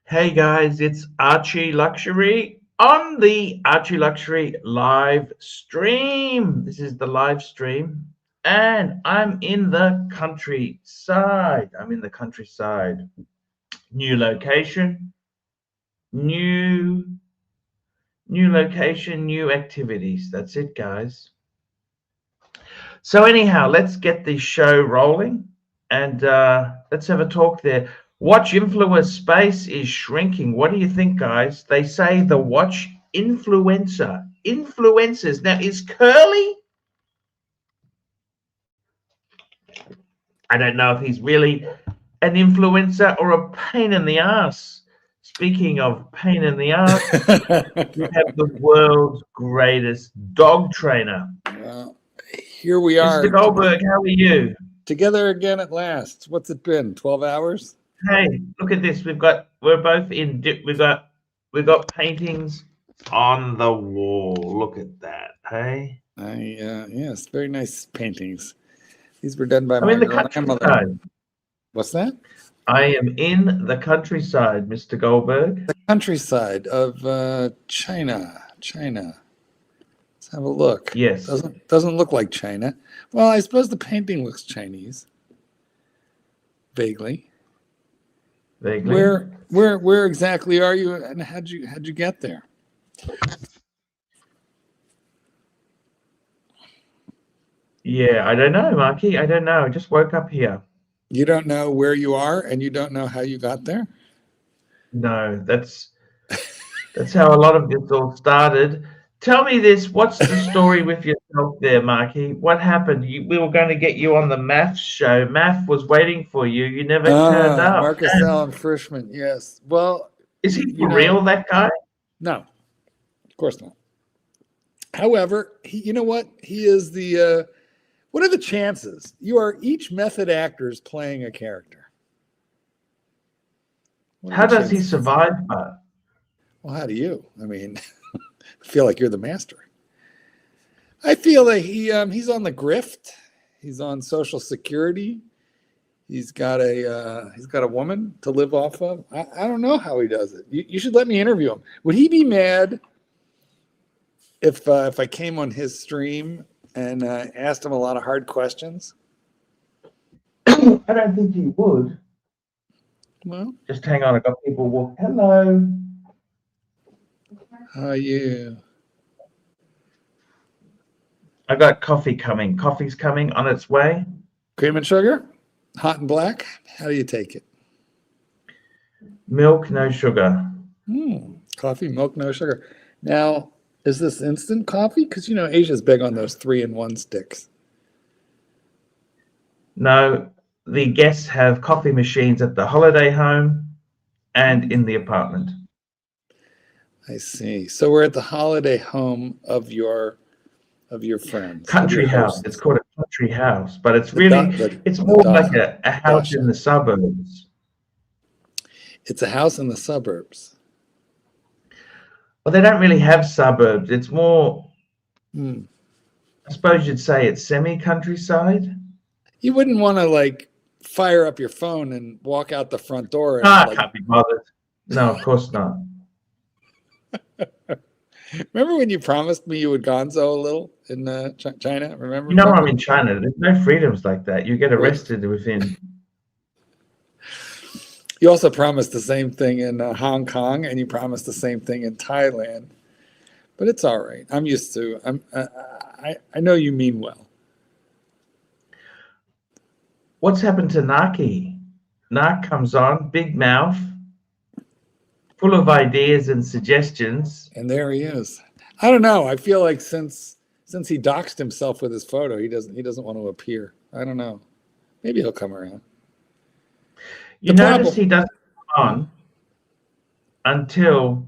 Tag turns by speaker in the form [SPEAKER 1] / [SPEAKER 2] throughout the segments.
[SPEAKER 1] Hey guys, it's Archie Luxury on the Archie Luxury live stream. This is the live stream, and I'm in the countryside. New location, new new location, new activities. That's it, guys. So anyhow, let's get the show rolling, and let's have a talk there. Watch influencer space is shrinking. What do you think, guys? They say the watch influencers. Now, is Curly? I don't know if he's really an influencer or a pain in the ass. Speaking of pain in the ass, we have the world's greatest dog trainer.
[SPEAKER 2] Well, here we are.
[SPEAKER 1] Mr. Goldberg, how are you?
[SPEAKER 2] Together again at last. What's it been? 12 hours?
[SPEAKER 1] Hey, look at this. We've got paintings on the wall. Look at that. Hey.
[SPEAKER 2] Yes, very nice paintings. These were done by
[SPEAKER 1] I'm
[SPEAKER 2] my
[SPEAKER 1] in the
[SPEAKER 2] grandmother.
[SPEAKER 1] countryside.
[SPEAKER 2] What's that?
[SPEAKER 1] I am in the countryside, Mr. Goldberg.
[SPEAKER 2] The countryside of China. Let's have a look.
[SPEAKER 1] Yes.
[SPEAKER 2] Doesn't look like China. Well, I suppose the painting looks Chinese. Vaguely. Where exactly are you, and how'd you get there?
[SPEAKER 1] Yeah, I don't know, Marky. I don't know. I just woke up here.
[SPEAKER 2] You don't know where you are, and you don't know how you got there?
[SPEAKER 1] No, that's how a lot of this all started. Tell me this. What's the story with yourself there, Marky? What happened? We were going to get you on the math show. Math was waiting for you. You never turned up.
[SPEAKER 2] Marcus Allen Frischman, yes. Well,
[SPEAKER 1] is he for real, that guy?
[SPEAKER 2] No, of course not. However, you know what? He is the... what are the chances? You are each method actors playing a character.
[SPEAKER 1] How does he survive that?
[SPEAKER 2] Well, how do you? I mean, I feel like you're the master. I feel like he's on the grift. He's on Social Security. He's got a woman to live off of. I don't know how he does it. You should let me interview him. Would he be mad if I came on his stream and asked him a lot of hard questions?
[SPEAKER 1] I don't think he would.
[SPEAKER 2] Well,
[SPEAKER 1] just hang on. I got people walk. Hello.
[SPEAKER 2] How are you?
[SPEAKER 1] I got coffee coming. Coffee's coming on its way.
[SPEAKER 2] Cream and sugar? Hot and black? How do you take it?
[SPEAKER 1] Milk, no sugar.
[SPEAKER 2] Coffee, milk, no sugar. Now, is this instant coffee? Because, you know, Asia's big on those 3-in-1 sticks.
[SPEAKER 1] No, the guests have coffee machines at the holiday home and in the apartment.
[SPEAKER 2] I see. So we're at the holiday home of your friends.
[SPEAKER 1] Country house. It's called a country house, but it's really it's more like a house in the suburbs.
[SPEAKER 2] It's a house in the suburbs.
[SPEAKER 1] Well, they don't really have suburbs. It's more, I suppose you'd say it's semi-countryside.
[SPEAKER 2] You wouldn't want to like fire up your phone and walk out the front door. And,
[SPEAKER 1] I can't be bothered. No, of course not.
[SPEAKER 2] Remember when you promised me you would gonzo a little in China? Remember?
[SPEAKER 1] You know, I'm in China. There's no freedoms like that. You get arrested within.
[SPEAKER 2] You also promised the same thing in Hong Kong, and you promised the same thing in Thailand. But it's all right. I'm used to. I know you mean well.
[SPEAKER 1] What's happened to Naki? Nak comes on, big mouth, full of ideas and suggestions.
[SPEAKER 2] And there he is. I don't know. I feel like since he doxed himself with his photo, he doesn't want to appear. I don't know. Maybe he'll come around.
[SPEAKER 1] You notice he doesn't come on until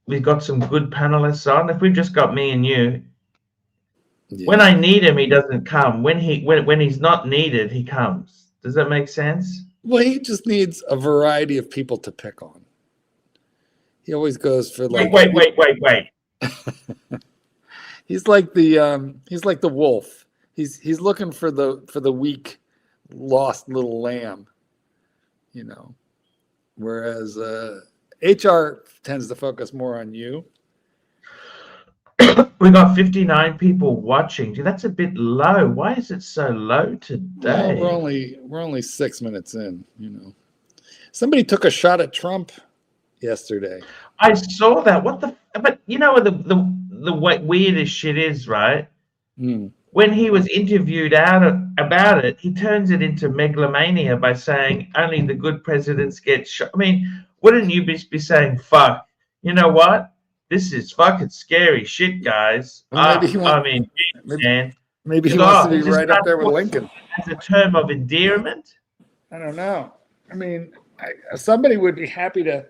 [SPEAKER 1] we've got some good panelists on. If we've just got me and you, when I need him, he doesn't come. When he's not needed, he comes. Does that make sense?
[SPEAKER 2] Well, he just needs a variety of people to pick on. He always goes for like
[SPEAKER 1] wait.
[SPEAKER 2] He's like the wolf. He's looking for the weak, lost little lamb, you know. Whereas HR tends to focus more on you.
[SPEAKER 1] We got 59 people watching. Gee, that's a bit low. Why is it so low today?
[SPEAKER 2] Well, we're only 6 minutes in. Somebody took a shot at Trump yesterday.
[SPEAKER 1] I saw that. What the? But you know what the weirdest shit is, right? When he was interviewed about it, he turns it into megalomania by saying only the good presidents get shot. I mean, wouldn't you be saying, "Fuck"? You know what? This is fucking scary shit, guys.
[SPEAKER 2] Well, maybe maybe he wants to be right up there with Lincoln.
[SPEAKER 1] As a term of endearment?
[SPEAKER 2] I don't know. I mean, somebody would be happy to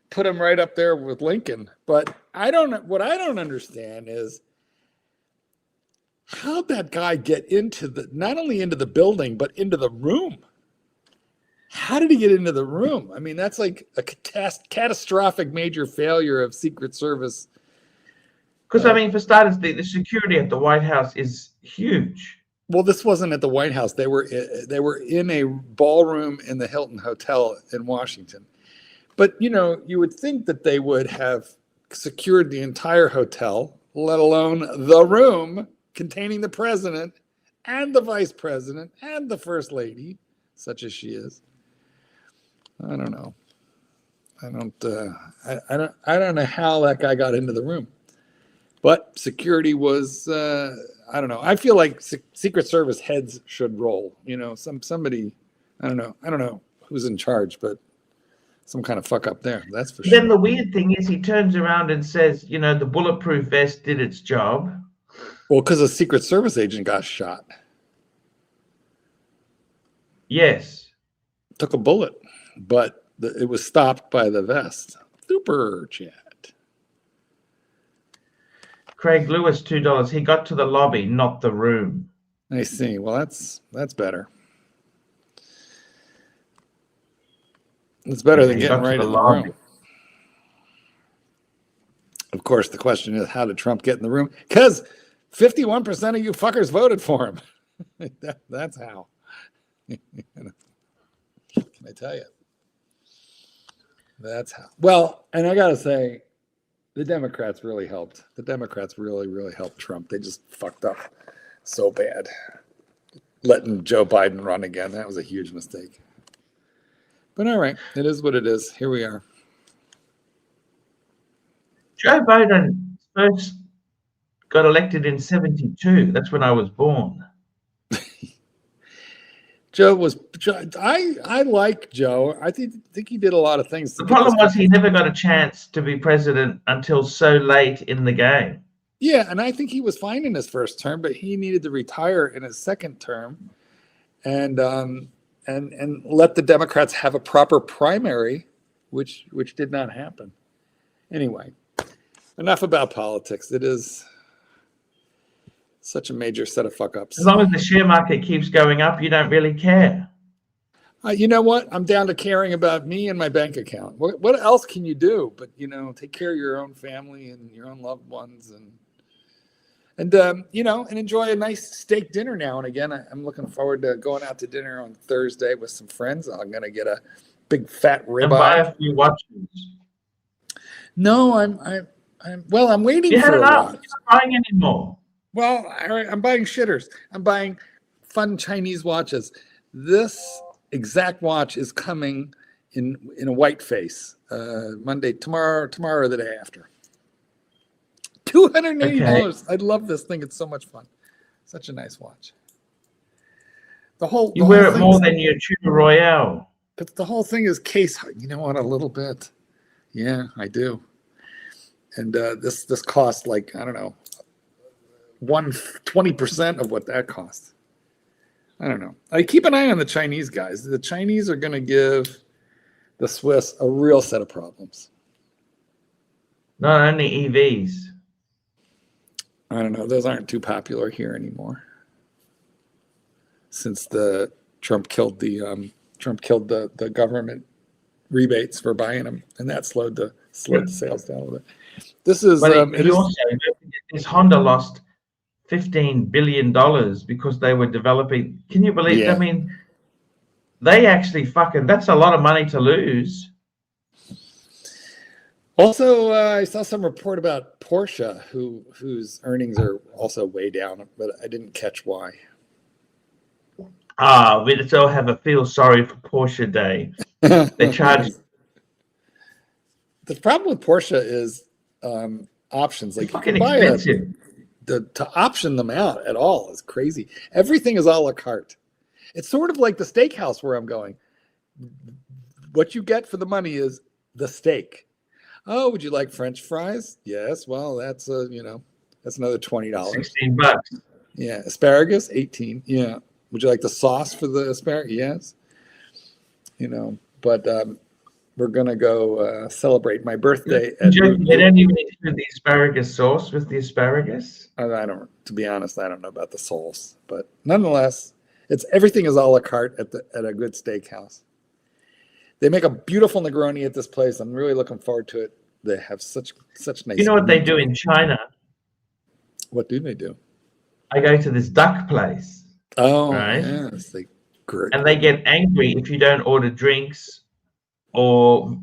[SPEAKER 2] put him right up there with Lincoln, but what I don't understand is how'd that guy get not only into the building, but into the room? How did he get into the room? I mean, that's like a catastrophic major failure of Secret Service.
[SPEAKER 1] Because, I mean, for starters, the security at the White House is huge.
[SPEAKER 2] Well, this wasn't at the White House. They were in a ballroom in the Hilton Hotel in Washington. But, you would think that they would have secured the entire hotel, let alone the room containing the president and the vice president and the first lady, such as she is. I don't know. I don't know how that guy got into the room, but security was, I don't know. I feel like Secret Service heads should roll, somebody, I don't know who's in charge, but some kind of fuck up there. That's for sure.
[SPEAKER 1] Then the weird thing is he turns around and says, the bulletproof vest did its job.
[SPEAKER 2] Well, because a Secret Service agent got shot.
[SPEAKER 1] Yes.
[SPEAKER 2] Took a bullet, but it was stopped by the vest. Super chat.
[SPEAKER 1] Craig Lewis, $2. He got to the lobby, not the room.
[SPEAKER 2] I see. Well, that's better. It's better than getting right in the room. Of course, the question is, how did Trump get in the room? Because 51% of you fuckers voted for him. That's how. Can I tell you? That's how. Well, and I got to say, the Democrats really helped. The Democrats really, really helped Trump. They just fucked up so bad. Letting Joe Biden run again, that was a huge mistake. But all right, it is what it is. Here we are.
[SPEAKER 1] Joe Biden first got elected in 1972. That's when I was born.
[SPEAKER 2] I like Joe. I think he did a lot of things.
[SPEAKER 1] The problem was he never got a chance to be president until so late in the game.
[SPEAKER 2] Yeah, and I think he was fine in his first term, but he needed to retire in his second term, and let the Democrats have a proper primary, which did not happen. Anyway, enough about politics. It is such a major set of fuck ups.
[SPEAKER 1] As long as the share market keeps going up, you don't really care.
[SPEAKER 2] You know what? I'm down to caring about me and my bank account. What else can you do? But take care of your own family and your own loved ones, and enjoy a nice steak dinner now and again. I'm looking forward to going out to dinner on Thursday with some friends. I'm gonna get a big fat ribeye.
[SPEAKER 1] And buy a few watches.
[SPEAKER 2] No, I'm waiting for a watch.
[SPEAKER 1] You're not buying any more.
[SPEAKER 2] Well, I'm buying shitters. I'm buying fun Chinese watches. This exact watch is coming in a white face Monday, tomorrow or the day after. $280. Okay. I love this thing. It's so much fun. Such a nice watch.
[SPEAKER 1] You wear it more than your Tuna Royale.
[SPEAKER 2] But the whole thing is case. You know what? A little bit. Yeah, I do. And this costs like, I don't know, 20% of what that costs. I don't know. I keep an eye on the Chinese guys. The Chinese are going to give the Swiss a real set of problems.
[SPEAKER 1] Not only EVs.
[SPEAKER 2] I don't know. Those aren't too popular here anymore. Since Trump killed the government rebates for buying them, and that slowed the sales down a little bit. This is.
[SPEAKER 1] This Honda lost $15 billion because they were developing. Can you believe? Yeah. I mean, they actually that's a lot of money to lose.
[SPEAKER 2] Also, I saw some report about Porsche, whose earnings are also way down, but I didn't catch why.
[SPEAKER 1] Let's all have a feel sorry for Porsche Day. They charge.
[SPEAKER 2] The problem with Porsche is options. Like,
[SPEAKER 1] It's
[SPEAKER 2] you
[SPEAKER 1] fucking
[SPEAKER 2] can buy
[SPEAKER 1] expensive.
[SPEAKER 2] to option them out at all is crazy. Everything is a la carte. It's sort of like the steakhouse where I'm going. What you get for the money is the steak. Oh, would you like French fries? Yes. Well, that's that's another $20.
[SPEAKER 1] $16.
[SPEAKER 2] Yeah. Asparagus, 18. Yeah. Would you like the sauce for the asparagus? Yes. But we're gonna go celebrate my birthday.
[SPEAKER 1] They don't even need to do the asparagus sauce with the asparagus.
[SPEAKER 2] I don't. To be honest, I don't know about the sauce, but nonetheless, everything is a la carte at a good steakhouse. They make a beautiful Negroni at this place. I'm really looking forward to it. They have such nice.
[SPEAKER 1] You know what they do in China?
[SPEAKER 2] What do they do?
[SPEAKER 1] I go to this duck place.
[SPEAKER 2] Oh,
[SPEAKER 1] right?
[SPEAKER 2] yes.
[SPEAKER 1] And they get angry if you don't order drinks or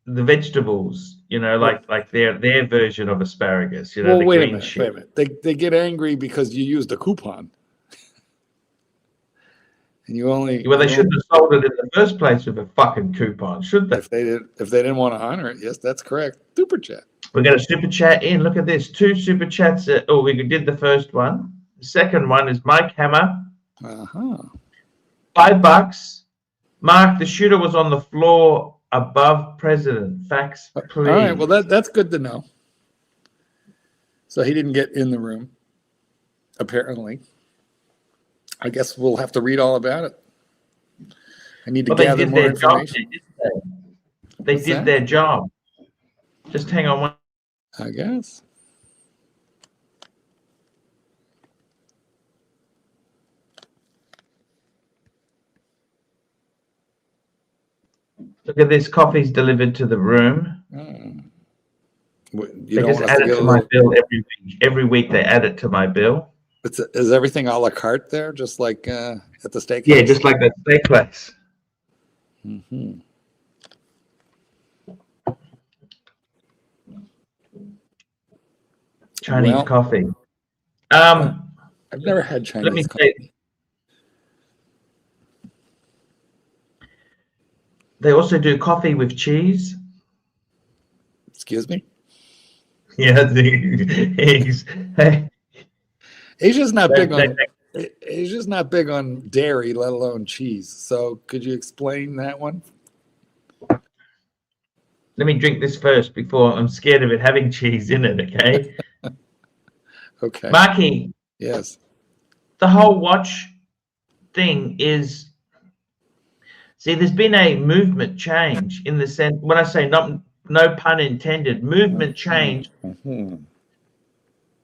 [SPEAKER 1] the vegetables, like their version of asparagus,
[SPEAKER 2] well,
[SPEAKER 1] the
[SPEAKER 2] wait
[SPEAKER 1] green
[SPEAKER 2] a
[SPEAKER 1] shit.
[SPEAKER 2] minute. They get angry because you used a coupon. And you only
[SPEAKER 1] they shouldn't have sold it in the first place with a fucking coupon, should they?
[SPEAKER 2] If they didn't want to honor it, yes, that's correct. Super chat.
[SPEAKER 1] We got a super chat in. Look at this. 2 super chats. We did the first one. The second one is Mike Hammer. $5. Mark, the shooter was on the floor above president. Facts, please.
[SPEAKER 2] All right. Well, that's good to know. So he didn't get in the room, apparently. I guess we'll have to read all about it. I need to gather more information.
[SPEAKER 1] They did their job. Just hang on one.
[SPEAKER 2] I guess.
[SPEAKER 1] Look at this. Coffee's delivered to the room. They just add it to my bill every week. Every week they add it to my bill.
[SPEAKER 2] Is everything a la carte there, just like at the steakhouse?
[SPEAKER 1] Yeah, just like that steak place.
[SPEAKER 2] Mm-hmm.
[SPEAKER 1] Chinese coffee.
[SPEAKER 2] I've never had Chinese coffee.
[SPEAKER 1] They also do coffee with cheese.
[SPEAKER 2] Excuse me?
[SPEAKER 1] Yeah,
[SPEAKER 2] Asia's not big on dairy, let alone cheese. So could you explain that one?
[SPEAKER 1] Let me drink this first before I'm scared of it having cheese in it, okay?
[SPEAKER 2] Okay.
[SPEAKER 1] Marky.
[SPEAKER 2] Yes.
[SPEAKER 1] The whole watch thing is, see, there's been a movement change in the sense, when I say no pun intended, movement change.
[SPEAKER 2] Mm-hmm.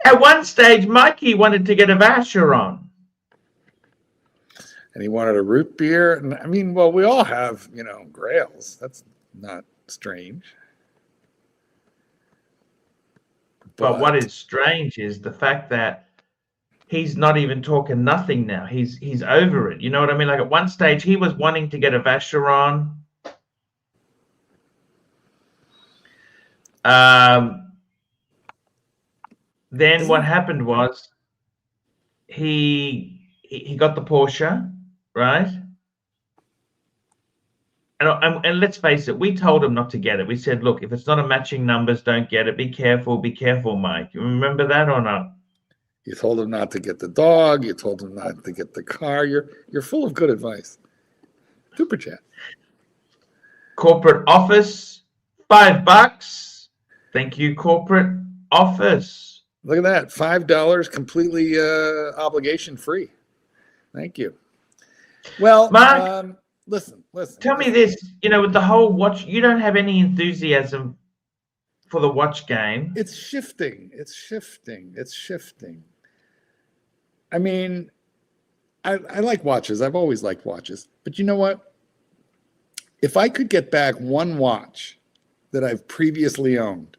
[SPEAKER 1] At one stage, Mikey wanted to get a Vacheron.
[SPEAKER 2] And he wanted a root beer. And I mean, well, we all have, grails. That's not strange.
[SPEAKER 1] But what is strange is the fact that he's not even talking nothing now. He's over it. You know what I mean? Like at one stage, he was wanting to get a Vacheron. Then what happened was he got the Porsche, right? And let's face it, we told him not to get it. We said, look, if it's not a matching numbers, don't get it. Be careful, Mike. You remember that or not?
[SPEAKER 2] You told him not to get the dog. You told him not to get the car. You're full of good advice. Super chat.
[SPEAKER 1] Corporate office, $5. Thank you, corporate office.
[SPEAKER 2] Look at that, $5 completely obligation free. Thank you. Well,
[SPEAKER 1] Mark,
[SPEAKER 2] listen.
[SPEAKER 1] Tell me this, with the whole watch, you don't have any enthusiasm for the watch game.
[SPEAKER 2] It's shifting. I mean, I like watches. I've always liked watches. But you know what? If I could get back one watch that I've previously owned,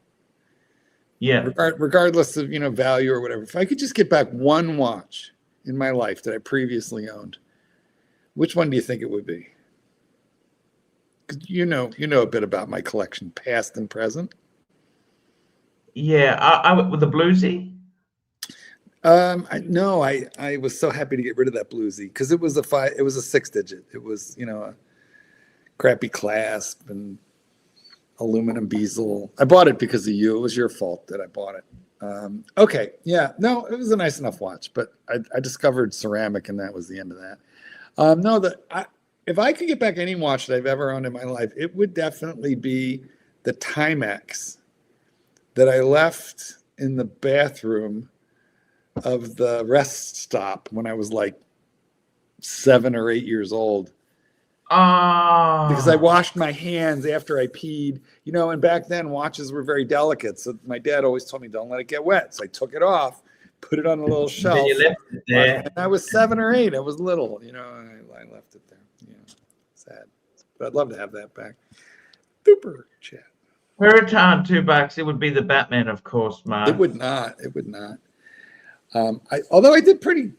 [SPEAKER 1] yeah,
[SPEAKER 2] regardless of value or whatever, if I could just get back one watch in my life that I previously owned, which one do you think it would be? 'Cause you know a bit about my collection, past and present.
[SPEAKER 1] Yeah, I with the bluesy.
[SPEAKER 2] I was so happy to get rid of that bluesy because it was a 6-digit. It was, a crappy clasp and aluminum bezel. I bought it because of you. It was your fault that I bought it. Okay, yeah, no, it was a nice enough watch, but I discovered ceramic, and that was the end of that. If I could get back any watch that I've ever owned in my life, it would definitely be the Timex that I left in the bathroom of the rest stop when I was like 7 or 8 years old. Because I washed my hands after I peed, and back then watches were very delicate. So my dad always told me, don't let it get wet. So I took it off, put it on a little shelf.
[SPEAKER 1] Then you left it there.
[SPEAKER 2] And I was 7 or 8. I was little, and I left it there. Sad. But I'd love to have that back. Super chat.
[SPEAKER 1] Per time, $2. It would be the Batman, of course, Mark.
[SPEAKER 2] It would not. Although I did pretty,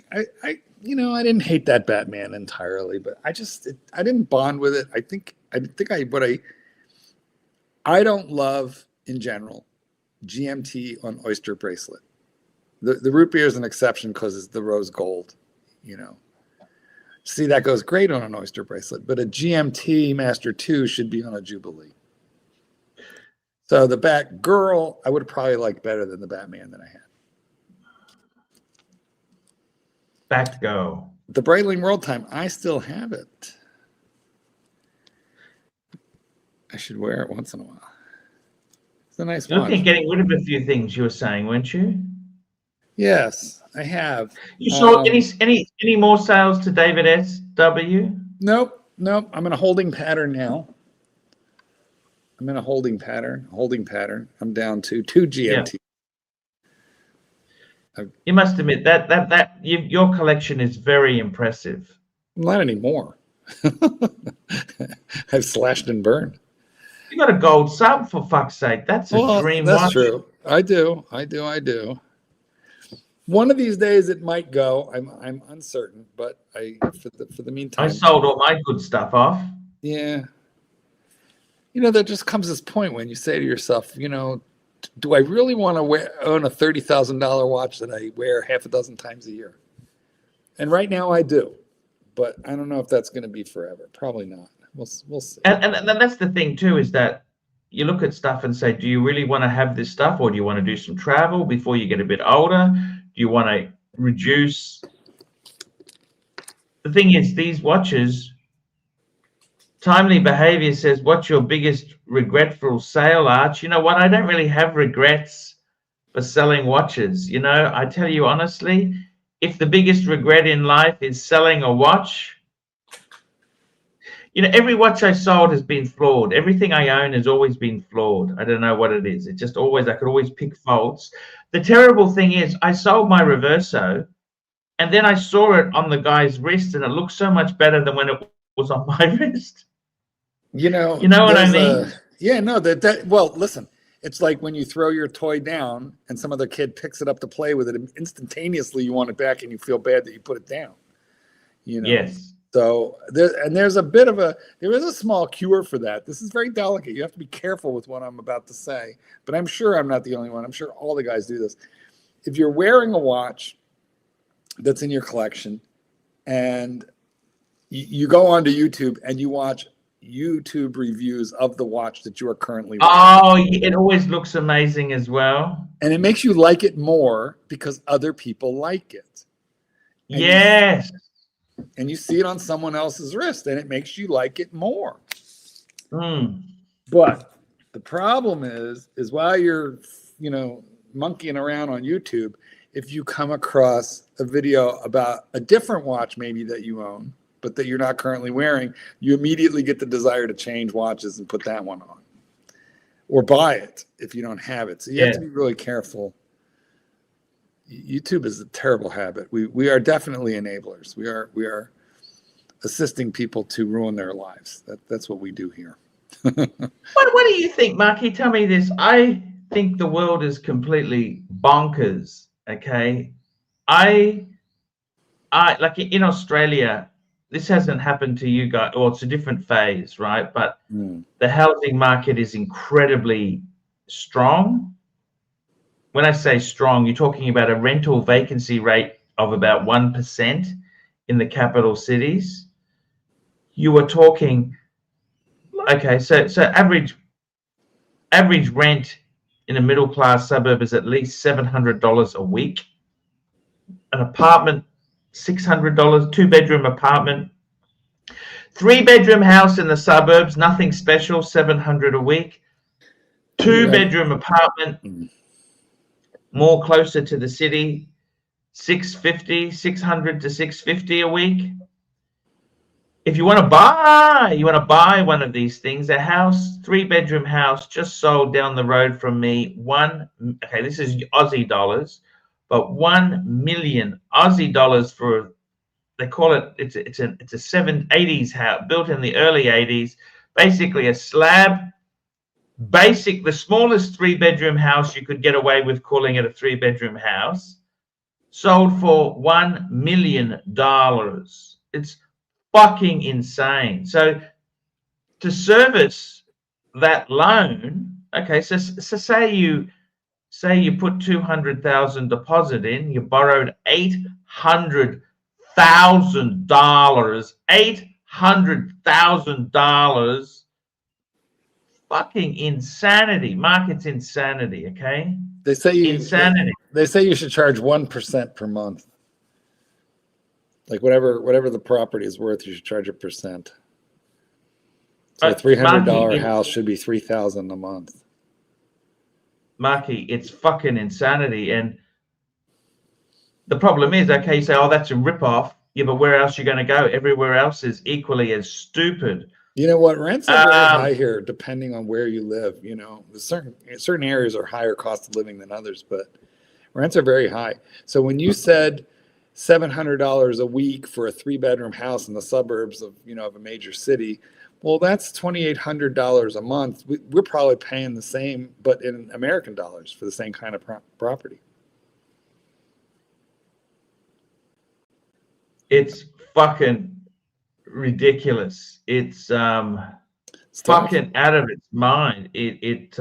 [SPEAKER 2] I didn't hate that Batman entirely, but I didn't bond with it. I don't love in general GMT on oyster bracelet. The root beer is an exception because it's the rose gold, See, that goes great on an oyster bracelet, but a GMT Master 2 should be on a Jubilee. So the Bat Girl, I would have probably liked better than the Batman that I had.
[SPEAKER 1] Back go.
[SPEAKER 2] The Breitling World Time, I still have it. I should wear it once in a while. It's a nice watch.
[SPEAKER 1] You're looking at getting rid of a few things you were saying, weren't you?
[SPEAKER 2] Yes, I have.
[SPEAKER 1] You saw any more sales to David S.W.?
[SPEAKER 2] Nope. I'm in a holding pattern now. I'm down to 2 GMT.
[SPEAKER 1] Yeah. You must admit that your collection is very impressive.
[SPEAKER 2] Not anymore. I've slashed and burned.
[SPEAKER 1] You got a gold sub, for fuck's sake. That's a dream watch.
[SPEAKER 2] That's true. I do. One of these days it might go. I'm uncertain, but for the meantime,
[SPEAKER 1] I sold all my good stuff off.
[SPEAKER 2] Yeah. There just comes this point when you say to yourself, do I really want to own a $30,000 watch that I wear half a dozen times a year? And right now I do, but I don't know if that's going to be forever. Probably not. We'll see.
[SPEAKER 1] And that's the thing too, is that you look at stuff and say, do you really want to have this stuff, or do you want to do some travel before you get a bit older? Do you want to reduce? The thing is, these watches, Timely Behavior says, what's your biggest regretful sale, Arch? You know what? I don't really have regrets for selling watches. I tell you honestly, if the biggest regret in life is selling a watch, every watch I sold has been flawed. Everything I own has always been flawed. I don't know what it is. It just always, I could always pick faults. The terrible thing is I sold my Reverso, and then I saw it on the guy's wrist, and it looked so much better than when it was on my wrist. You know what I mean?
[SPEAKER 2] Yeah, no, well, listen, it's like when you throw your toy down and some other kid picks it up to play with it, and instantaneously you want it back and you feel bad that you put it down.
[SPEAKER 1] Yes.
[SPEAKER 2] So there is a small cure for that. This is very delicate. You have to be careful with what I'm about to say, but I'm sure I'm not the only one. I'm sure all the guys do this. If you're wearing a watch that's in your collection and you go onto YouTube and you watch YouTube reviews of the watch that you are currently wearing.
[SPEAKER 1] Oh, it always looks amazing as well.
[SPEAKER 2] And it makes you like it more because other people like it. And
[SPEAKER 1] yes.
[SPEAKER 2] And you see it on someone else's wrist, and it makes you like it more. But the problem is while you're, monkeying around on YouTube, if you come across a video about a different watch maybe that you own, but that you're not currently wearing, you immediately get the desire to change watches and put that one on. Or buy it if you don't have it. So you have to be really careful. YouTube is a terrible habit. We are definitely enablers. We are assisting people to ruin their lives. That's what we do here.
[SPEAKER 1] What do you think, Marky? Tell me this. I think the world is completely bonkers. Okay, I like in Australia. This hasn't happened to you guys. Well, it's a different phase, right? But the housing market is incredibly strong. when I say strong, you're talking about a rental vacancy rate of about 1% in the capital cities. You are talking, okay, so average rent in a middle class suburb is at least $700 a week. An apartment, $600, 2-bedroom apartment. 3-bedroom house in the suburbs, nothing special, $700 a week. 2-bedroom apartment, more closer to the city, $600 to $650 a week. If you want to buy one of these things, a house, 3-bedroom house, just sold down the road from me. Okay, this is Aussie dollars, but 1 million Aussie dollars for, they call it, it's a 80s house built in the early 80s, basically a slab. The smallest 3-bedroom house you could get away with calling it a 3-bedroom house, sold for $1 million. It's fucking insane. So to service that loan, okay, so say you put 200,000 deposit in, you borrowed $800,000, $800,000. Fucking insanity. Market's insanity, okay?
[SPEAKER 2] They say
[SPEAKER 1] insanity.
[SPEAKER 2] They say you should charge 1% per month. Like whatever the property is worth, you should charge 1%. So a $300 house should be $3,000 a month.
[SPEAKER 1] Marky, it's fucking insanity. And the problem is, okay, you say, oh, that's a ripoff. Yeah, but where else are you going to go? Everywhere else is equally as stupid.
[SPEAKER 2] You know what? Rents are very high here, depending on where you live. You know, certain areas are higher cost of living than others, but rents are very high. So when you said $700 a week for a 3-bedroom house in the suburbs of a major city, well, that's $2,800 a month. We're probably paying the same, but in American dollars for the same kind of property.
[SPEAKER 1] It's fucking ridiculous. It's fucking out of its mind. Even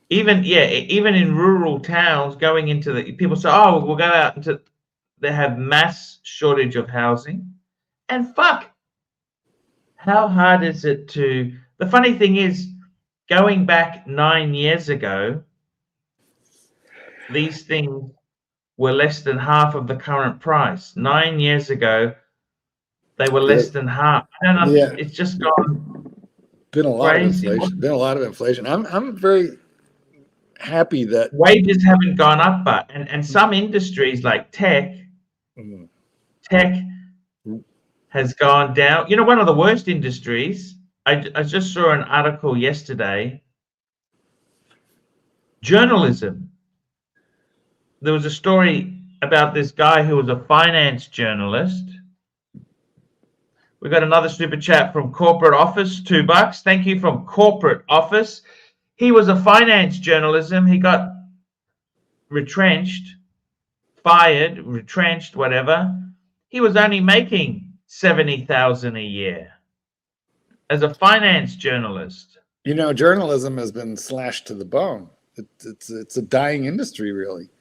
[SPEAKER 1] in rural towns, going into the, people say, oh, we'll go out into, they have mass shortage of housing. And fuck, how hard is it to, the funny thing is, going back 9 years ago, these things were less than half of the current price. 9 years ago, they were less than half. I don't know. Yeah. It's just gone.
[SPEAKER 2] Been a lot of inflation. Been a lot of inflation. I'm very happy that
[SPEAKER 1] wages haven't gone up, but and some industries like tech has gone down. You know, one of the worst industries. I just saw an article yesterday. Journalism. There was a story about this guy who was a finance journalist. We got another super chat from Corporate Office, $2. Thank you from Corporate Office. He was a finance journalism. He got retrenched, fired, retrenched, whatever. He was only making $70,000 a year as a finance journalist.
[SPEAKER 2] You know, journalism has been slashed to the bone. It's a dying industry, really.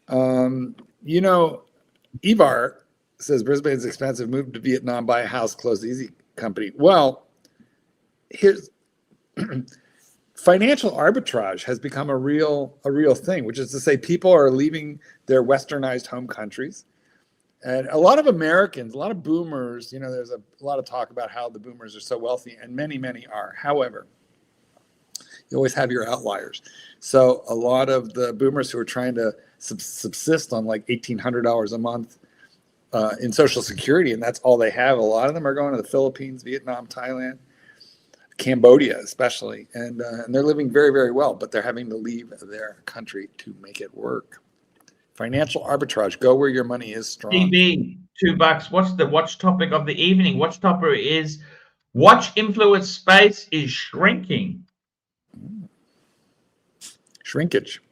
[SPEAKER 2] You know, Ivar says Brisbane's expensive. Move to Vietnam, buy a house, close easy company. Well, here's financial arbitrage has become a real thing, which is to say people are leaving their westernized home countries. And a lot of Americans, a lot of boomers, you know, there's a lot of talk about how the boomers are so wealthy, and many are. However, you always have your outliers. So a lot of the boomers who are trying to subsist on like $1,800 a month in Social Security, and that's all they have. A lot of them are going to the Philippines, Vietnam, Thailand, Cambodia especially, and they're living very, very well, but they're having to leave their country to make it work. Financial arbitrage, go where your money is strong.
[SPEAKER 1] DB, $2. What's the watch topic of the evening? Watch topic is watch influence space is shrinking.
[SPEAKER 2] Shrinkage.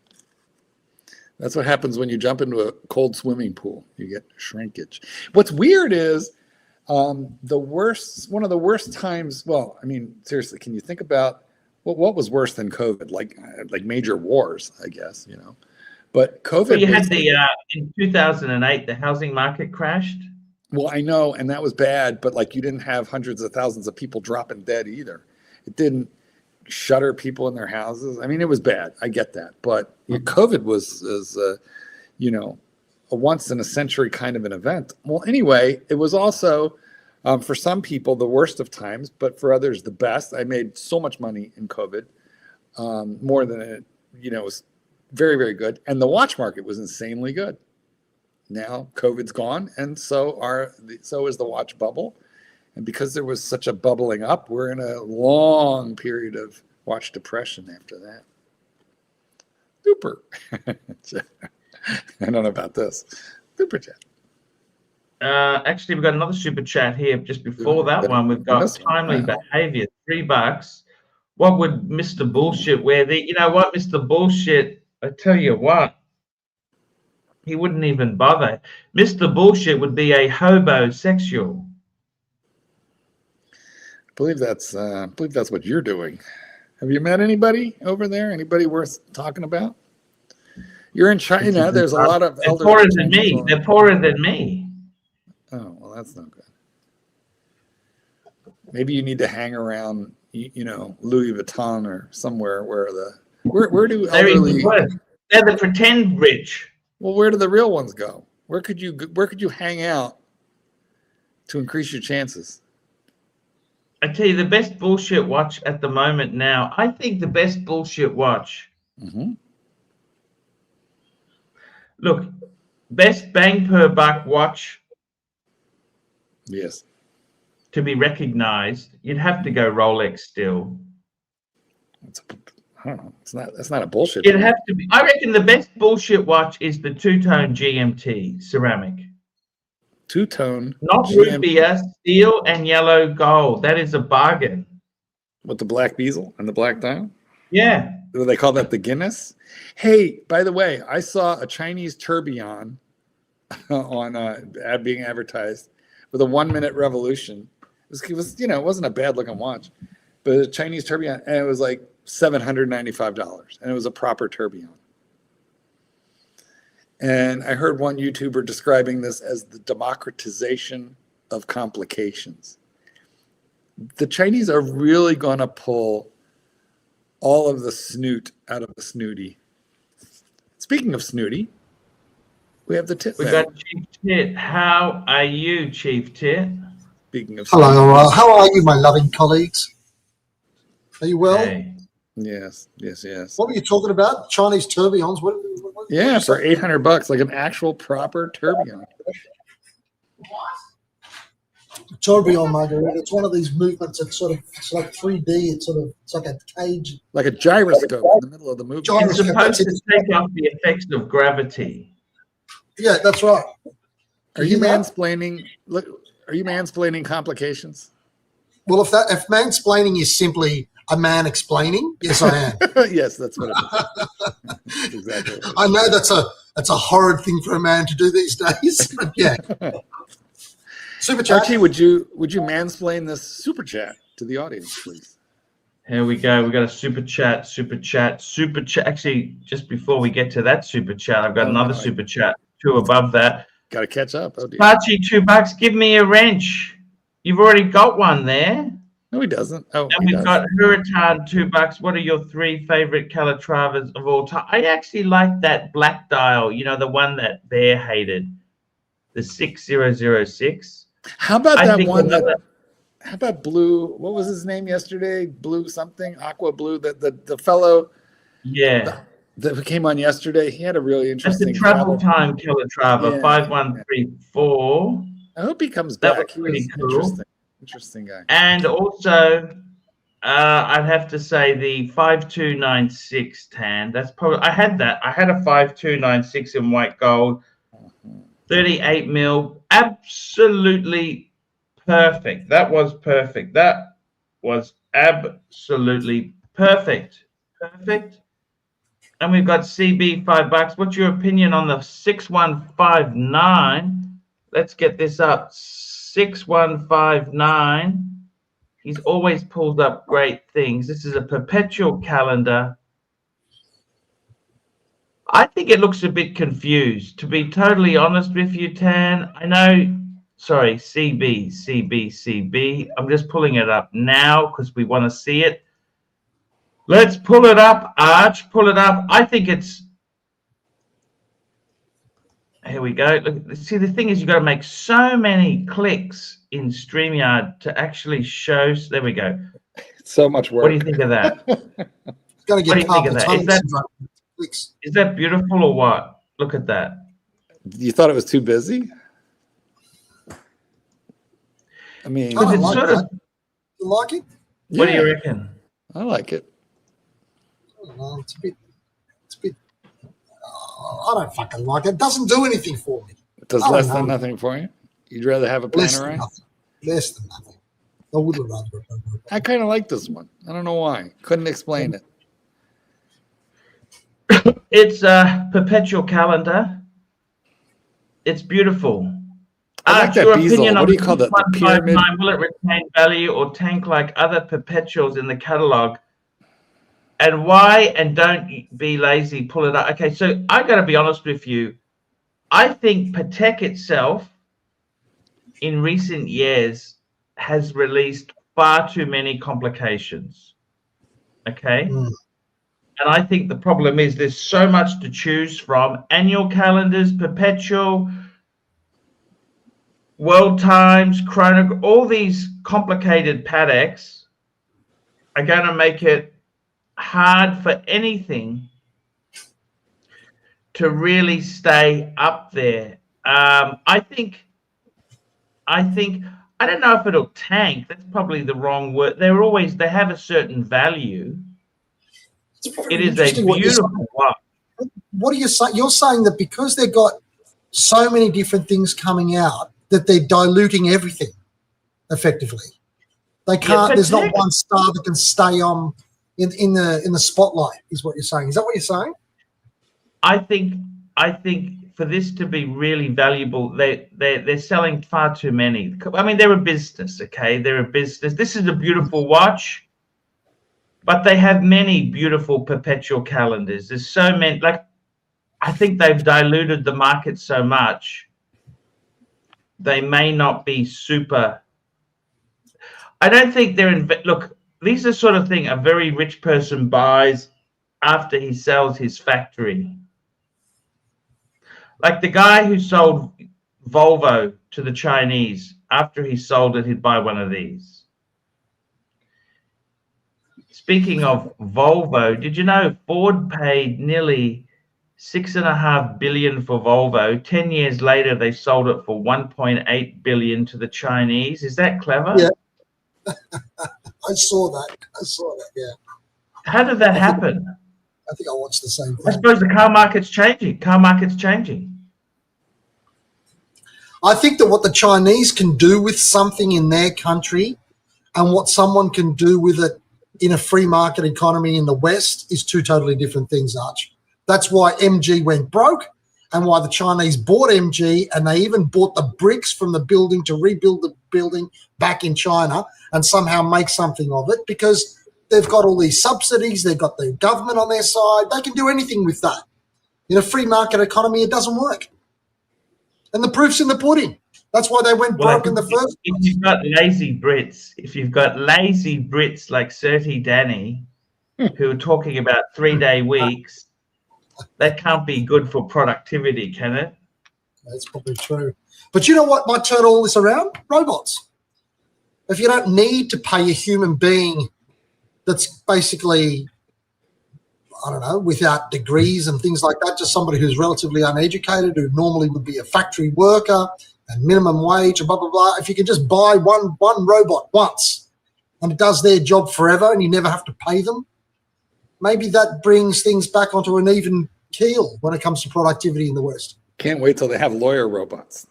[SPEAKER 2] That's what happens when you jump into a cold swimming pool. You get shrinkage. What's weird is one of the worst times. Well, I mean, seriously, can you think about well, what was worse than COVID? Like major wars, I guess, you know. But COVID.
[SPEAKER 1] Well, you had the in 2008, the housing market crashed.
[SPEAKER 2] Well, I know, and that was bad, but like you didn't have hundreds of thousands of people dropping dead either. It didn't shutter people in their houses. I mean, it was bad. I get that, but COVID was you know, a once in a century kind of an event. Well, anyway, it was also for some people the worst of times, but for others the best. I made so much money in COVID, more than it, you know, was very, very good, and the watch market was insanely good. Now COVID's gone, and so is the watch bubble. And because there was such a bubbling up, we're in a long period of watch depression after that. Super. I don't know about this. Super chat.
[SPEAKER 1] Actually, we've got another super chat here. Just before that one, we've got timely behavior, $3. What would Mr. Bullshit wear? You know what, Mr. Bullshit, I tell you what, he wouldn't even bother. Mr. Bullshit would be a hobosexual.
[SPEAKER 2] I believe that's what you're doing. Have you met anybody over there? Anybody worth talking about? You're in China. There's a lot of elderly.
[SPEAKER 1] They're poorer than me. They're poorer than me.
[SPEAKER 2] Oh, well, that's not good. Maybe you need to hang around, you know, Louis Vuitton or somewhere where do elderly?
[SPEAKER 1] They're the pretend rich.
[SPEAKER 2] Well, where do the real ones go? Where could you hang out to increase your chances?
[SPEAKER 1] I tell you, the best bullshit watch at the moment now, I think the best bullshit watch.
[SPEAKER 2] Mm-hmm.
[SPEAKER 1] Look, best bang per buck watch.
[SPEAKER 2] Yes.
[SPEAKER 1] To be recognized, you'd have to go Rolex still.
[SPEAKER 2] I don't know. That's not a bullshit.
[SPEAKER 1] It'd have to be. I reckon the best bullshit watch is the two-tone GMT ceramic.
[SPEAKER 2] Two-tone,
[SPEAKER 1] not rubier, steel and yellow gold. That is a bargain.
[SPEAKER 2] With the black bezel and the black dial?
[SPEAKER 1] Yeah.
[SPEAKER 2] Do they call that the Guinness? Hey, by the way, I saw a Chinese tourbillon on being advertised with a 1 minute revolution. It was, you know, it wasn't a bad looking watch, but a Chinese tourbillon, and it was like $795, and it was a proper tourbillon. And I heard one YouTuber describing this as the democratization of complications. The Chinese are really going to pull all of the snoot out of the snooty. Speaking of snooty, we have the tit.
[SPEAKER 1] We got Chief Tit. How are you, Chief Tit?
[SPEAKER 2] Speaking of
[SPEAKER 3] hello, how are you, my loving colleagues? Are you well?
[SPEAKER 2] Hey. Yes.
[SPEAKER 3] What were you talking about? Chinese tourbillons? What
[SPEAKER 2] yeah, for $800, like an actual proper tourbillon.
[SPEAKER 3] Tourbillon, Margarita. It's one of these movements. It's like 3D. It's like a cage,
[SPEAKER 2] like a gyroscope in the middle of the movement.
[SPEAKER 1] It's supposed to take off the effects of gravity.
[SPEAKER 3] Yeah, that's right.
[SPEAKER 2] Are you mansplaining? Look, are you mansplaining complications?
[SPEAKER 3] Well, if mansplaining is simply a man explaining, yes, I am.
[SPEAKER 2] Yes, that's what it is. That's exactly what it is.
[SPEAKER 3] I know that's a horrid thing for a man to do these days. But yeah. Super chat.
[SPEAKER 2] Archie, would you mansplain this super chat to the audience, please?
[SPEAKER 1] Here we go. We got a super chat. Actually, just before we get to that super chat, I've got another super chat. Two above that.
[SPEAKER 2] Got to catch up. Oh, dear.
[SPEAKER 1] Archie, $2. Give me a wrench. You've already got one there.
[SPEAKER 2] No, he doesn't. Oh,
[SPEAKER 1] and we've got Huracan, $2. What are your 3 favorite Calatravas of all time? I actually like that black dial. You know, the one that Bear hated, the 6006.
[SPEAKER 2] How about that one? How about Blue? What was his name yesterday? Blue something, Aqua Blue. The fellow.
[SPEAKER 1] Yeah.
[SPEAKER 2] That came on yesterday. He had a really interesting.
[SPEAKER 1] That's the travel time Calatrava, 5134.
[SPEAKER 2] I hope he comes back.
[SPEAKER 1] That was pretty cool.
[SPEAKER 2] Interesting guy.
[SPEAKER 1] And also, I'd have to say the 5296 tan. That's probably I had a 5296 in white gold, 38 mil. Absolutely perfect. That was perfect. That was absolutely perfect. Perfect. And we've got CB $5. What's your opinion on the 6159? Let's get this up. 6159. He's always pulled up great things. This is a perpetual calendar. I think it looks a bit confused, to be totally honest with you, Tan. I know, sorry, CB. I'm just pulling it up now because we want to see it. Let's pull it up, Arch. Pull it up. I think it's... Here we go. Look, see, the thing is, you've got to make so many clicks in StreamYard to actually show. There we go.
[SPEAKER 2] It's so much work.
[SPEAKER 1] What do you think of that?
[SPEAKER 3] Got to get
[SPEAKER 1] What do you think of that? Is that beautiful or what? Look at that.
[SPEAKER 2] You thought it was too busy? I mean,
[SPEAKER 3] I
[SPEAKER 1] it's
[SPEAKER 3] like
[SPEAKER 1] sort
[SPEAKER 3] that.
[SPEAKER 1] of,
[SPEAKER 3] You like it?
[SPEAKER 1] what do
[SPEAKER 2] yeah,
[SPEAKER 1] you reckon?
[SPEAKER 2] I like it.
[SPEAKER 3] I don't know. It's a bit. I don't fucking like it. It doesn't do anything for me.
[SPEAKER 2] It does
[SPEAKER 3] I don't
[SPEAKER 2] less than
[SPEAKER 3] know.
[SPEAKER 2] nothing for you? You'd rather have a
[SPEAKER 3] Less than
[SPEAKER 2] panorama?
[SPEAKER 3] nothing. Less than nothing. I would have rather.
[SPEAKER 2] I kind of like this one. I don't know why. Couldn't explain it.
[SPEAKER 1] It's a perpetual calendar. It's beautiful.
[SPEAKER 2] I like that
[SPEAKER 1] your
[SPEAKER 2] bezel.
[SPEAKER 1] opinion
[SPEAKER 2] What
[SPEAKER 1] on
[SPEAKER 2] do you call that? The
[SPEAKER 1] 159,
[SPEAKER 2] pyramid?
[SPEAKER 1] will it retain value or tank like other perpetuals in the catalog? And why? And don't be lazy. Pull it up. Okay, so I got to be honest with you. I think Patek itself, in recent years, has released far too many complications. Okay. And I think the problem is there's so much to choose from. Annual calendars, perpetual, world times, chrono, all these complicated Pateks are going to make it hard for anything to really stay up there. I think I don't know if it'll tank. That's probably the wrong word. They have a certain value. It is a beautiful watch.
[SPEAKER 3] What are you saying? You're saying that because they've got so many different things coming out that they're diluting everything effectively. They can't. There's not one star that can stay on in the spotlight. Is what you're saying? Is that what you're saying?
[SPEAKER 1] I think for this to be really valuable, they're selling far too many. I mean, they're a business, okay? They're a business. This is a beautiful watch, but they have many beautiful perpetual calendars. There's so many. Like, I think they've diluted the market so much. They may not be super. I don't think they're look. These are sort of thing a very rich person buys after he sells his factory. Like the guy who sold Volvo to the Chinese, after he sold it, he'd buy one of these. Speaking of Volvo, did you know Ford paid nearly $6.5 billion for Volvo? 10 years later, they sold it for $1.8 billion to the Chinese. Is that clever?
[SPEAKER 3] Yeah. I saw that. Yeah.
[SPEAKER 1] How did that happen?
[SPEAKER 3] I think I watched the same thing.
[SPEAKER 1] I suppose the car market's changing.
[SPEAKER 3] I think that what the Chinese can do with something in their country and what someone can do with it in a free market economy in the West is two totally different things, Arch. That's why MG went broke and why the Chinese bought MG, and they even bought the bricks from the building to rebuild the building back in China and somehow make something of it, because they've got all these subsidies, they've got the government on their side. They can do anything with that. In a free market economy, it doesn't work. And the proof's in the pudding. That's why they went broke in the first place.
[SPEAKER 1] If you've got lazy Brits like Surty Danny, who are talking about 3-day weeks, that can't be good for productivity, can it?
[SPEAKER 3] That's probably true. But you know what might turn all this around? Robots. If you don't need to pay a human being that's basically, I don't know, without degrees and things like that, just somebody who's relatively uneducated, who normally would be a factory worker and minimum wage and blah, blah, blah. If you can just buy one robot once and it does their job forever and you never have to pay them, maybe that brings things back onto an even keel when it comes to productivity in the West.
[SPEAKER 2] Can't wait till they have lawyer robots.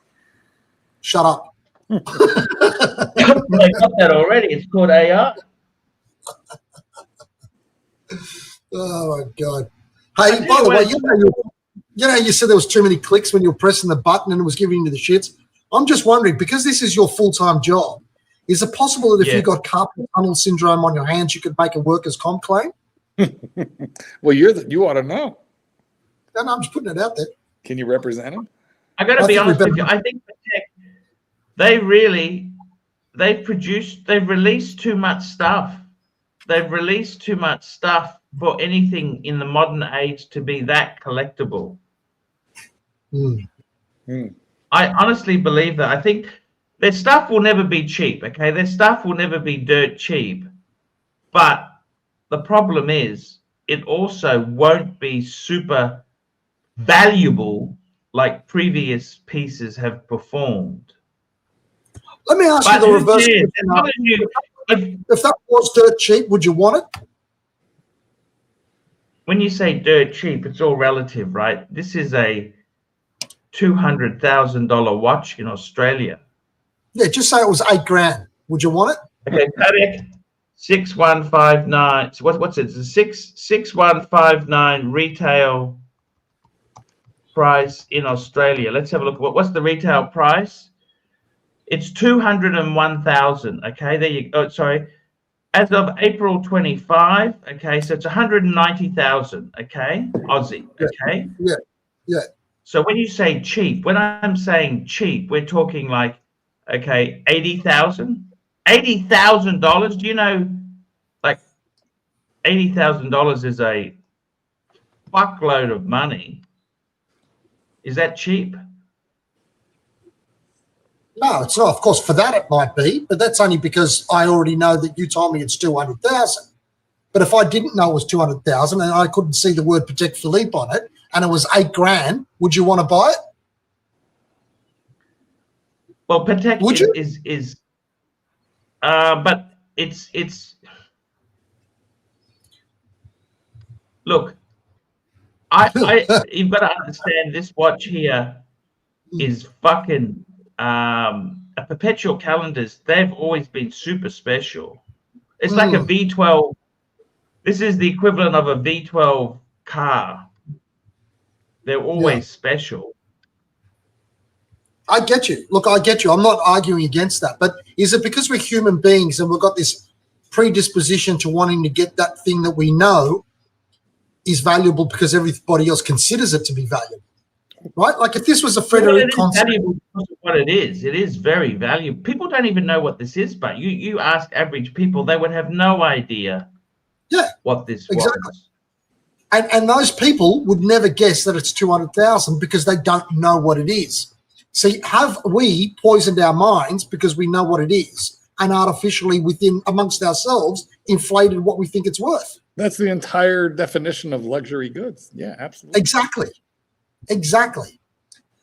[SPEAKER 3] Shut up.
[SPEAKER 1] They got that already. It's called AI.
[SPEAKER 3] Oh, my God. Hey, by the way, you said there was too many clicks when you were pressing the button and it was giving you the shits. I'm just wondering, because this is your full-time job, Is it possible that if
[SPEAKER 1] Yeah.
[SPEAKER 3] you got carpal tunnel syndrome on your hands, you could make a workers' comp claim?
[SPEAKER 2] Well, you ought to know.
[SPEAKER 3] No, I'm just putting it out there.
[SPEAKER 2] Can you represent him?
[SPEAKER 1] I got to
[SPEAKER 3] I
[SPEAKER 1] be
[SPEAKER 3] think we
[SPEAKER 1] honest with
[SPEAKER 3] better-
[SPEAKER 1] you. I think they've released too much stuff. They've released too much stuff for anything in the modern age to be that collectible. I honestly believe that. I think their stuff will never be cheap, okay? Their stuff will never be dirt cheap. But the problem is, it also won't be super valuable like previous pieces have performed.
[SPEAKER 3] Let me ask
[SPEAKER 1] But
[SPEAKER 3] you the
[SPEAKER 1] who
[SPEAKER 3] reverse
[SPEAKER 1] cares?
[SPEAKER 3] question. If that was dirt cheap, would you want it?
[SPEAKER 1] When you say dirt cheap, it's all relative, right? This is a $200,000 watch in Australia.
[SPEAKER 3] Yeah, just say it was $8,000. Would you want it?
[SPEAKER 1] Okay, Patek 6159. So what's it? It's a 6159 retail price in Australia. Let's have a look. What's the retail price? It's 201,000. Okay, there you go. Sorry, as of April 25. Okay, so it's 190,000. Okay, Aussie. Okay.
[SPEAKER 3] Yeah.
[SPEAKER 1] So when you say cheap, when I'm saying cheap, we're talking like, okay, $80,000. $80,000. Do you know, like, $80,000 is a fuckload of money. Is that cheap?
[SPEAKER 3] No, it's not. Of course, for that it might be, but that's only because I already know that you told me it's 200,000. But if I didn't know it was 200,000 and I couldn't see the word Patek Philippe on it and it was $8,000, would you want to buy it?
[SPEAKER 1] Well, Patek
[SPEAKER 3] Would you?
[SPEAKER 1] is but it's look, you've got to understand this watch here is fucking a perpetual calendars. They've always been super special. It's like a V12. This is the equivalent of a V12 car. They're always special.
[SPEAKER 3] I get you. Look, I get you. I'm not arguing against that. But is it because we're human beings and we've got this predisposition to wanting to get that thing that we know is valuable because everybody else considers it to be valuable? Right? Like if this was a Frederick concept.
[SPEAKER 1] Valuable because of what it is very valuable. People don't even know what this is, but you ask average people, they would have no idea what this was.
[SPEAKER 3] And those people would never guess that it's 200,000 because they don't know what it is. See, have we poisoned our minds because we know what it is and artificially within amongst ourselves inflated what we think it's worth?
[SPEAKER 2] That's the entire definition of luxury goods. Yeah, absolutely.
[SPEAKER 3] Exactly.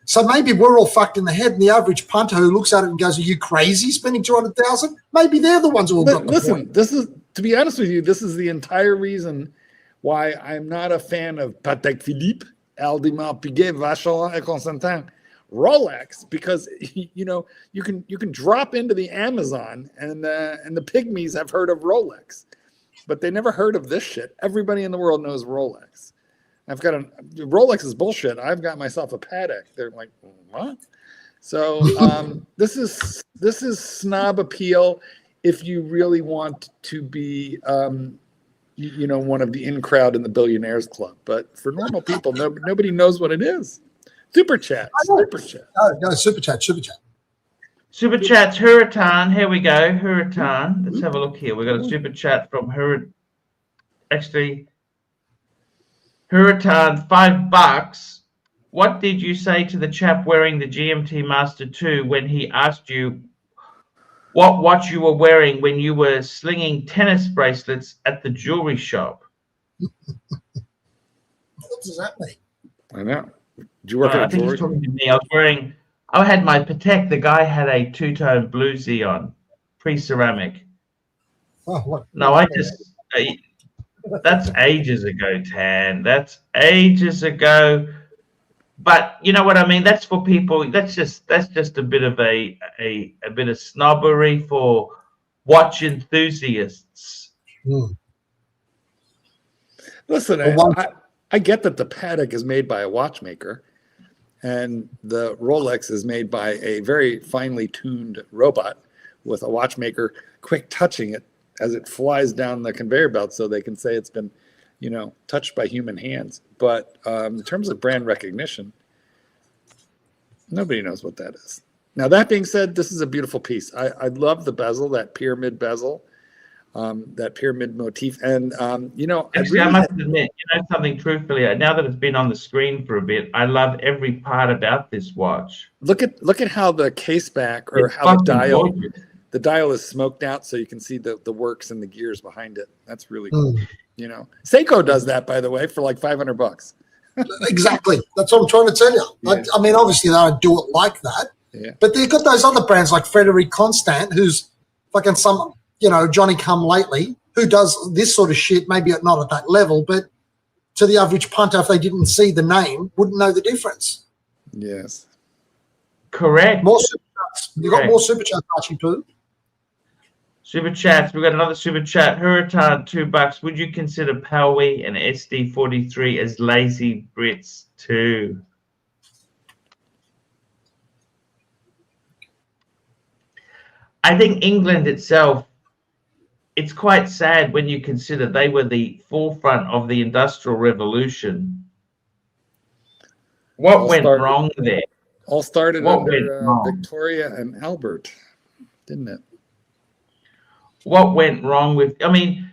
[SPEAKER 3] So maybe we're all fucked in the head, and the average punter who looks at it and goes, "Are you crazy spending 200,000?" Maybe they're the ones who will got the
[SPEAKER 2] listen.
[SPEAKER 3] point.
[SPEAKER 2] This is, to be honest with you, this is the entire reason why I'm not a fan of Patek Philippe, Aldemar Piguet, Vacheron et Constantin, Rolex, because you can drop into the Amazon and the pygmies have heard of Rolex, but they never heard of this shit. Everybody in the world knows Rolex. Rolex is bullshit. I've got myself a Patek. They're like, what? So this is snob appeal if you really want to be one of the in crowd in the billionaires club. But for normal people, nobody knows what it is. Super chat.
[SPEAKER 3] No, super chat.
[SPEAKER 1] Super chats, Hurritan. Here we go. Hurritan. Let's have a look here. We've got a super chat from Hurritan. Actually, Hurritan, $5. What did you say to the chap wearing the GMT Master 2 when he asked you what watch you were wearing when you were slinging tennis bracelets at the jewelry shop?
[SPEAKER 3] What does that mean?
[SPEAKER 2] I know. Did you work at
[SPEAKER 1] I
[SPEAKER 2] a
[SPEAKER 1] think
[SPEAKER 2] jewelry?
[SPEAKER 1] he's talking to me. I had my Patek. The guy had a two-tone bluesy on, pre-ceramic.
[SPEAKER 3] Oh, what?
[SPEAKER 1] No, that's ages ago, Tan. That's ages ago. But you know what I mean? That's for people. That's just a bit of a bit of snobbery for watch enthusiasts.
[SPEAKER 2] Listen, I get that the Patek is made by a watchmaker and the Rolex is made by a very finely tuned robot with a watchmaker quick touching it as it flies down the conveyor belt so they can say it's been, touched by human hands. But in terms of brand recognition, nobody knows what that is. Now, that being said, this is a beautiful piece. I love the bezel, that pyramid bezel, that pyramid motif. And,
[SPEAKER 1] Actually, I must admit, something truthfully, now that it's been on the screen for a bit, I love every part about this watch.
[SPEAKER 2] Look at how the case back, or
[SPEAKER 1] It's
[SPEAKER 2] how the
[SPEAKER 1] fucking
[SPEAKER 2] the dial is smoked out so you can see the works and the gears behind it. That's really cool. Seiko does that, by the way, for like $500.
[SPEAKER 3] Exactly. That's what I'm trying to tell you.
[SPEAKER 2] Yeah.
[SPEAKER 3] I mean, obviously they don't do it like that.
[SPEAKER 2] Yeah.
[SPEAKER 3] But they've got those other brands like Frederic Constant, who's fucking some, Johnny come lately, who does this sort of shit, maybe not at that level, but to the average punter, if they didn't see the name, wouldn't know the difference.
[SPEAKER 2] Yes.
[SPEAKER 1] Correct.
[SPEAKER 3] More super chats. You got more super chats, Archie Poo?
[SPEAKER 1] Super chats. We've got another super chat. Huratan, $2. Would you consider Powie and SD43 as lazy Brits too? I think England itself, it's quite sad when you consider they were the forefront of the Industrial Revolution. What went wrong there?
[SPEAKER 2] All started under Victoria and Albert, didn't it?
[SPEAKER 1] What went wrong with, the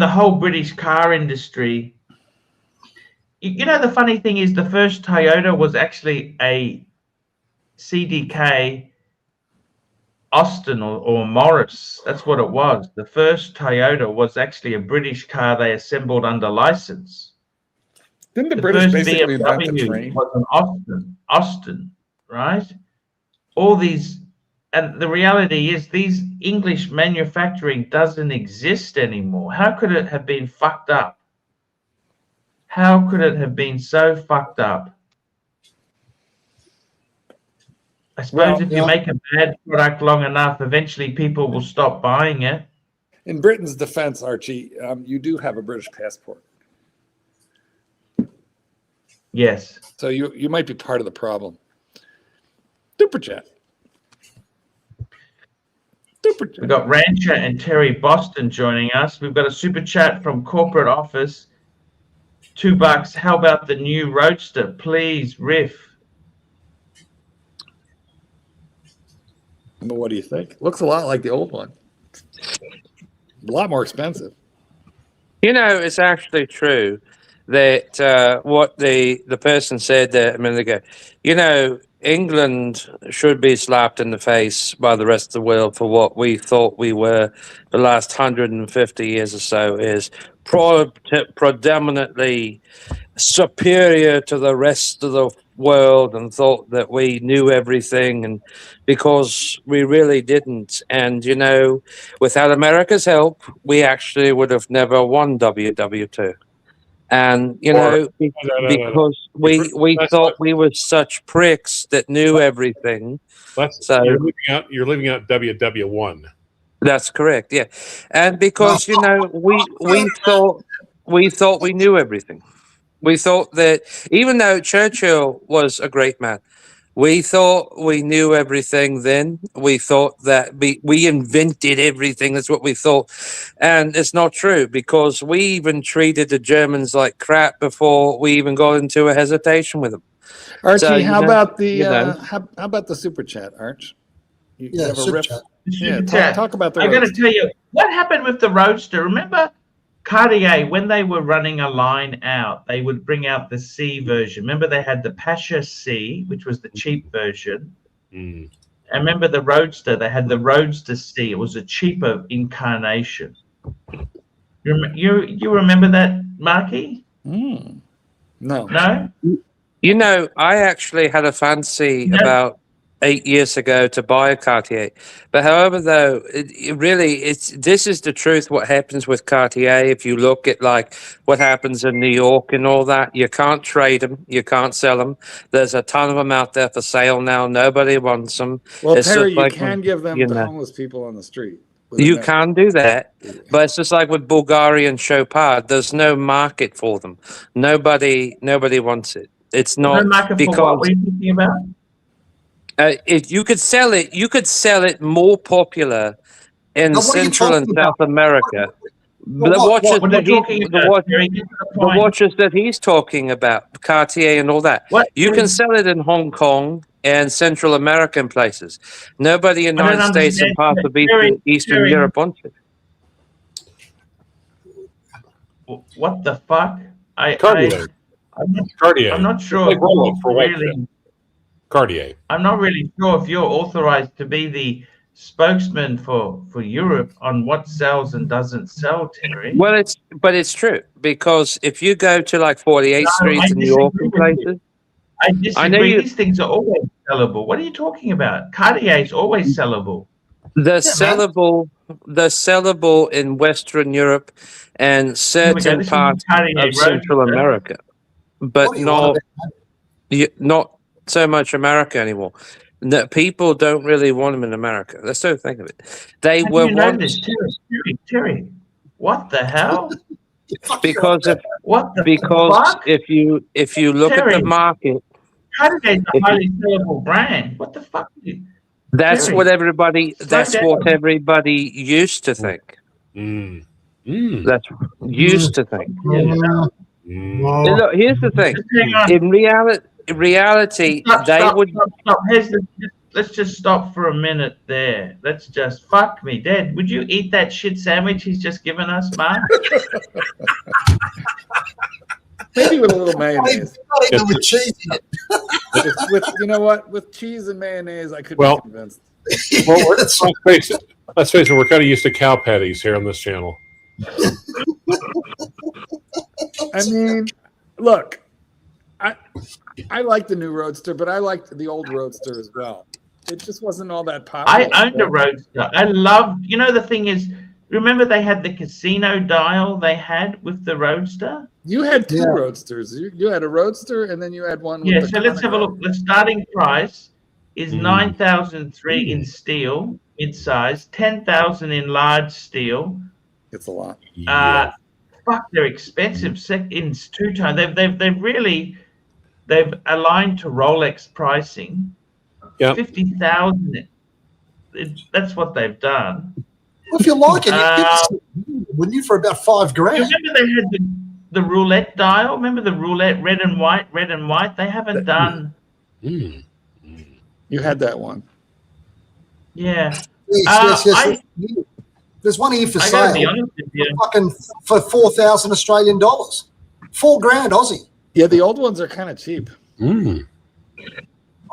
[SPEAKER 1] whole British car industry. The funny thing is the first Toyota was actually a CDK Austin or Morris. That's what it was. The first Toyota was actually a British car they assembled under license.
[SPEAKER 2] Didn't the British basically invent the
[SPEAKER 1] BMW
[SPEAKER 2] train?
[SPEAKER 1] was an Austin, right? All these, and the reality is these English manufacturing doesn't exist anymore. How could it have been fucked up? How could it have been so fucked up? I suppose if you make a bad product long enough, eventually people will stop buying it.
[SPEAKER 2] In Britain's defense, Archie, you do have a British passport.
[SPEAKER 1] Yes.
[SPEAKER 2] So you might be part of the problem. Super chat.
[SPEAKER 1] We've got Rancher and Terry Boston joining us. We've got a super chat from corporate office. $2. How about the new Roadster? Please, riff.
[SPEAKER 2] But what do you think? Looks a lot like the old one. A lot more expensive.
[SPEAKER 4] It's actually true that what the person said there a minute ago. England should be slapped in the face by the rest of the world for what we thought we were the last 150 years or so is predominantly superior to the rest of the world and thought that we knew everything, and because we really didn't. And without America's help, we actually would have never won WW2. And because we thought we were such pricks that knew everything.
[SPEAKER 5] So you're leaving out WW1.
[SPEAKER 4] That's correct, yeah. And because we thought we knew everything. We thought that even though Churchill was a great man, we thought we knew everything then. We thought that we invented everything. That's what we thought. And it's not true, because we even treated the Germans like crap before we even got into a hesitation with them.
[SPEAKER 2] Archie,
[SPEAKER 4] So,
[SPEAKER 2] how about the super chat, Arch? You have a riff? Talk about the
[SPEAKER 1] I got to tell you, what happened with the Roadster? Remember Cartier, when they were running a line out, they would bring out the C version. Remember they had the Pasha C, which was the cheap version. And remember the Roadster, they had the Roadster C. It was a cheaper incarnation. You remember that, Marky?
[SPEAKER 2] No.
[SPEAKER 1] No?
[SPEAKER 4] I actually had a fancy about 8 years ago to buy a Cartier. But however, though, this is the truth. What happens with Cartier, if you look at like what happens in New York and all that, you can't trade them, you can't sell them. There's a ton of them out there for sale now. Nobody wants them.
[SPEAKER 2] Well, it's Perry, you can give them to homeless people on the street.
[SPEAKER 4] You can do that, but it's just like with Bulgarian Chopard. There's no market for them. Nobody wants it. It's not
[SPEAKER 1] no market
[SPEAKER 4] because.
[SPEAKER 1] For what were you thinking about?
[SPEAKER 4] If you could sell it more popular in
[SPEAKER 3] Now, what are you
[SPEAKER 4] Central and
[SPEAKER 3] talking about?
[SPEAKER 4] South America.
[SPEAKER 3] What-
[SPEAKER 4] The
[SPEAKER 3] what-
[SPEAKER 4] watches
[SPEAKER 1] What are you
[SPEAKER 4] that
[SPEAKER 1] talking about? Terry? Get to
[SPEAKER 4] the watches that he's talking about, Cartier and all that.
[SPEAKER 1] What?
[SPEAKER 4] You can sell it in Hong Kong and Central American places. Nobody in the
[SPEAKER 1] I don't
[SPEAKER 4] United States and
[SPEAKER 1] understand.
[SPEAKER 4] parts of
[SPEAKER 1] Terry,
[SPEAKER 4] Eastern
[SPEAKER 1] Terry.
[SPEAKER 4] Europe wants it.
[SPEAKER 1] What the fuck?
[SPEAKER 5] Cartier. Cartier.
[SPEAKER 1] I'm not sure.
[SPEAKER 5] Like Rolex for white
[SPEAKER 1] Really,
[SPEAKER 5] fit. Cartier.
[SPEAKER 1] I'm not really sure if you're authorized to be the spokesman for Europe on what sells and doesn't sell, Terry.
[SPEAKER 4] Well, it's true, because if you go to like 48th Street
[SPEAKER 1] I
[SPEAKER 4] in New York
[SPEAKER 1] disagree
[SPEAKER 4] and
[SPEAKER 1] with you.
[SPEAKER 4] places,
[SPEAKER 1] I disagree.
[SPEAKER 4] you-
[SPEAKER 1] These things are always sellable. What are you talking about? Cartier is always sellable.
[SPEAKER 4] they're
[SPEAKER 3] man.
[SPEAKER 4] sellable in Western Europe and
[SPEAKER 1] Here we go.
[SPEAKER 4] certain
[SPEAKER 1] This is
[SPEAKER 4] parts
[SPEAKER 1] Cartier
[SPEAKER 4] of Central
[SPEAKER 1] Roadster.
[SPEAKER 4] America,
[SPEAKER 3] What
[SPEAKER 4] but
[SPEAKER 3] do you want
[SPEAKER 4] not so much America anymore. No, people don't really want them in America. Let's don't think of it. They
[SPEAKER 1] How do
[SPEAKER 4] were
[SPEAKER 1] you know
[SPEAKER 4] once
[SPEAKER 1] this, Terry? What the hell?
[SPEAKER 4] because of
[SPEAKER 1] What the
[SPEAKER 4] because
[SPEAKER 1] fuck?
[SPEAKER 4] if you look at
[SPEAKER 1] Terry.
[SPEAKER 4] the market,
[SPEAKER 1] Cartier is a
[SPEAKER 4] if
[SPEAKER 1] highly sellable brand. What the fuck?
[SPEAKER 4] that's
[SPEAKER 1] Terry,
[SPEAKER 4] what everybody
[SPEAKER 1] down.
[SPEAKER 4] used to think.
[SPEAKER 5] Mm. Mm.
[SPEAKER 4] That's used to think.
[SPEAKER 5] Mm.
[SPEAKER 4] And look, here's the thing.
[SPEAKER 1] Just hang on.
[SPEAKER 4] In reality,
[SPEAKER 1] Stop. Let's just stop for a minute there. Let's just fuck me dead. Would you eat that shit sandwich he's just given us, Mark?
[SPEAKER 2] Maybe with a little mayonnaise.
[SPEAKER 3] Not even with cheese in it.
[SPEAKER 2] with you know what? With cheese and mayonnaise, I could
[SPEAKER 5] Well-
[SPEAKER 2] be convinced.
[SPEAKER 5] Well, let's face it. Let's face it. We're kind of used to cow patties here on this channel.
[SPEAKER 2] I mean, look, I like the new Roadster, but I liked the old Roadster as well. It just wasn't all that popular.
[SPEAKER 1] I owned a Roadster. I loved. You know, the thing is, remember they had the casino dial they had with the Roadster.
[SPEAKER 2] You had two
[SPEAKER 3] Yeah.
[SPEAKER 2] Roadsters. You had a Roadster, and then you had one.
[SPEAKER 1] Yeah.
[SPEAKER 2] With
[SPEAKER 1] So let's have a look. The starting price is
[SPEAKER 5] Mm.
[SPEAKER 1] 9,003 in steel, mid-size, 10,000 in large steel.
[SPEAKER 2] It's a lot.
[SPEAKER 5] Yeah.
[SPEAKER 1] Fuck, they're expensive. In two-tone, they've aligned to Rolex pricing.
[SPEAKER 5] Yep.
[SPEAKER 1] 50,000. That's what they've done.
[SPEAKER 3] Well, if you like it, you'd give us, wouldn't you, for about $5,000?
[SPEAKER 1] Remember they had the roulette dial? Remember the roulette, red and white? They haven't done.
[SPEAKER 5] Mm.
[SPEAKER 2] You had that one.
[SPEAKER 1] Yeah.
[SPEAKER 3] Yes. There's one here for
[SPEAKER 1] I gotta be
[SPEAKER 3] sale.
[SPEAKER 1] honest with you.
[SPEAKER 3] Fucking for 4,000 Australian dollars. $4,000 Aussie.
[SPEAKER 2] Yeah, the old ones are kind of cheap.
[SPEAKER 5] Mm.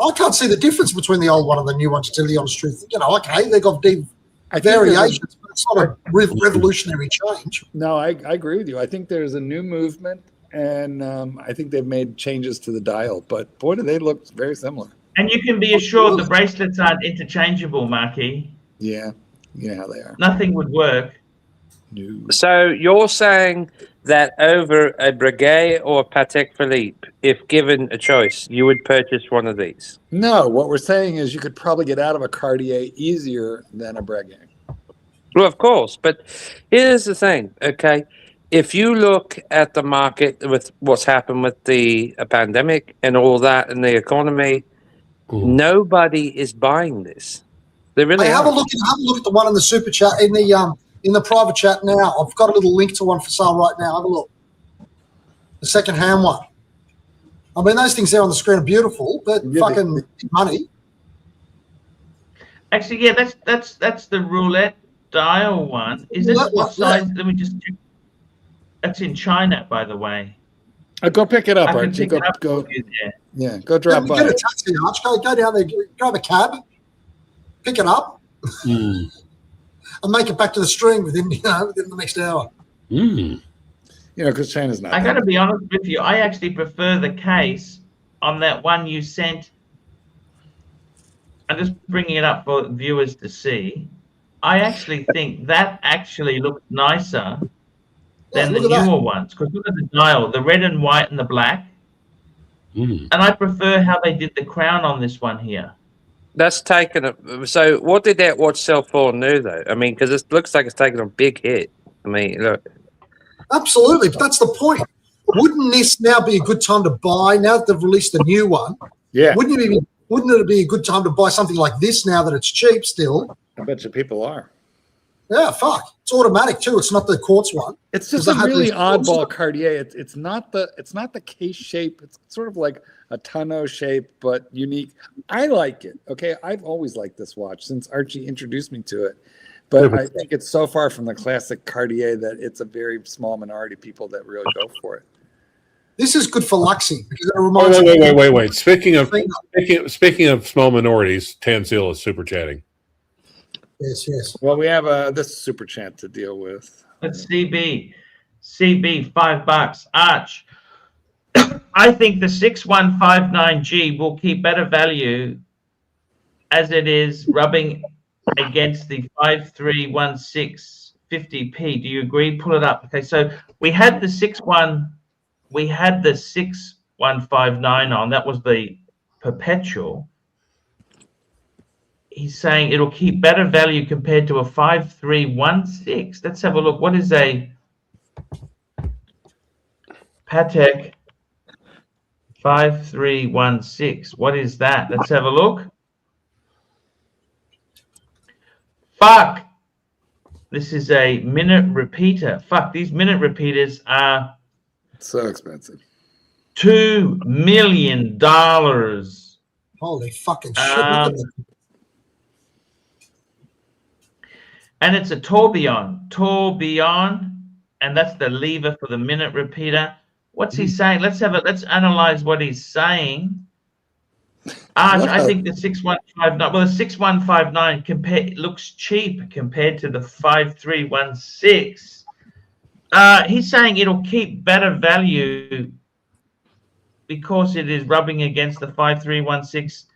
[SPEAKER 3] I can't see the difference between the old one and the new one, to tell you the honest truth. You know, okay, they've got deep
[SPEAKER 2] I think there's a-
[SPEAKER 3] variations, but it's not a revolutionary change.
[SPEAKER 2] No, I agree with you. I think there's a new movement, and I think they've made changes to the dial. But boy, do they look very similar.
[SPEAKER 1] And you can be assured the bracelets aren't interchangeable, Marky.
[SPEAKER 2] Yeah, you know how they are.
[SPEAKER 1] Nothing would work.
[SPEAKER 2] No.
[SPEAKER 4] So you're saying that over a Breguet or a Patek Philippe, if given a choice, you would purchase one of these?
[SPEAKER 2] No, what we're saying is you could probably get out of a Cartier easier than a Breguet.
[SPEAKER 4] Well, of course, but here's the thing, okay? If you look at the market with what's happened with the pandemic and all that and the economy, nobody is buying this. They really
[SPEAKER 3] Hey, have a
[SPEAKER 4] aren't.
[SPEAKER 3] look at the one in the super chat in the private chat now. I've got a little link to one for sale right now. Have a look. The second-hand one. I mean, those things there on the screen are beautiful, but
[SPEAKER 2] Yeah,
[SPEAKER 3] fucking money.
[SPEAKER 1] Actually, yeah, that's the roulette dial one. Is this
[SPEAKER 3] Roulette
[SPEAKER 1] what
[SPEAKER 3] one,
[SPEAKER 1] size? Let me just check. That's in China, by the way.
[SPEAKER 2] Go pick it up,
[SPEAKER 1] I can
[SPEAKER 2] Archie.
[SPEAKER 1] pick it up
[SPEAKER 2] Go.
[SPEAKER 1] for you there.
[SPEAKER 2] Yeah, go drop
[SPEAKER 3] Get
[SPEAKER 2] by.
[SPEAKER 3] a taxi, Arch. Go down there, grab a cab, pick it up,
[SPEAKER 5] Mm.
[SPEAKER 3] and make it back to the stream within the next hour.
[SPEAKER 5] Mm.
[SPEAKER 2] You know, because China's not.
[SPEAKER 1] I got to be honest with you. I actually prefer the case on that one you sent. I'm just bringing it up for viewers to see. I actually think that actually looks nicer than the
[SPEAKER 3] look at that.
[SPEAKER 1] newer ones. Because look at the dial, the red and white and the black.
[SPEAKER 5] Mm.
[SPEAKER 1] And I prefer how they did the crown on this one here.
[SPEAKER 4] That's taken a. So, what did that watch sell for new though? I mean, because it looks like it's taken a big hit. I mean, look.
[SPEAKER 3] Absolutely, but that's the point. Wouldn't this now be a good time to buy now that they've released a new one?
[SPEAKER 2] Yeah.
[SPEAKER 3] Wouldn't you be Wouldn't it be a good time to buy something like this now that it's cheap still?
[SPEAKER 2] I bet you people are.
[SPEAKER 3] Yeah, fuck. It's automatic too. It's not the quartz one.
[SPEAKER 2] It's just
[SPEAKER 3] Does
[SPEAKER 2] a
[SPEAKER 3] it have
[SPEAKER 2] really
[SPEAKER 3] these quartz?
[SPEAKER 2] oddball Cartier. It's not the case shape. It's sort of like a tonneau shape, but unique. I like it. Okay, I've always liked this watch since Archie introduced me to it. But I think it's so far from the classic Cartier that it's a very small minority of people that really go for it.
[SPEAKER 3] This is good for Luxy because it reminds
[SPEAKER 5] Wait. Speaking of small minorities, Tanzil is super chatting.
[SPEAKER 3] Yes.
[SPEAKER 2] Well, we have this super chat to deal with.
[SPEAKER 1] Let's CB $5. Arch. I think the 6159G will keep better value as it is rubbing against the 5316 50p. Do you agree? Pull it up. Okay, so we had the 6159 on. That was the perpetual. He's saying it'll keep better value compared to a 5316. Let's have a look. What is a Patek 5316? What is that? Let's have a look. Fuck. This is a minute repeater. Fuck, these minute repeaters are
[SPEAKER 2] so expensive.
[SPEAKER 1] $2 million.
[SPEAKER 3] Holy fucking shit. Look at that.
[SPEAKER 1] And it's a tourbillon, and that's the lever for the minute repeater. What's he saying? Let's analyze what he's saying. Arch, I think the 6159. Well, the 6159 looks cheap compared to the 5316. He's saying it'll keep better value because it is rubbing against the 5316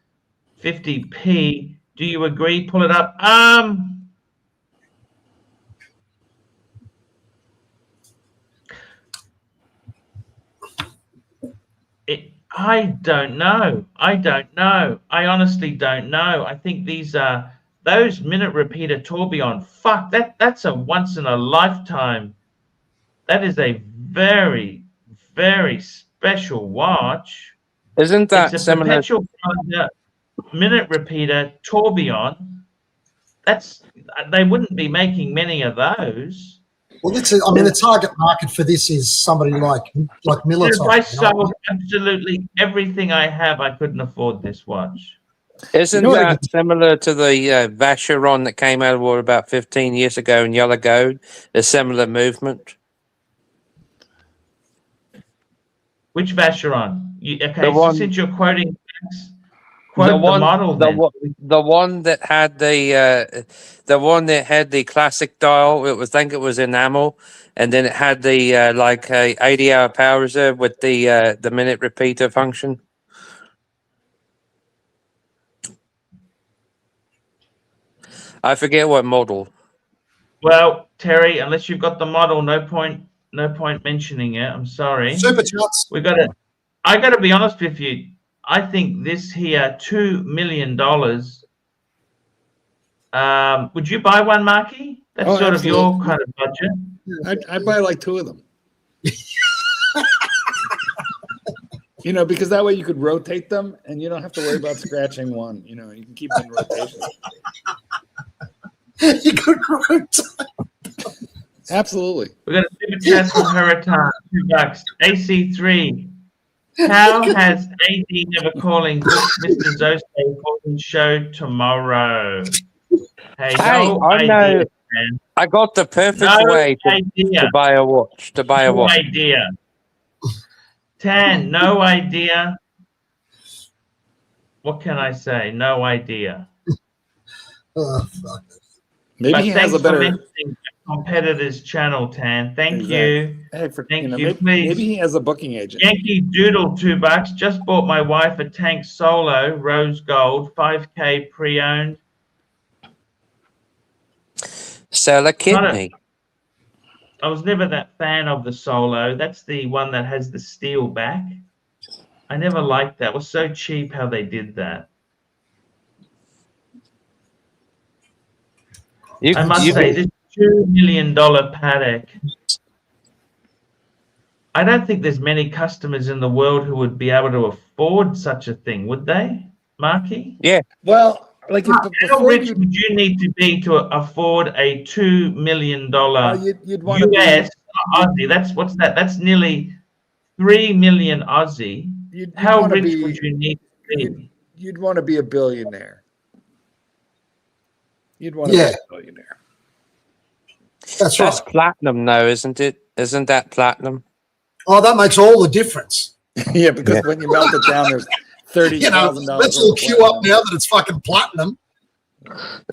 [SPEAKER 1] 50p. Do you agree? Pull it up. I don't know. I honestly don't know. I think these are those minute repeater tourbillon. Fuck, that's a once in a lifetime. That is a very, very special watch.
[SPEAKER 4] Isn't that
[SPEAKER 1] it's a
[SPEAKER 4] similar?
[SPEAKER 1] Perpetual minute repeater tourbillon. They wouldn't be making many of those.
[SPEAKER 3] Well, the target market for this is somebody like Miller.
[SPEAKER 1] If I sold absolutely everything I have, I couldn't afford this watch.
[SPEAKER 4] Isn't that similar to the Vacheron that came out of about 15 years ago in yellow gold? A similar movement.
[SPEAKER 1] Which Vacheron? So since you're quoting, quote the model.
[SPEAKER 4] The one that had the classic dial. I think it was enamel, and then it had the like a 80-hour power reserve with the minute repeater function. I forget what model.
[SPEAKER 1] Well, Terry, unless you've got the model, no point mentioning it. I'm sorry.
[SPEAKER 3] Super chats.
[SPEAKER 1] I got to be honest with you. I think this here $2 million. Would you buy one, Marky? That's sort of your kind of budget.
[SPEAKER 2] I'd buy like 2 of them. Because that way you could rotate them and you don't have to worry about scratching one. You can keep them in rotation.
[SPEAKER 3] You could rotate.
[SPEAKER 2] Absolutely.
[SPEAKER 1] We're going to super chat from Heritage, $2. AC3. How has AD never calling Mr. Zose calling show tomorrow? Hey, no
[SPEAKER 4] I
[SPEAKER 1] idea,
[SPEAKER 4] know.
[SPEAKER 1] Man.
[SPEAKER 4] I got the perfect way to buy a watch.
[SPEAKER 1] No idea. Tan, no idea. What can I say? No idea.
[SPEAKER 3] Oh, fuck.
[SPEAKER 2] Maybe he has a better
[SPEAKER 1] competitor's channel, Tan. Thank you.
[SPEAKER 2] Hey,
[SPEAKER 1] Thank you. Please.
[SPEAKER 2] Maybe he has a booking agent.
[SPEAKER 1] Yankee Doodle, $2. Just bought my wife a Tank Solo, rose gold, 5K pre-owned.
[SPEAKER 4] Sell a kidney.
[SPEAKER 1] I was never that fan of the Solo. That's the one that has the steel back. I never liked that. It was so cheap how they did that. I must say, this $2 million Patek. I don't think there's many customers in the world who would be able to afford such a thing, would they? Marky?
[SPEAKER 4] Yeah.
[SPEAKER 2] Well, like
[SPEAKER 1] How
[SPEAKER 2] before
[SPEAKER 1] rich
[SPEAKER 2] you,
[SPEAKER 1] would you need to be to afford a $2 million
[SPEAKER 2] you'd want to
[SPEAKER 1] US
[SPEAKER 2] be,
[SPEAKER 1] Aussie? What's that? That's nearly 3 million Aussie.
[SPEAKER 2] you'd
[SPEAKER 1] How
[SPEAKER 2] want to
[SPEAKER 1] rich would
[SPEAKER 2] be,
[SPEAKER 1] you need to be?
[SPEAKER 2] you'd want to be a billionaire. You'd want to
[SPEAKER 3] Yeah.
[SPEAKER 2] be a billionaire.
[SPEAKER 3] That's
[SPEAKER 4] That's
[SPEAKER 3] right.
[SPEAKER 4] platinum, though, isn't it? Isn't that platinum?
[SPEAKER 3] Oh, that makes all the difference.
[SPEAKER 2] Yeah, because when you melt it down, there's
[SPEAKER 3] You know,
[SPEAKER 2] $30,000.
[SPEAKER 3] let's all queue up now that it's fucking platinum.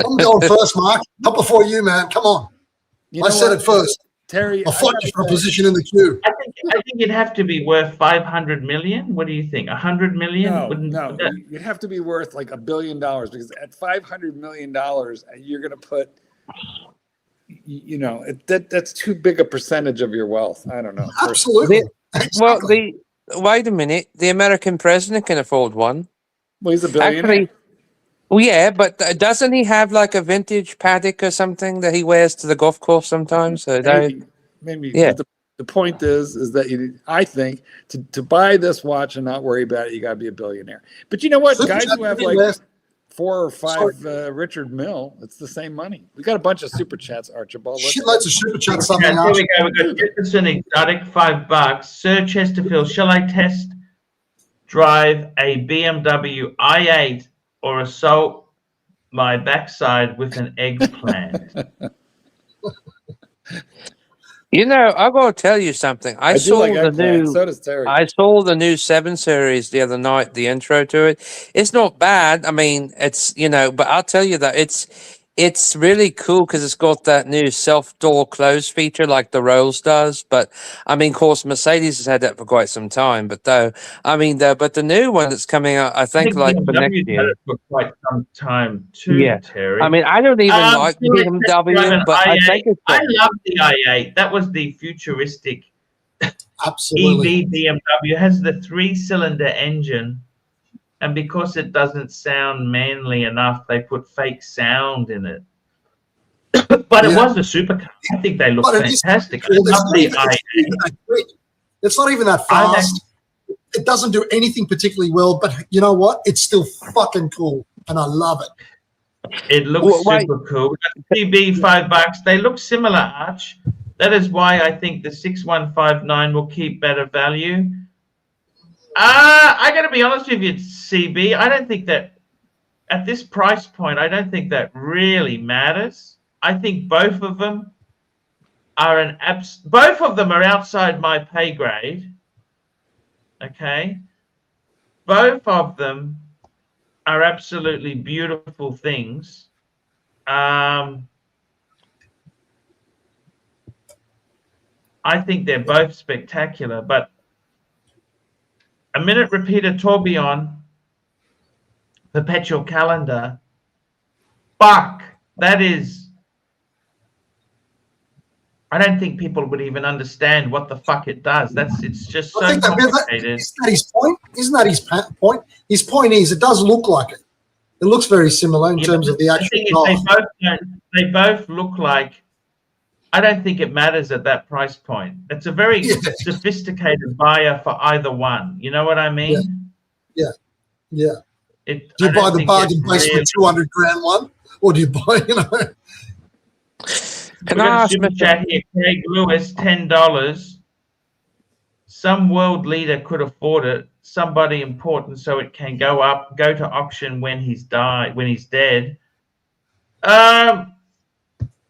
[SPEAKER 3] I'm going first, Mark. Not before you, man. Come on.
[SPEAKER 2] You
[SPEAKER 3] I
[SPEAKER 2] know
[SPEAKER 3] said
[SPEAKER 2] what,
[SPEAKER 3] it first.
[SPEAKER 2] Terry.
[SPEAKER 3] I'll
[SPEAKER 2] I
[SPEAKER 3] fight
[SPEAKER 2] gotta
[SPEAKER 3] you for a
[SPEAKER 2] say,
[SPEAKER 3] position in the queue.
[SPEAKER 1] I think it'd have to be worth 500 million. What do you think? 100 million?
[SPEAKER 2] No,
[SPEAKER 1] Wouldn't
[SPEAKER 2] no,
[SPEAKER 1] that-
[SPEAKER 2] you'd have to be worth like $1 billion, because at $500 million, you're going to put, you know, that's too big a percentage of your wealth. I don't know.
[SPEAKER 3] Absolutely.
[SPEAKER 4] Well,
[SPEAKER 3] Exactly.
[SPEAKER 4] wait a minute. The American president can afford one.
[SPEAKER 2] Well, he's a billionaire.
[SPEAKER 4] Actually, well, yeah, but doesn't he have like a vintage Patek or something that he wears to the golf course sometimes? So
[SPEAKER 2] Maybe.
[SPEAKER 4] Yeah.
[SPEAKER 2] But the point is that I think to buy this watch and not worry about it, you got to be a billionaire. But you know what?
[SPEAKER 3] Super
[SPEAKER 2] Guys
[SPEAKER 3] chat
[SPEAKER 2] who have
[SPEAKER 3] to me,
[SPEAKER 2] like
[SPEAKER 3] Les.
[SPEAKER 2] 4 or 5 Richard Mill, it's the same money. We got a bunch of super chats, Archibald.
[SPEAKER 3] Shitloads of super chat something
[SPEAKER 1] Here
[SPEAKER 3] else.
[SPEAKER 1] we go. We've got Jefferson Exotic, $5. Sir Chesterfield, shall I test drive a BMW i8 or assault my backside with an eggplant?
[SPEAKER 4] You know, I gotta tell you something. I
[SPEAKER 2] do
[SPEAKER 4] saw
[SPEAKER 2] like
[SPEAKER 4] the
[SPEAKER 2] eggplant.
[SPEAKER 4] new.
[SPEAKER 2] So does Terry.
[SPEAKER 4] I saw the new 7 Series the other night. The intro to it. It's not bad. I mean, it's but I'll tell you that it's really cool because it's got that new self-door close feature like the Rolls does. But I mean, of course, Mercedes has had that for quite some time. But the new one that's coming out, I think like for next
[SPEAKER 1] BMW's had
[SPEAKER 4] year.
[SPEAKER 1] it for quite some time too,
[SPEAKER 4] Yeah.
[SPEAKER 1] Terry.
[SPEAKER 4] I mean, I don't even like
[SPEAKER 1] so let's drive
[SPEAKER 4] BMW,
[SPEAKER 1] an
[SPEAKER 4] but I
[SPEAKER 1] i8.
[SPEAKER 4] think it's.
[SPEAKER 1] I love the i8. That was the futuristic
[SPEAKER 3] Absolutely.
[SPEAKER 1] EV BMW. It has the 3-cylinder engine, and because it doesn't sound manly enough, they put fake sound in it. But it
[SPEAKER 3] Yeah.
[SPEAKER 1] was a supercar. I think they look
[SPEAKER 3] But it is
[SPEAKER 1] fantastic. I
[SPEAKER 3] cool.
[SPEAKER 1] love the i8.
[SPEAKER 3] that quick. It's not even that
[SPEAKER 1] I
[SPEAKER 3] fast. It doesn't do anything particularly well, but you know what? It's still fucking cool, and I love it.
[SPEAKER 1] It looks
[SPEAKER 4] Well, wait.
[SPEAKER 1] super cool. CB $5. They look similar, Arch. That is why I think the 6159 will keep better value. I got to be honest with you, CB. I don't think that at this price point, I don't think that really matters. I think both of them are both of them are outside my pay grade. Okay, both of them are absolutely beautiful things. I think they're both spectacular, but a minute repeater tourbillon, perpetual calendar, fuck, that is, I don't think people would even understand what the fuck it does. It's just
[SPEAKER 3] I
[SPEAKER 1] so
[SPEAKER 3] think
[SPEAKER 1] complicated.
[SPEAKER 3] isn't that his point? Isn't that his point? His point is, it does look like it. It looks very similar in terms of the
[SPEAKER 1] The
[SPEAKER 3] actual
[SPEAKER 1] thing is,
[SPEAKER 3] car.
[SPEAKER 1] they both look like, I don't think it matters at that price point. It's a very sophisticated buyer for either one. You know what I mean?
[SPEAKER 3] Yeah. Do
[SPEAKER 1] I
[SPEAKER 3] you
[SPEAKER 1] don't
[SPEAKER 3] buy the
[SPEAKER 1] think
[SPEAKER 3] bargain
[SPEAKER 1] it's
[SPEAKER 3] basement
[SPEAKER 1] really-
[SPEAKER 3] $200,000 one, or do you buy,
[SPEAKER 4] Can
[SPEAKER 1] We're
[SPEAKER 4] I
[SPEAKER 1] going to
[SPEAKER 4] ask
[SPEAKER 1] super
[SPEAKER 4] Mr.
[SPEAKER 1] chat here. Craig Lewis, $10. Some world leader could afford it. Somebody important, so it can go to auction when he's dead.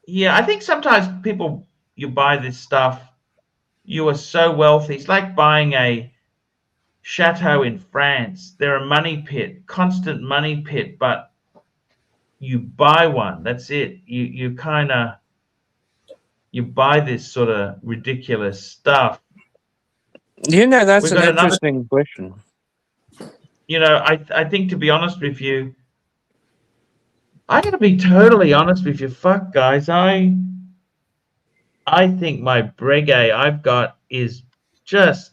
[SPEAKER 1] Yeah, I think sometimes people, you buy this stuff, you are so wealthy. It's like buying a chateau in France. They're a money pit, constant money pit, but you buy one. That's it. You buy this sort of ridiculous stuff.
[SPEAKER 4] That's
[SPEAKER 1] We've
[SPEAKER 4] an
[SPEAKER 1] got another-
[SPEAKER 4] interesting question.
[SPEAKER 1] I think, to be honest with you, I got to be totally honest with you. Fuck, guys. I think my Breguet I've got is just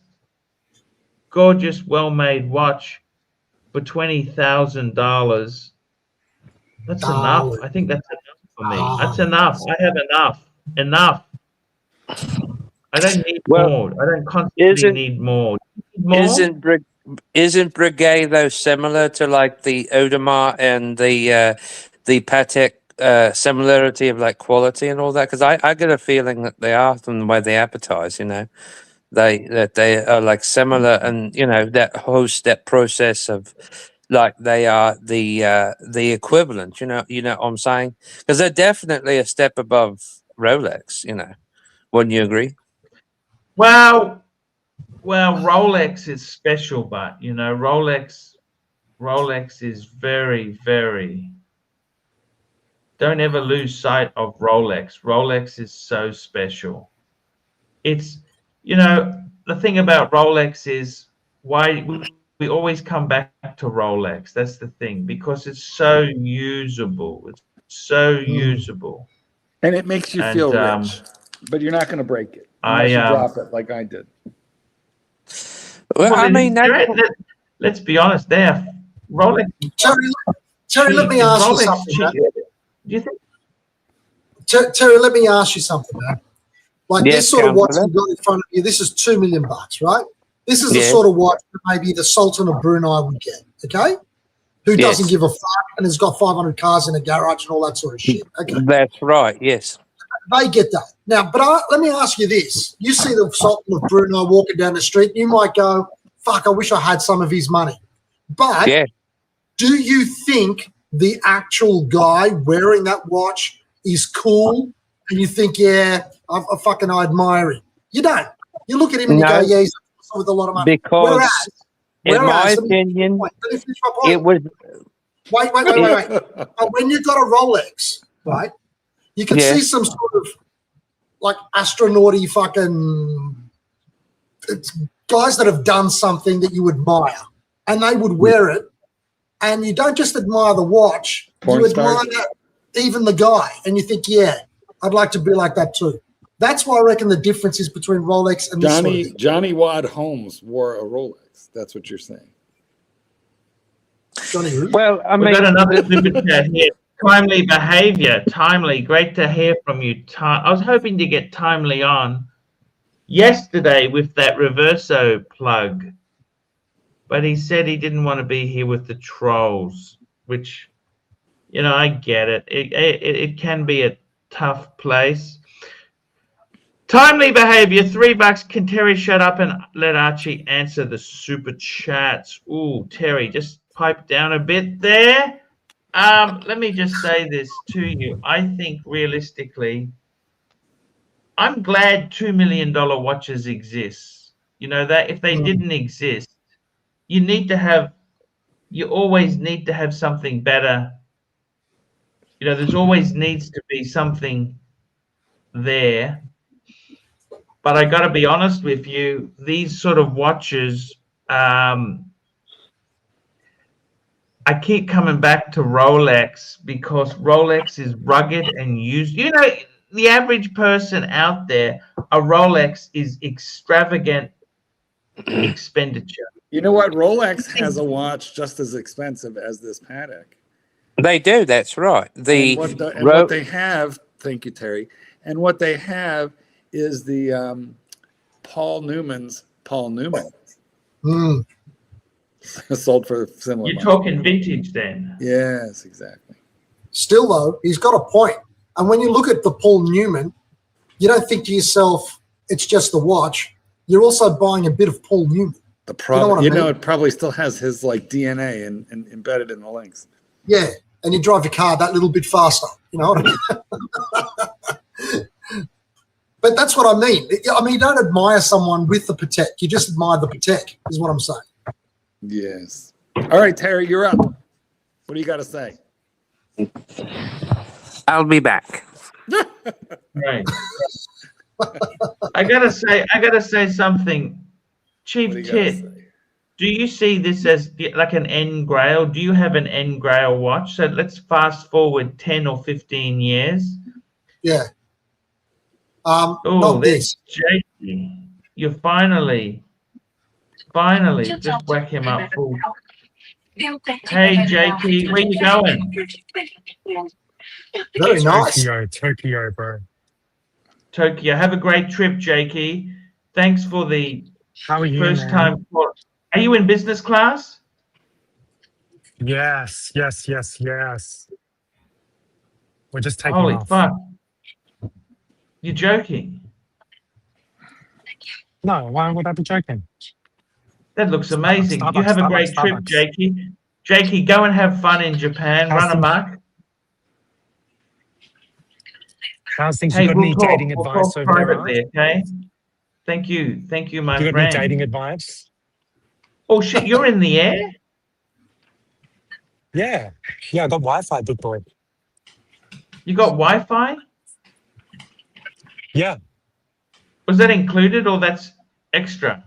[SPEAKER 1] gorgeous, well-made watch for $20,000. That's enough. I think that's enough for me. That's enough. I have enough. I don't need
[SPEAKER 4] Well,
[SPEAKER 1] more. I don't constantly need more. More?
[SPEAKER 4] isn't Breguet though similar to like the Audemars and the Patek similarity of like quality and all that? Because I get a feeling that they are from the way they advertise. You know, they are like similar, and you know that process of like they are the equivalent. You know what I'm saying? Because they're definitely a step above Rolex. You know, wouldn't you agree?
[SPEAKER 1] Well, Rolex is special, but you know, Rolex is very, very. Don't ever lose sight of Rolex. Rolex is so special. It's, you know, the thing about Rolex is why we always come back to Rolex. That's the thing, because it's so usable. It's so usable.
[SPEAKER 2] And it makes you feel rich, but you're not going to break it unless you drop it like I did.
[SPEAKER 4] Well, I mean,
[SPEAKER 1] let's be honest. There, Rolex.
[SPEAKER 3] Terry, let me ask you something.
[SPEAKER 1] Do you think?
[SPEAKER 3] Terry, let me ask you something. Man. Like this sort of watch you got in front of you. This is $2 million, right? This is the sort of watch that maybe the Sultan of Brunei would get. Okay, who doesn't give a fuck and has got 500 cars in a garage and all that sort of shit. Okay,
[SPEAKER 4] that's right. Yes,
[SPEAKER 3] they get that now. But let me ask you this: you see the Sultan of Brunei walking down the street, you might go, "Fuck, I wish I had some of his money." But do you think the actual guy wearing that watch is cool? And you think, I admire him. You don't. You look at him and you go, yeah, he's with a lot of money.
[SPEAKER 4] Because, in my opinion, it was.
[SPEAKER 3] Wait. But when you've got a Rolex, right, you can see some sort of like astronauty fucking guys that have done something that you admire, and they would wear it, and you don't just admire the watch, you admire even the guy, and you think, I'd like to be like that too. That's why I reckon the difference is between Rolex and
[SPEAKER 2] Johnny Wad Holmes wore a Rolex. That's what you're saying.
[SPEAKER 3] Johnny who?
[SPEAKER 4] Well, I mean,
[SPEAKER 1] we've got another super chat here. Timely behavior. Timely, great to hear from you. I was hoping to get Timely on yesterday with that Reverso plug, but he said he didn't want to be here with the trolls, which, you know, I get it. It can be a tough place. Timely behavior, $3. Can Terry shut up and let Archie answer the super chats? Ooh, Terry, just pipe down a bit there. Let me just say this to you. I think realistically, I'm glad $2 million watches exist. You know, that if they didn't exist, you always need to have something better. You know, there's always needs to be something there. But I got to be honest with you, these sort of watches, I keep coming back to Rolex because Rolex is rugged and used. You know, the average person out there, a Rolex is extravagant expenditure.
[SPEAKER 2] You know what? Rolex has a watch just as expensive as this Patek.
[SPEAKER 4] They do. That's right.
[SPEAKER 2] What they have, thank you, Terry. And what they have is the Paul Newman. Sold for similar.
[SPEAKER 1] You're talking vintage then.
[SPEAKER 2] Yes, exactly.
[SPEAKER 3] Still, though, he's got a point. And when you look at the Paul Newman, you don't think to yourself, it's just the watch. You're also buying a bit of Paul Newman.
[SPEAKER 2] The problem, it probably still has his like DNA and embedded in the links.
[SPEAKER 3] Yeah, and you drive your car that little bit faster. You know what I mean? But that's what I mean. I mean, you don't admire someone with the Patek. You just admire the Patek, is what I'm saying.
[SPEAKER 2] Yes. All right, Terry, you're up. What do you got to say?
[SPEAKER 4] I'll be back.
[SPEAKER 1] Right. I gotta say something. Chief Tit, do you see this as like an end grail? Do you have an end grail watch? So let's fast forward 10 or 15 years.
[SPEAKER 3] Yeah.
[SPEAKER 1] Oh, there's Jakey. You finally just whack him up full. Hey, Jakey, where you going?
[SPEAKER 3] Very nice.
[SPEAKER 6] Tokyo, bro.
[SPEAKER 1] Tokyo. Have a great trip, Jakey. Thanks for the
[SPEAKER 6] How are you,
[SPEAKER 1] first
[SPEAKER 6] man?
[SPEAKER 1] time. Are you in business class?
[SPEAKER 6] Yes. We're just taking
[SPEAKER 1] Holy
[SPEAKER 6] off.
[SPEAKER 1] fuck. You're joking.
[SPEAKER 6] No, why would I be joking?
[SPEAKER 1] That looks amazing. You have a great trip,
[SPEAKER 6] Starbucks.
[SPEAKER 1] Jakey. Jakey, go and have fun in Japan.
[SPEAKER 6] How's
[SPEAKER 1] Run
[SPEAKER 6] things-
[SPEAKER 1] amok.
[SPEAKER 6] How's things?
[SPEAKER 1] Hey,
[SPEAKER 6] You got any
[SPEAKER 1] we'll talk.
[SPEAKER 6] dating
[SPEAKER 1] We'll
[SPEAKER 6] advice
[SPEAKER 1] talk
[SPEAKER 6] over there, Art?
[SPEAKER 1] privately, okay? Thank you, my
[SPEAKER 6] You got
[SPEAKER 1] friend.
[SPEAKER 6] any dating advice?
[SPEAKER 1] Oh shit, you're in the air?
[SPEAKER 6] Yeah, I got Wi-Fi, big boy.
[SPEAKER 1] You got Wi-Fi?
[SPEAKER 6] Yeah,
[SPEAKER 1] Was that included or that's extra?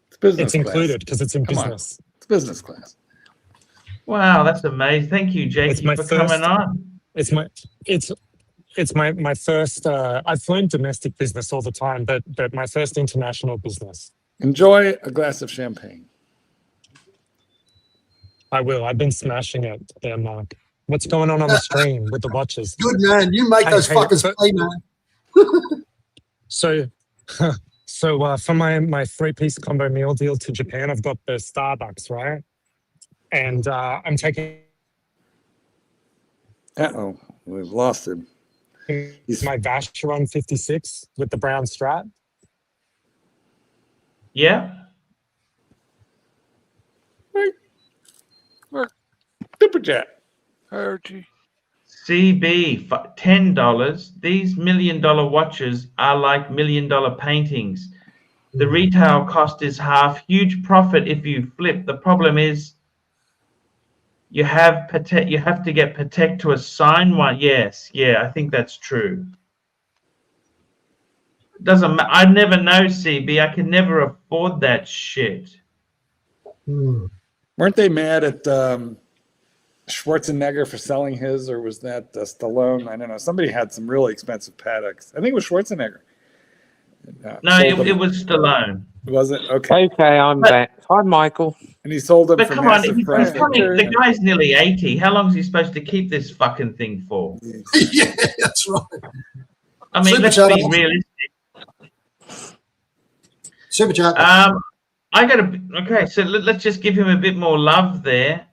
[SPEAKER 2] It's business
[SPEAKER 6] it's included because it's in
[SPEAKER 2] Come on.
[SPEAKER 6] business.
[SPEAKER 2] It's business class.
[SPEAKER 1] Wow, that's amazing. Thank you,
[SPEAKER 6] It's
[SPEAKER 1] Jakey,
[SPEAKER 6] my
[SPEAKER 1] for
[SPEAKER 6] first-
[SPEAKER 1] coming on.
[SPEAKER 6] It's my first. I've flown domestic business all the time, but my first international business.
[SPEAKER 2] Enjoy a glass of champagne.
[SPEAKER 6] I will. I've been smashing it there, Mark. What's going on the stream with the watches?
[SPEAKER 3] Good man. You make
[SPEAKER 6] Hey,
[SPEAKER 3] those
[SPEAKER 6] hey,
[SPEAKER 3] fuckers
[SPEAKER 6] but-
[SPEAKER 3] play, man.
[SPEAKER 6] So for my 3-piece combo meal deal to Japan, I've got the Starbucks, right? And I'm taking
[SPEAKER 2] Uh-oh, we've lost him. He's-
[SPEAKER 6] my Vacheron 56 with the brown strap.
[SPEAKER 1] Yeah?
[SPEAKER 2] Super Jet.
[SPEAKER 5] Archie.
[SPEAKER 1] CB, $10. These $1 million watches are like $1 million paintings. The retail cost is half. Huge profit if you flip. The problem is you have to get Patek to assign one. Yes, yeah, I think that's true. I never know, CB. I can never afford that shit.
[SPEAKER 2] Weren't they mad at Schwarzenegger for selling his, or was that Stallone? I don't know. Somebody had some really expensive Pateks. I think it was Schwarzenegger.
[SPEAKER 1] No,
[SPEAKER 2] Sold
[SPEAKER 1] it
[SPEAKER 2] them.
[SPEAKER 1] was Stallone.
[SPEAKER 2] Was it? Okay.
[SPEAKER 4] Okay, I'm back. Hi, Michael.
[SPEAKER 2] And he sold them
[SPEAKER 1] But
[SPEAKER 2] for
[SPEAKER 1] come on,
[SPEAKER 2] massive
[SPEAKER 1] he's
[SPEAKER 2] profit.
[SPEAKER 1] the guy's nearly 80. How long is he supposed to keep this fucking thing for?
[SPEAKER 3] Yeah, that's right.
[SPEAKER 1] I mean,
[SPEAKER 3] Super
[SPEAKER 1] let's
[SPEAKER 3] chat.
[SPEAKER 1] be realistic.
[SPEAKER 3] Super chat.
[SPEAKER 1] Okay, so let's just give him a bit more love there.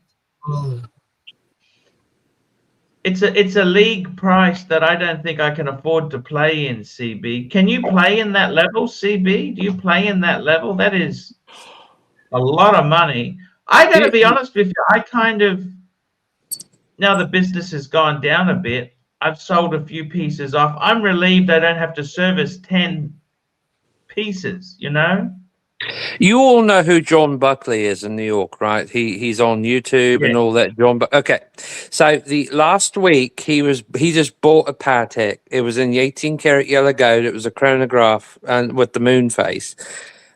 [SPEAKER 1] It's a league price that I don't think I can afford to play in, CB. Can you play in that level, CB? Do you play in that level? That is a lot of money. I got to be honest with you. Now the business has gone down a bit. I've sold a few pieces off. I'm relieved I don't have to service 10 pieces, you know?
[SPEAKER 4] You all know who John Buckley is in New York, right? He's on YouTube and
[SPEAKER 1] Yeah.
[SPEAKER 4] all that. Okay, so the last week he just bought a Patek. It was in the 18-karat yellow gold. It was a chronograph and with the moon face.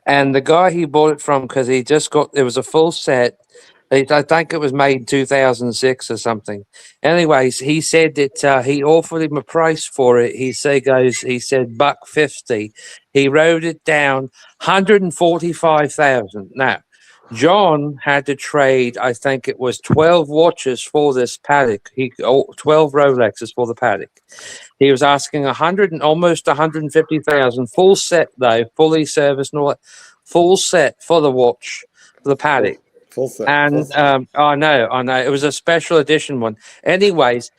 [SPEAKER 4] And the guy he bought it from, because it was a full set. I think it was made 2006 or something. Anyways, he said that he offered him a price for it. He said $150. He wrote it down, 145,000. Now, John had to trade, I think it was 12 watches for this Patek. 12 Rolexes for the Patek. He was asking almost 150,000, full set though, fully serviced and all that, full set for the watch, for the Patek.
[SPEAKER 2] Full set.
[SPEAKER 4] And I know, it was a special edition one. Anyways,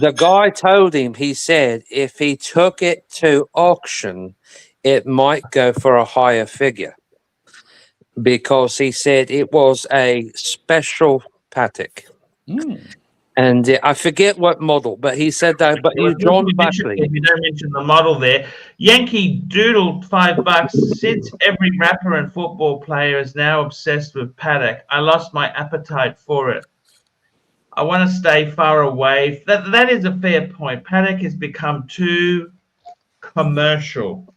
[SPEAKER 4] the guy told him, he said, if he took it to auction, it might go for a higher figure because he said it was a special Patek. And I forget what model, but he said that. But John Buckley.
[SPEAKER 1] If you don't mention the model there, Yankee Doodle, $5. Since every rapper and football player is now obsessed with Patek, I lost my appetite for it. I want to stay far away. That is a fair point. Patek has become too commercial.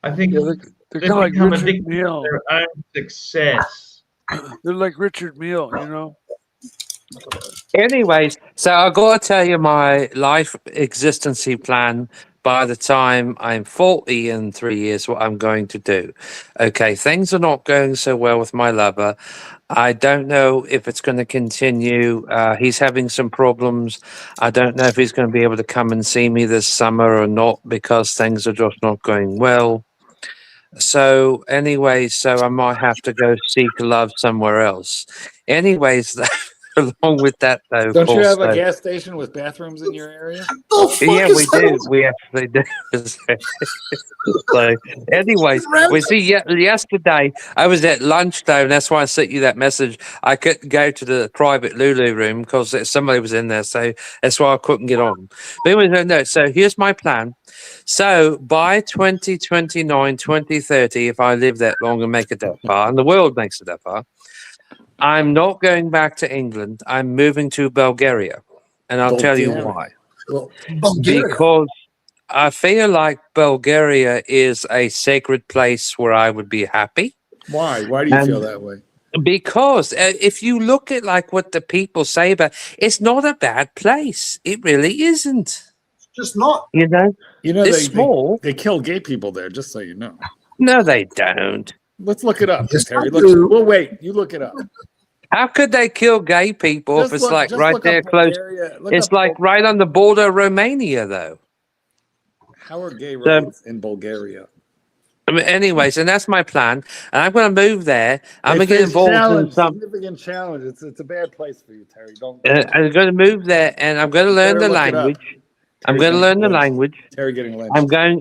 [SPEAKER 1] I think
[SPEAKER 7] They're kind of like Richard Mille.
[SPEAKER 1] their own success.
[SPEAKER 7] They're like Richard Mille, you know.
[SPEAKER 4] Anyways, so I got to tell you my life existency plan by the time I'm 40 in 3 years, what I'm going to do. Okay, things are not going so well with my lover. I don't know if it's going to continue. He's having some problems. I don't know if he's going to be able to come and see me this summer or not because things are just not going well. So anyway, so I might have to go seek love somewhere else. Anyways, along with that, though,
[SPEAKER 2] Don't you have a
[SPEAKER 4] though,
[SPEAKER 2] gas station with bathrooms in your area?
[SPEAKER 3] The fuck
[SPEAKER 4] yeah,
[SPEAKER 3] is
[SPEAKER 4] we
[SPEAKER 3] that?
[SPEAKER 4] do. We actually do. So, anyways, we see. Yesterday I was at lunchtime. That's why I sent you that message. I couldn't go to the private Lulu room because somebody was in there, so that's why I couldn't get on. But anyway, no. So here's my plan. So by 2029, 2030, if I live that long and make it that far, and the world makes it that far, I'm not going back to England. I'm moving to Bulgaria, and I'll tell you
[SPEAKER 2] Bulgaria.
[SPEAKER 4] why.
[SPEAKER 2] Well,
[SPEAKER 3] Bulgaria.
[SPEAKER 4] Because I feel like Bulgaria is a sacred place where I would be happy.
[SPEAKER 2] why? Why do you feel that way?
[SPEAKER 4] Because if you look at like what the people say about, it's not a bad place. It really isn't.
[SPEAKER 3] Just not.
[SPEAKER 4] You know,
[SPEAKER 2] You know,
[SPEAKER 4] it's small.
[SPEAKER 2] they kill gay people there, just so you know.
[SPEAKER 4] No, they don't.
[SPEAKER 2] Let's look it up,
[SPEAKER 3] Yes,
[SPEAKER 2] Terry.
[SPEAKER 3] I do.
[SPEAKER 2] We'll wait. You look it up.
[SPEAKER 4] How could they kill gay people if it's like right there close? It's like right on the border of Romania, though.
[SPEAKER 2] How are gay rights in Bulgaria?
[SPEAKER 4] I mean, anyways, and that's my plan. And I'm going to move there. I'm going to get involved in some.
[SPEAKER 2] Significant challenge. It's a bad place for you, Terry. Don't.
[SPEAKER 4] I'm going to move there, and I'm going to learn the language. I'm going to learn the language.
[SPEAKER 2] Terry getting lynched.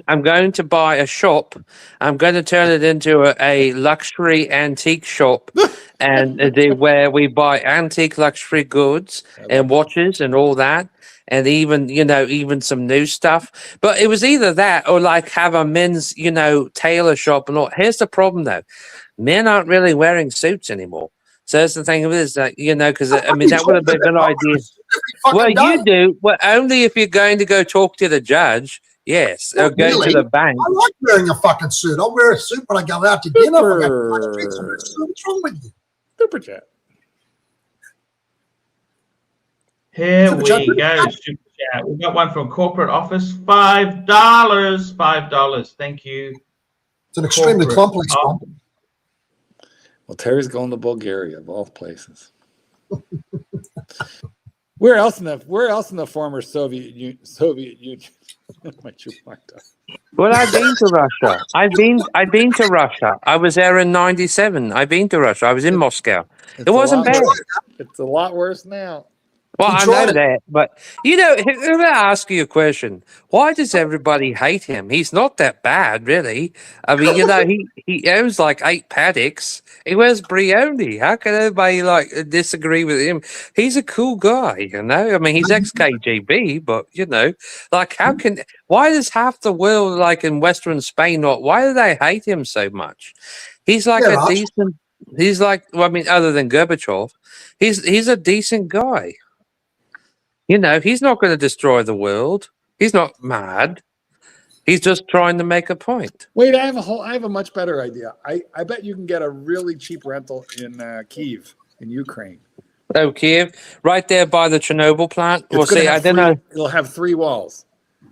[SPEAKER 4] I'm going to buy a shop. I'm going to turn it into a luxury antique shop, and where we buy antique luxury goods and watches and all that, and even some new stuff. But it was either that or like have a men's tailor shop and all. Here's the problem though, men aren't really wearing suits anymore. So that's the thing of it is that because I mean that would have been a good idea. Well, you do. Well, only if you're going to go talk to the judge. Yes, or go to the bank.
[SPEAKER 3] I like wearing a fucking suit. I'll wear a suit when I go out to dinner. What's wrong with you?
[SPEAKER 2] Super chat.
[SPEAKER 1] Here
[SPEAKER 3] Super
[SPEAKER 1] we
[SPEAKER 3] chat.
[SPEAKER 1] go. Super chat. We got one from corporate office. $5. $5. Thank you.
[SPEAKER 3] It's an extremely
[SPEAKER 1] Corporate
[SPEAKER 3] complex one.
[SPEAKER 1] office.
[SPEAKER 2] Well, Terry's going to Bulgaria of all places. Where else in the former Soviet Union? My chupacabra.
[SPEAKER 4] Well, I've been to Russia. I've been to Russia. I was there in '97. I've been to Russia. I was in Moscow. It wasn't bad.
[SPEAKER 2] It's a lot worse now.
[SPEAKER 4] Well, I know that, but I'm going to ask you a question. Why does everybody hate him? He's not that bad, really. I mean, he owns like 8 Pateks. He wears Brioni. How can everybody disagree with him? He's a cool guy, I mean, he's ex-KGB, but why does half the world, in Western Spain, why do they hate him so much? He's other than Gorbachev, he's a decent guy. He's not going to destroy the world. He's not mad. He's just trying to make a point.
[SPEAKER 2] Wait, I have a much better idea. I bet you can get a really cheap rental in Kyiv, in Ukraine.
[SPEAKER 4] Oh, Kyiv, right there by the Chernobyl plant. Well, see, I don't know.
[SPEAKER 2] It'll have 3 walls,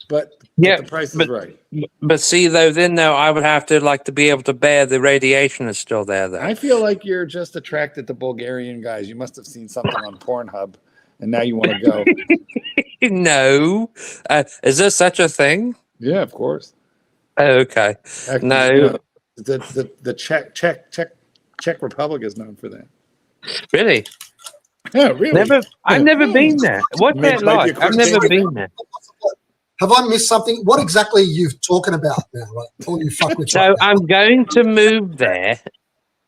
[SPEAKER 2] but the price is right.
[SPEAKER 4] But see, then I would have to be able to bear the radiation that's still there. Though
[SPEAKER 2] I feel like you're just attracted to Bulgarian guys. You must have seen something on Pornhub. And now you want to go?
[SPEAKER 4] No. Is there such a thing?
[SPEAKER 2] Yeah, of course.
[SPEAKER 4] Oh, okay.
[SPEAKER 2] Actually,
[SPEAKER 4] no.
[SPEAKER 2] The Czech Republic is known for that.
[SPEAKER 4] Really?
[SPEAKER 2] Yeah, really.
[SPEAKER 4] I've never been there. What's that like? I've never been there.
[SPEAKER 3] Have I missed something? What exactly are you talking about now?
[SPEAKER 4] So I'm going to move there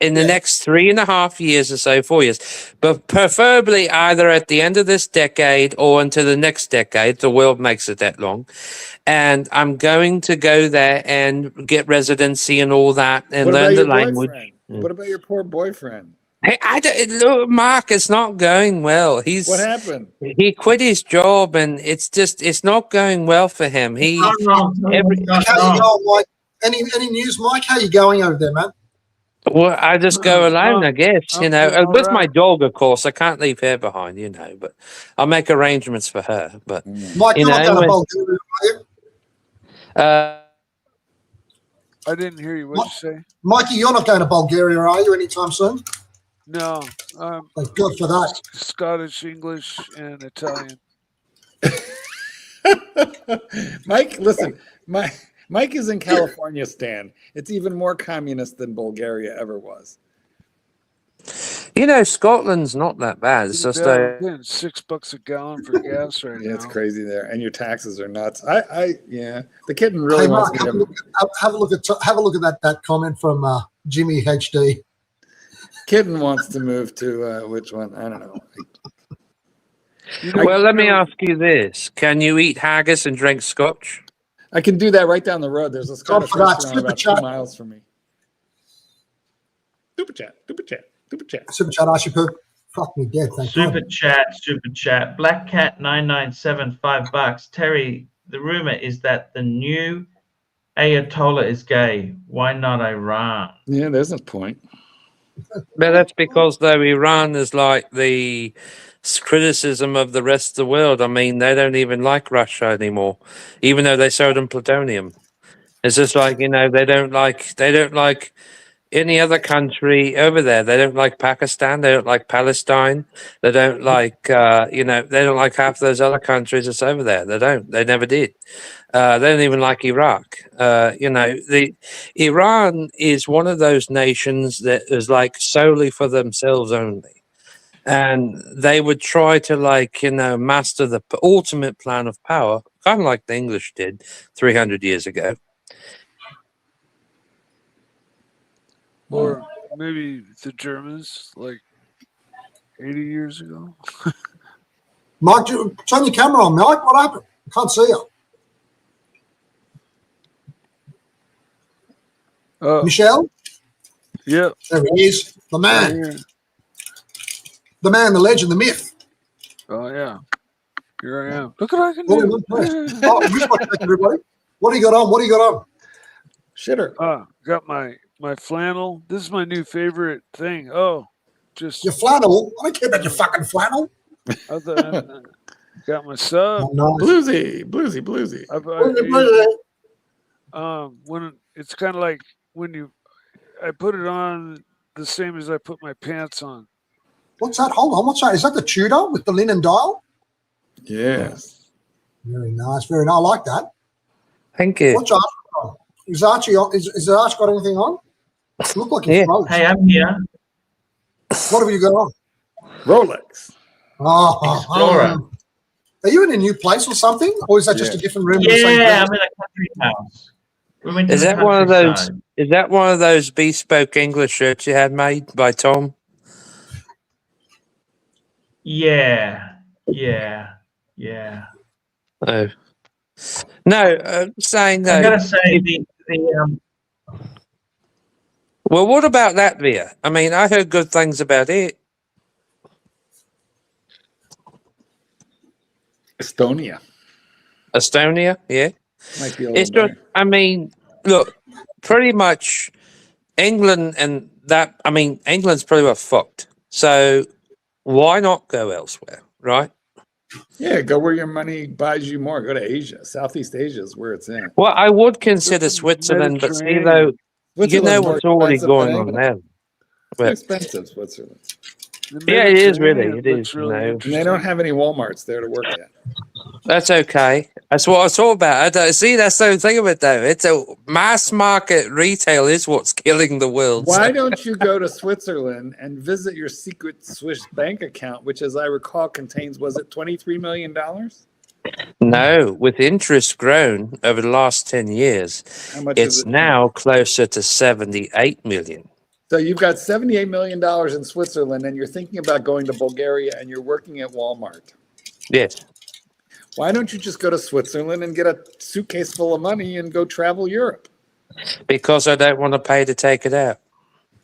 [SPEAKER 4] in the next 3.5 years or so, 4 years, but preferably either at the end of this decade or into the next decade. The world makes it that long. And I'm going to go there and get residency and all that and learn the language.
[SPEAKER 2] What about your poor boyfriend?
[SPEAKER 4] Hey, look, Mark, it's not going well.
[SPEAKER 2] What happened?
[SPEAKER 4] He quit his job, and it's not going well for him.
[SPEAKER 3] How you going, Mike? Any news, Mike? How you going over there, man?
[SPEAKER 4] Well, I just go alone, I guess, with my dog, of course. I can't leave her behind, but I'll make arrangements for her. But
[SPEAKER 3] Mike, you're not going to Bulgaria, are you?
[SPEAKER 7] I didn't hear you. What did you say?
[SPEAKER 3] Mikey, you're not going to Bulgaria, are you, anytime soon?
[SPEAKER 7] No.
[SPEAKER 3] Thank God for that.
[SPEAKER 7] Scottish, English, and Italian.
[SPEAKER 2] Mike, listen, Mike is in California, Stan. It's even more communist than Bulgaria ever was.
[SPEAKER 4] You know, Scotland's not that bad. It's just
[SPEAKER 7] We're paying $6 a gallon for gas right
[SPEAKER 2] Yeah,
[SPEAKER 7] now.
[SPEAKER 2] it's crazy there, and your taxes are nuts. Yeah, the kitten really
[SPEAKER 3] Hey,
[SPEAKER 2] wants
[SPEAKER 3] Mark,
[SPEAKER 2] me to.
[SPEAKER 3] have a look at that comment from Jimmy HD.
[SPEAKER 2] Kitten wants to move to which one? I don't know.
[SPEAKER 4] well, let me ask you this: can you eat haggis and drink scotch?
[SPEAKER 2] I can do that right down the road. There's a Scottish
[SPEAKER 3] for that.
[SPEAKER 2] restaurant about 2 miles from me. Super chat.
[SPEAKER 3] Super chat, Archie Poo. Fuck me dead, thank
[SPEAKER 1] Super
[SPEAKER 3] God.
[SPEAKER 1] chat. Black Cat 997, $5. Terry, the rumor is that the new Ayatollah is gay. Why not Iran?
[SPEAKER 2] Yeah, there's a point.
[SPEAKER 4] But that's because though Iran is like the criticism of the rest of the world. I mean, they don't even like Russia anymore, even though they sold them plutonium. It's just like, you know, they don't like any other country over there. They don't like Pakistan. They don't like Palestine. They don't like, they don't like half those other countries that's over there. They don't. They never did. They don't even like Iraq. The Iran is one of those nations that is like solely for themselves only. And they would try to master the ultimate plan of power, kind of like the English did 300 years ago.
[SPEAKER 7] Or maybe the Germans, like 80 years ago.
[SPEAKER 3] Mike, turn your camera on, Mike. What happened? I can't see you. Michelle?
[SPEAKER 7] Yeah.
[SPEAKER 3] There he is. The man. The man, the legend, the myth.
[SPEAKER 7] Oh, yeah. Here I am. Look what I can do.
[SPEAKER 3] Everybody. What do you got on?
[SPEAKER 2] Shitter.
[SPEAKER 7] Got my flannel. This is my new favorite thing. Oh, just
[SPEAKER 3] your flannel. I don't care about your fucking flannel.
[SPEAKER 7] Got my sub.
[SPEAKER 3] Oh, nice.
[SPEAKER 2] Bluesy.
[SPEAKER 7] When it's kind of like when I put it on the same as I put my pants on.
[SPEAKER 3] What's that? Hold on. What's that? Is that the Tudor with the linen dial?
[SPEAKER 2] Yes.
[SPEAKER 3] Very nice. Very nice. I like that.
[SPEAKER 4] Thank you.
[SPEAKER 3] What's Archie on? Is Archie got anything on? Look like he's froze.
[SPEAKER 1] Hey, I'm here.
[SPEAKER 3] What have you got on?
[SPEAKER 2] Rolex.
[SPEAKER 3] Are you in a new place or something, or is that just a different room?
[SPEAKER 1] Yeah, I'm in a country house. We went to
[SPEAKER 4] Is
[SPEAKER 1] the
[SPEAKER 4] that one of those?
[SPEAKER 1] countryside.
[SPEAKER 4] Is that one of those bespoke English shirts you had made by Tom?
[SPEAKER 1] Yeah.
[SPEAKER 4] Oh. No, saying though.
[SPEAKER 1] I gotta say
[SPEAKER 4] Well, what about Latvia? I mean, I heard good things about it.
[SPEAKER 2] Estonia,
[SPEAKER 4] yeah.
[SPEAKER 2] might be a
[SPEAKER 4] It's
[SPEAKER 2] little
[SPEAKER 4] just, I mean, look, pretty much England and that. I mean, England's pretty well fucked. So why not go elsewhere, right?
[SPEAKER 2] Yeah, go where your money buys you more. Go to Asia. Southeast Asia is where it's in.
[SPEAKER 4] Well, I would consider Switzerland, but see though, you know what's already going on there.
[SPEAKER 2] It's expensive, Switzerland.
[SPEAKER 4] Yeah, it is really. It is.
[SPEAKER 7] Really
[SPEAKER 2] And they don't have any Walmarts there to work at.
[SPEAKER 4] That's okay. That's what I was talking about. See, that's the thing of it, though. It's a mass market retail is what's killing the world.
[SPEAKER 2] Why don't you go to Switzerland and visit your secret Swiss bank account, which, as I recall, contains, was it $23 million?
[SPEAKER 4] No, with interest grown over the last 10 years,
[SPEAKER 2] How much
[SPEAKER 4] it's
[SPEAKER 2] is it
[SPEAKER 4] now closer to 78 million.
[SPEAKER 2] So you've got $78 million in Switzerland, and you're thinking about going to Bulgaria, and you're working at Walmart.
[SPEAKER 4] Yes.
[SPEAKER 2] Why don't you just go to Switzerland and get a suitcase full of money and go travel Europe?
[SPEAKER 4] Because I don't want to pay to take it out.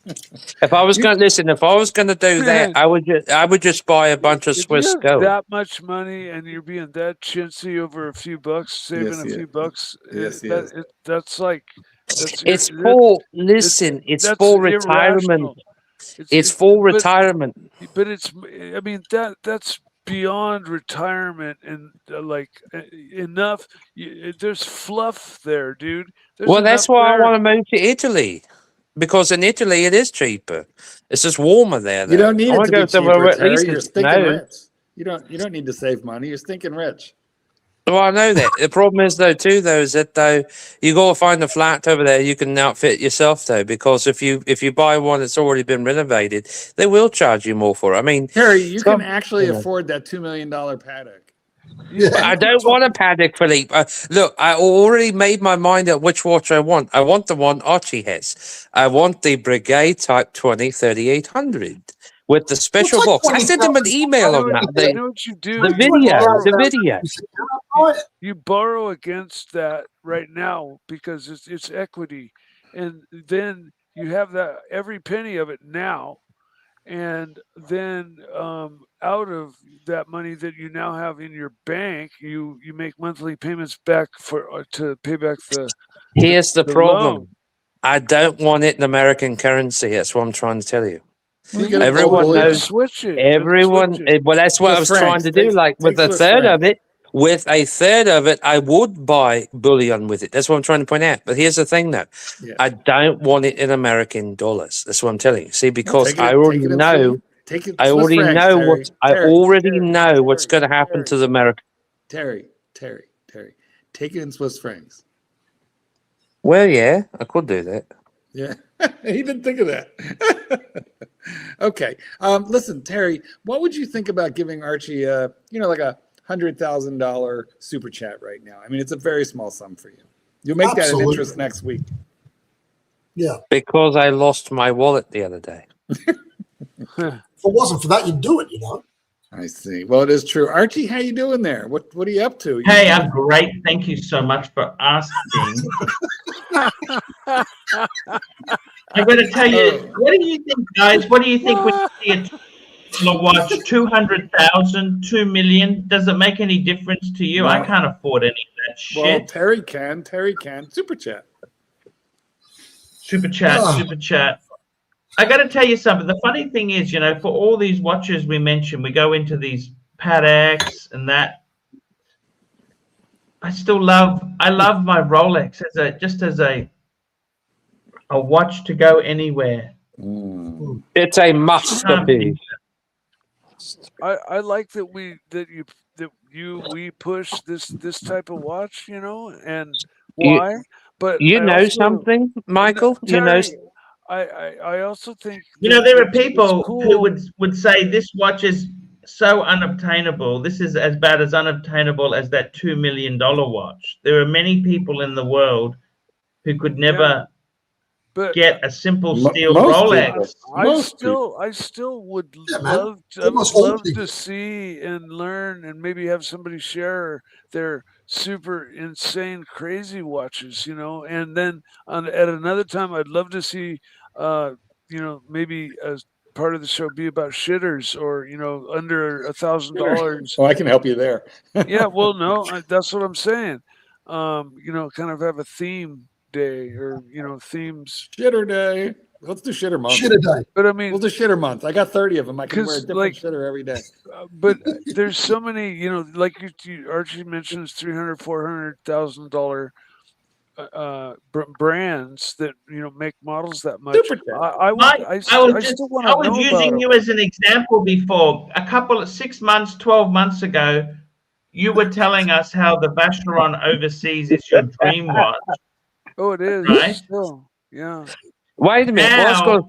[SPEAKER 4] If I was going to listen, if I was going to do that, I would just buy a bunch of Swiss gold.
[SPEAKER 7] That much money, and you're being that chintzy over a few bucks, saving a few bucks. That's like.
[SPEAKER 4] It's for retirement. It's for retirement.
[SPEAKER 7] But I mean, that's beyond retirement and enough. There's fluff there, dude.
[SPEAKER 4] Well, that's why I want to move to Italy, because in Italy it is cheaper. It's just warmer there.
[SPEAKER 2] You don't need it to be cheaper, Terry. You're stinking
[SPEAKER 4] rich.
[SPEAKER 2] You don't need to save money. You're stinking rich.
[SPEAKER 4] Well, I know that. The problem is, though, is that though you got to find a flat over there you can outfit yourself, though, because if you buy one that's already been renovated, they will charge you more for it. I mean,
[SPEAKER 2] Terry, you can actually afford that $2 million Patek.
[SPEAKER 3] Yeah.
[SPEAKER 4] I don't want a Patek Philippe. Look, I already made my mind up which watch I want. I want the one Archie has. I want the Brigade Type 20 3800 with the special
[SPEAKER 3] Well,
[SPEAKER 4] box. I sent him an email on that.
[SPEAKER 7] You know what you do?
[SPEAKER 4] The video.
[SPEAKER 7] You borrow against that right now because it's equity, and then you have that every penny of it now, and then out of that money that you now have in your bank, you make monthly payments back for to pay back the.
[SPEAKER 4] Here's the problem.
[SPEAKER 7] Loan.
[SPEAKER 4] I don't want it in American currency. That's what I'm trying to tell you.
[SPEAKER 2] Everyone
[SPEAKER 4] knows.
[SPEAKER 7] Switch it.
[SPEAKER 4] Everyone. Well, that's what I was trying to do. Like with a third of it. With a third of it, I would buy bullion with it. That's what I'm trying to point out. But here's the thing, though.
[SPEAKER 2] Yeah.
[SPEAKER 4] I don't want it in American dollars. That's what I'm telling you. See, because I already know. I already know what. I already know what's going to happen to the American.
[SPEAKER 2] Terry. Take it in Swiss francs.
[SPEAKER 4] Well, yeah, I could do that.
[SPEAKER 2] Yeah, he didn't think of that. Okay, listen, Terry, what would you think about giving Archie, like a $100,000 super chat right now? I mean, it's a very small sum for you. You'll make that an interest next week.
[SPEAKER 3] Yeah.
[SPEAKER 4] Because I lost my wallet the other day.
[SPEAKER 3] If it wasn't for that, you'd do it,
[SPEAKER 2] I see. Well, it is true. Archie, how you doing there? What are you up to?
[SPEAKER 1] Hey, I'm great. Thank you so much for asking. I'm going to tell you, what do you think, guys? What do you think when you see a watch, 200,000, 2 million? Does it make any difference to you?
[SPEAKER 2] No.
[SPEAKER 1] I can't afford any of that shit.
[SPEAKER 2] Well, Terry can. Super chat.
[SPEAKER 1] Super chat. I got to tell you something. The funny thing is, for all these watches we mentioned, we go into these Pateks and that. I love my Rolex as a watch to go anywhere.
[SPEAKER 4] It's a masterpiece.
[SPEAKER 7] I like that we push this type of watch, and why? But
[SPEAKER 4] you know something, Michael?
[SPEAKER 7] Terry, I also think
[SPEAKER 1] there are people who would say this watch is so unobtainable. This is as bad as unobtainable as that $2 million watch. There are many people in the world who could never get a simple steel Rolex.
[SPEAKER 7] I still would love to see and learn and maybe have somebody share their super insane crazy watches, and then at another time I'd love to see maybe as part of the show be about shitters or under $1,000.
[SPEAKER 2] Oh, I can help you there.
[SPEAKER 7] Yeah, well, no, that's what I'm saying. Kind of have a theme day or themes.
[SPEAKER 2] Shitter day. Let's do shitter month.
[SPEAKER 3] Shitter day.
[SPEAKER 7] But I mean,
[SPEAKER 2] we'll do shitter month. I got 30 of them. I can wear a different shitter every day.
[SPEAKER 7] But there's so many, like Archie mentions, $300,000-$400,000 brands that make models that much. I was
[SPEAKER 1] using you as an example before. 6 months, 12 months ago, you were telling us how the Vacheron Overseas is your dream watch.
[SPEAKER 7] Oh, it is.
[SPEAKER 1] Right?
[SPEAKER 7] Still, yeah.
[SPEAKER 4] Wait a minute.
[SPEAKER 1] Now,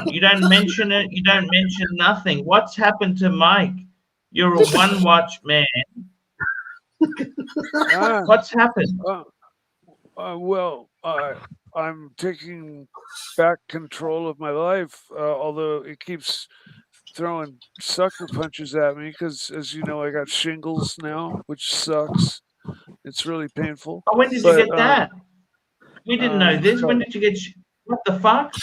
[SPEAKER 1] you don't mention it. You don't mention nothing. What's happened to Mike? You're a one watch man. What's happened?
[SPEAKER 7] I'm taking back control of my life, although it keeps throwing sucker punches at me because, as you know, I got shingles now, which sucks. It's really painful.
[SPEAKER 1] Oh, when did you get that? We didn't know this. When did you get? What the fuck?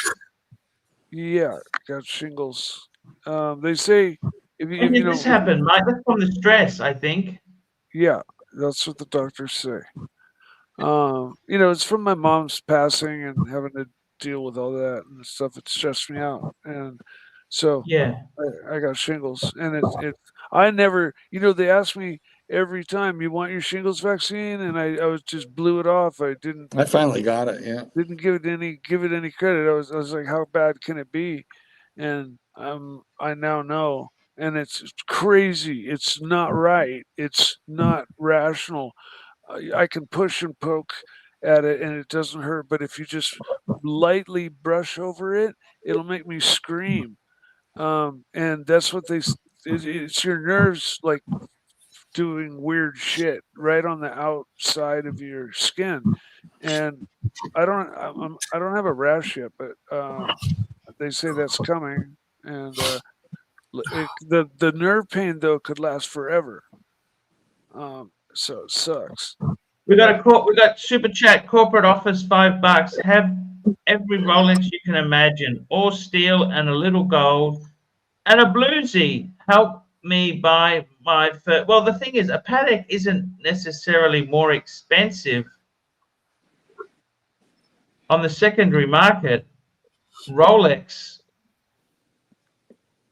[SPEAKER 7] Yeah, got shingles. They say
[SPEAKER 1] when did this happen, Mike? That's from the stress, I think.
[SPEAKER 7] Yeah, that's what the doctors say. It's from my mom's passing and having to deal with all that and stuff. It stressed me out, and so
[SPEAKER 1] yeah,
[SPEAKER 7] I got shingles, and I never, they ask me every time, you want your shingles vaccine, and I was just blew it off. I
[SPEAKER 2] finally got it. Yeah,
[SPEAKER 7] didn't give it any credit. I was like, how bad can it be? And I now know, and it's crazy. It's not right. It's not rational. I can push and poke at it and it doesn't hurt, but if you just lightly brush over it, it'll make me scream. And that's what it's your nerves like doing weird shit right on the outside of your skin. And I don't have a rash yet, but they say that's coming. And the nerve pain though could last forever. So it sucks.
[SPEAKER 1] We got super chat corporate office $5. Have every Rolex you can imagine, all steel and a little gold, and a bluesy. Help me buy my first. Well, the thing is, a Patek isn't necessarily more expensive on the secondary market. Rolex,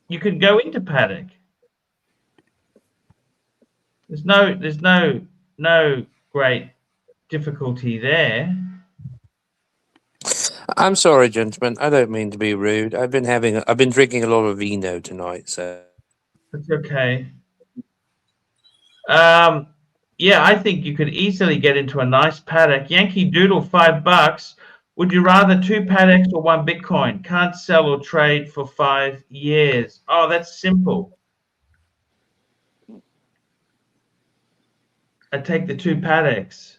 [SPEAKER 1] you can go into Patek. There's no great difficulty there.
[SPEAKER 4] I'm sorry, gentlemen. I don't mean to be rude. I've been drinking a lot of vino tonight, so
[SPEAKER 1] It's okay. Yeah, I think you could easily get into a nice Patek. Yankee Doodle, $5. Would you rather 2 Pateks or 1 Bitcoin? Can't sell or trade for 5 years. Oh, that's simple. I'd take the 2 Pateks.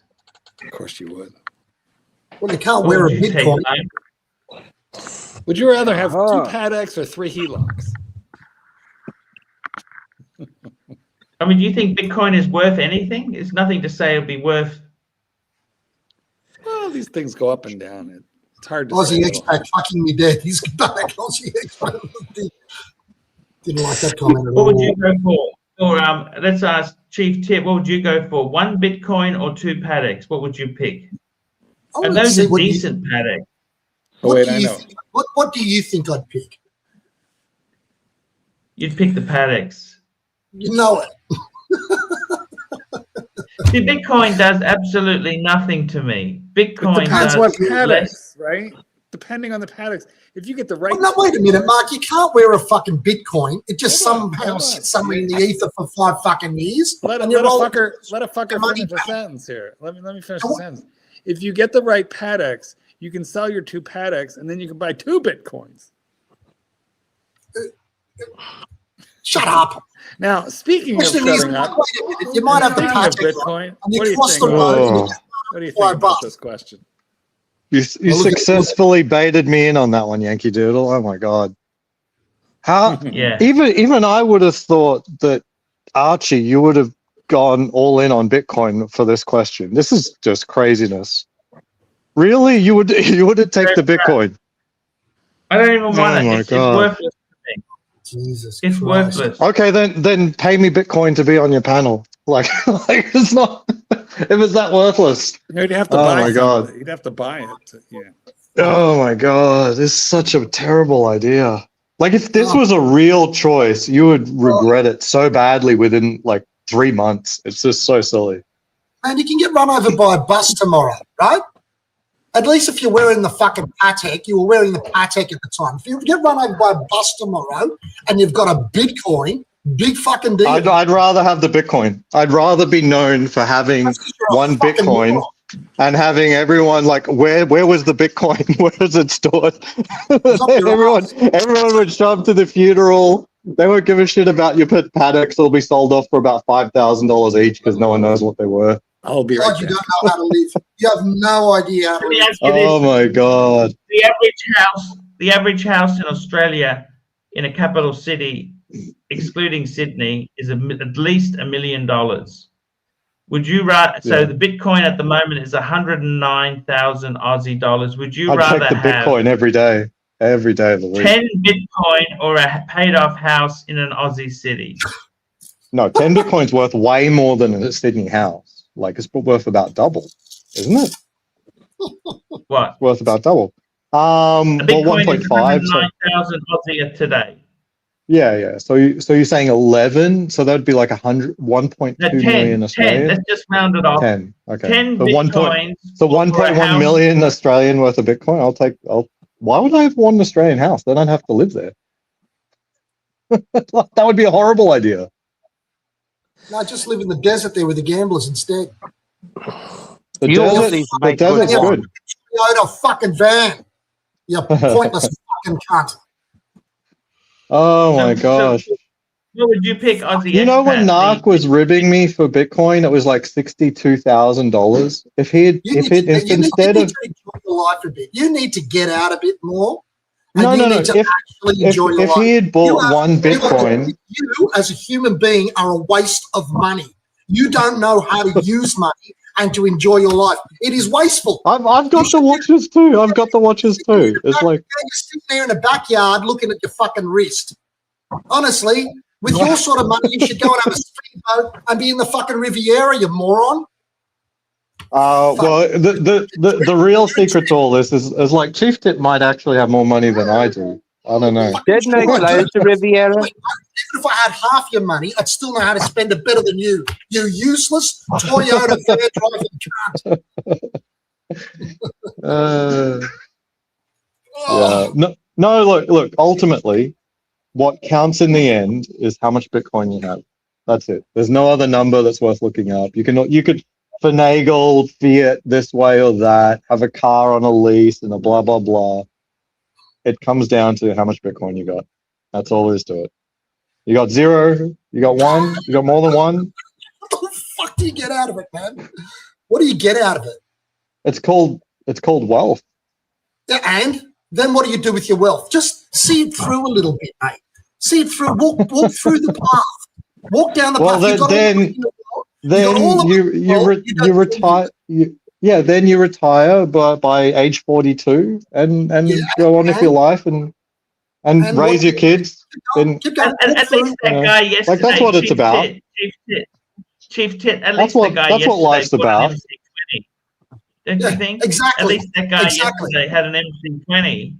[SPEAKER 2] Of course you would.
[SPEAKER 3] Well, you can't wear a Bitcoin.
[SPEAKER 2] Would you rather have 2 Pateks or 3 HELOCs?
[SPEAKER 1] I mean, do you think Bitcoin is worth anything? There's nothing to say it'd be worth.
[SPEAKER 2] Well, these things go up and down. It's hard to
[SPEAKER 3] Aussie
[SPEAKER 2] say.
[SPEAKER 3] expat fucking me dead. He's back. Aussie expat. Didn't like that comment at all.
[SPEAKER 1] What would you go for? Or let's ask Chief Tip. What would you go for? 1 Bitcoin or 2 Pateks? What would you pick? And those are decent Pateks.
[SPEAKER 2] Oh, wait, I know.
[SPEAKER 3] What do you think I'd pick?
[SPEAKER 1] You'd pick the Pateks.
[SPEAKER 3] You know it.
[SPEAKER 1] See, Bitcoin does absolutely nothing to me. Bitcoin
[SPEAKER 2] depends
[SPEAKER 1] does
[SPEAKER 2] what Pateks,
[SPEAKER 1] less.
[SPEAKER 2] right? Depending on the Pateks. If you get the right.
[SPEAKER 3] Oh, no, wait a minute, Mark. You can't wear a fucking Bitcoin. It just somehow sits somewhere in the ether for 5 fucking years.
[SPEAKER 2] Let a fucker finish a sentence here. Let me finish the sentence. If you get the right Pateks, you can sell your 2 Pateks, and then you can buy 2 Bitcoins.
[SPEAKER 3] Shut up.
[SPEAKER 2] Now, speaking of shutting up,
[SPEAKER 3] you might have the
[SPEAKER 2] Patek Bitcoin.
[SPEAKER 3] What
[SPEAKER 2] do you think? What do you think about this question?
[SPEAKER 8] You successfully baited me in on that one, Yankee Doodle. Oh my god! How?
[SPEAKER 1] Yeah.
[SPEAKER 8] Even I would have thought that Archie, you would have gone all in on Bitcoin for this question. This is just craziness. Really, you would take the Bitcoin?
[SPEAKER 1] I don't even want it.
[SPEAKER 8] Oh my
[SPEAKER 1] It's
[SPEAKER 8] god!
[SPEAKER 1] worthless to me.
[SPEAKER 3] Jesus
[SPEAKER 1] It's
[SPEAKER 3] Christ.
[SPEAKER 1] worthless.
[SPEAKER 8] Okay, then pay me Bitcoin to be on your panel. Like it's not. If it's that worthless.
[SPEAKER 2] You'd have to
[SPEAKER 8] Oh
[SPEAKER 2] buy
[SPEAKER 8] my god!
[SPEAKER 2] You'd have to buy it. Yeah.
[SPEAKER 8] Oh my god! This is such a terrible idea. Like if this was a real choice, you would regret it so badly within like 3 months. It's just so silly.
[SPEAKER 3] Man, you can get run over by a bus tomorrow, right? At least if you're wearing the fucking Patek, you were wearing the Patek at the time. If you get run over by a bus tomorrow and you've got a Bitcoin, big fucking deal.
[SPEAKER 8] I'd rather have the Bitcoin. I'd rather be known for having 1 Bitcoin and having everyone like, where was the Bitcoin? Where was it stored? everyone would show up to the funeral. They won't give a shit about your Pateks. They'll be sold off for about $5,000 each because no one knows what they were.
[SPEAKER 2] I'll be right
[SPEAKER 3] God, you don't know how to live. You have no idea how to live.
[SPEAKER 8] Oh my god!
[SPEAKER 1] The average house in Australia, in a capital city, excluding Sydney, is at least $1 million. Would you rather? So the Bitcoin at the moment is 109,000 Aussie dollars. Would you rather
[SPEAKER 8] take the
[SPEAKER 1] have
[SPEAKER 8] Bitcoin every day of the week?
[SPEAKER 1] 10 Bitcoin or a paid-off house in an Aussie city?
[SPEAKER 8] No, 10 Bitcoin's worth way more than a Sydney house. Like it's worth about double, isn't it?
[SPEAKER 1] What?
[SPEAKER 8] It's worth about double.
[SPEAKER 1] A Bitcoin
[SPEAKER 8] well,
[SPEAKER 1] is
[SPEAKER 8] 1.5.
[SPEAKER 1] 109,000 Aussie today.
[SPEAKER 8] Yeah. So you're saying 11? So that'd be like 1.2 million Australian.
[SPEAKER 1] 10. Let's just round it off.
[SPEAKER 8] 10. Okay.
[SPEAKER 1] 10
[SPEAKER 8] so
[SPEAKER 1] Bitcoins.
[SPEAKER 8] So 1.1 million Australian worth of Bitcoin. Why would I have one Australian house? Then I'd have to live there. That would be a horrible idea.
[SPEAKER 3] No, just live in the desert there with the gamblers instead.
[SPEAKER 8] The
[SPEAKER 4] You all
[SPEAKER 8] desert,
[SPEAKER 4] need to
[SPEAKER 8] the
[SPEAKER 4] make good
[SPEAKER 8] desert's
[SPEAKER 4] wine.
[SPEAKER 8] good.
[SPEAKER 3] Toyota fucking van. You pointless fucking cunt.
[SPEAKER 8] Oh my gosh.
[SPEAKER 1] What would you pick, Aussie?
[SPEAKER 8] You know when
[SPEAKER 1] expat?
[SPEAKER 8] Narc was ribbing me for Bitcoin, it was like $62,000. If he'd
[SPEAKER 3] You need
[SPEAKER 8] instead
[SPEAKER 3] to
[SPEAKER 8] of
[SPEAKER 3] enjoy your life a bit. You need to get out a bit more.
[SPEAKER 8] no,
[SPEAKER 3] you
[SPEAKER 8] no, no.
[SPEAKER 3] need to actually enjoy your
[SPEAKER 8] If
[SPEAKER 3] life.
[SPEAKER 8] he had bought one
[SPEAKER 3] You
[SPEAKER 8] Bitcoin,
[SPEAKER 3] as a human being are a waste of money. You don't know how to use money and to enjoy your life. It is wasteful.
[SPEAKER 8] I've got the watches too. I've got the watches too. It's like
[SPEAKER 3] You're sitting there in the backyard looking at your fucking wrist. Honestly, with your sort of money, you should go and have a speedboat and be in the fucking Riviera, you moron.
[SPEAKER 8] well, the real secret to all this is like Chief Tit might actually have more money than I do. I don't know.
[SPEAKER 4] Didn't they close the Riviera?
[SPEAKER 3] Even if I had half your money, I'd still know how to spend it better than you. You useless Toyota van driving cunt.
[SPEAKER 8] Yeah. No. Look. Ultimately, what counts in the end is how much Bitcoin you have. That's it. There's no other number that's worth looking up. You could finagle fiat this way or that, have a car on a lease and a blah blah blah. It comes down to how much Bitcoin you got. That's all there is to it. You got 0, you got 1, you got more than 1.
[SPEAKER 3] What the fuck do you get out of it, man? What do you get out of it?
[SPEAKER 8] It's called wealth.
[SPEAKER 3] Yeah, and then what do you do with your wealth? Just see it through a little bit, mate. See it through. Walk through the path. Walk down the path.
[SPEAKER 8] Then you retire. Then you retire by age 42 and go on with your life and raise your kids.
[SPEAKER 1] At least that guy yesterday.
[SPEAKER 8] Like that's what it's about.
[SPEAKER 1] Chief Tit. At least the guy
[SPEAKER 8] that's what life's about.
[SPEAKER 1] MC20. Don't you think?
[SPEAKER 3] Exactly.
[SPEAKER 1] At least that guy yesterday had an MC20.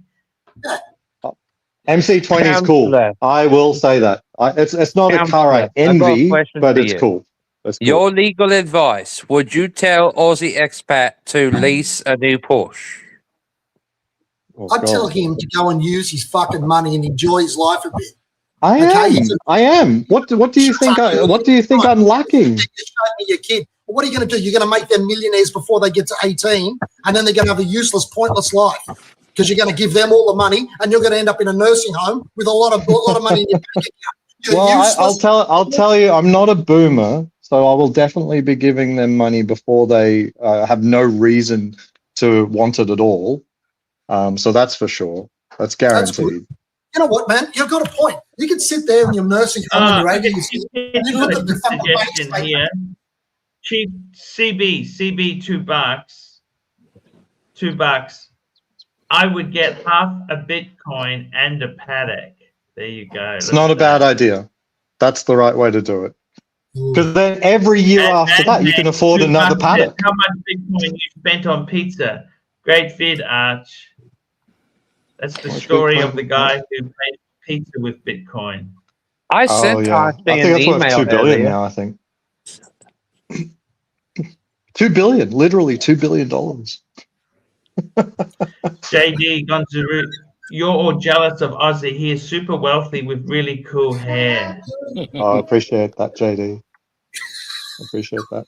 [SPEAKER 8] MC20 is cool. I will say that. It's not a car I envy, but it's cool. That's cool.
[SPEAKER 4] Your legal advice: would you tell Aussie expat to lease a new Porsche?
[SPEAKER 3] I'd tell him to go and use his fucking money and enjoy his life a bit.
[SPEAKER 8] I am. What do you think? What do you think I'm lacking?
[SPEAKER 3] You showed me your kid. What are you going to do? You're going to make them millionaires before they get to 18, and then they're going to have a useless, pointless life because you're going to give them all the money, and you're going to end up in a nursing home with a lot of money in your bank account.
[SPEAKER 8] Well, I'll tell you, I'm not a boomer, so I will definitely be giving them money before they have no reason to want it at all. So that's for sure. That's guaranteed.
[SPEAKER 3] You know what, man? You've got a point. You can sit there in your nursing home in your 80s and you look at the fucking
[SPEAKER 1] suggestion here. Cheap CB $2. I would get half a Bitcoin and a Patek. There you go.
[SPEAKER 8] It's not a bad idea. That's the right way to do it. Because then every year after that, you can afford another Patek.
[SPEAKER 1] How much Bitcoin you spent on pizza? Great vid, Arch. That's the story of the guy who made pizza with Bitcoin.
[SPEAKER 4] I sent Archie an email.
[SPEAKER 8] Worth $2 billion now, I think. $2 billion, literally $2 billion.
[SPEAKER 1] JD Gonzaru, you're all jealous of Aussie. He is super wealthy with really cool hair.
[SPEAKER 8] I appreciate that, JD. I appreciate that.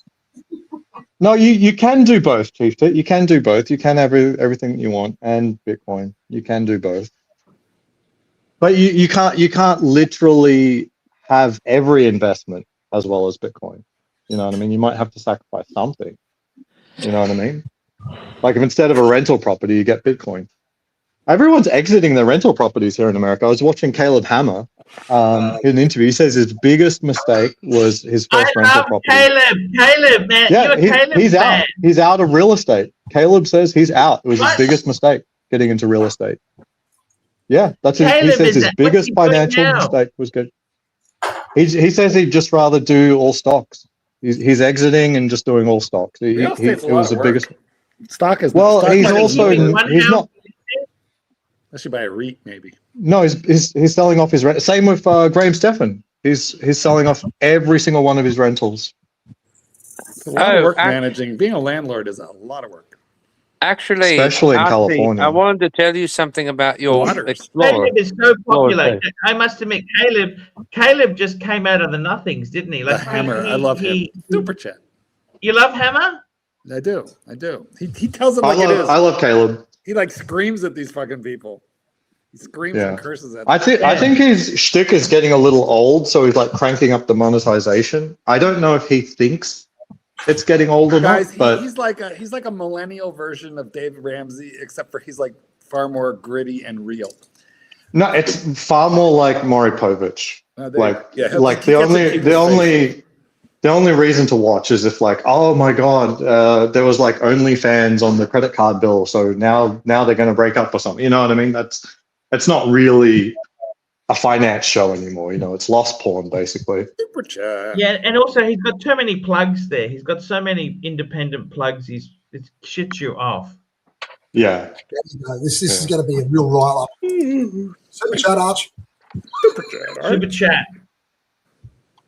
[SPEAKER 8] No, you can do both, Chief Tit. You can do both. You can have everything you want and Bitcoin. You can do both. But you can't literally have every investment as well as Bitcoin. You know what I mean? You might have to sacrifice something. You know what I mean? Like if instead of a rental property, you get Bitcoin. Everyone's exiting their rental properties here in America. I was watching Caleb Hammer in an interview. He says his biggest mistake was his first rental property.
[SPEAKER 1] Caleb, man.
[SPEAKER 8] Yeah, he's out. He's out of real estate. Caleb says he's out. It was his biggest mistake getting into real estate. Yeah, that's he says his biggest financial mistake was good. He says he'd just rather do all stocks. He's exiting and just doing all stocks. It was the biggest.
[SPEAKER 2] Stock is
[SPEAKER 8] he's also he's not.
[SPEAKER 2] Unless you buy a REIT, maybe.
[SPEAKER 8] No, he's selling off his rent. Same with Graham Stephan. He's selling off every single one of his rentals.
[SPEAKER 2] It's a lot of work managing. Being a landlord is a lot of work.
[SPEAKER 4] Actually,
[SPEAKER 8] Especially in
[SPEAKER 4] Archie,
[SPEAKER 8] California.
[SPEAKER 4] I wanted to tell you something about your
[SPEAKER 2] Waters.
[SPEAKER 4] Explorer.
[SPEAKER 1] Caleb is so popular.
[SPEAKER 4] too.
[SPEAKER 1] I must admit, Caleb just came out of the nothings, didn't he?
[SPEAKER 2] The
[SPEAKER 1] Like
[SPEAKER 2] Hammer. I love him. Super chat.
[SPEAKER 1] You love Hammer?
[SPEAKER 2] I do. He tells it like it is.
[SPEAKER 8] I love Caleb.
[SPEAKER 2] He like screams at these fucking people. He screams and curses at them.
[SPEAKER 8] I think his shtick is getting a little old, so he's like cranking up the monetization. I don't know if he thinks it's getting old or
[SPEAKER 2] Guys,
[SPEAKER 8] not, but
[SPEAKER 2] he's like a millennial version of David Ramsey, except for he's like far more gritty and real.
[SPEAKER 8] no, it's far more like Maury Povich. The only reason to watch is if like, oh my god, there was like OnlyFans on the credit card bill, so now they're going to break up or something. You know what I mean? It's not really a finance show anymore. You know, it's lost porn basically.
[SPEAKER 2] Super chat.
[SPEAKER 1] Yeah, and also he's got too many plugs there. He's got so many independent plugs. It shits you off.
[SPEAKER 8] Yeah.
[SPEAKER 3] This is going to be a real rile up. Super chat, Arch.
[SPEAKER 1] Super chat.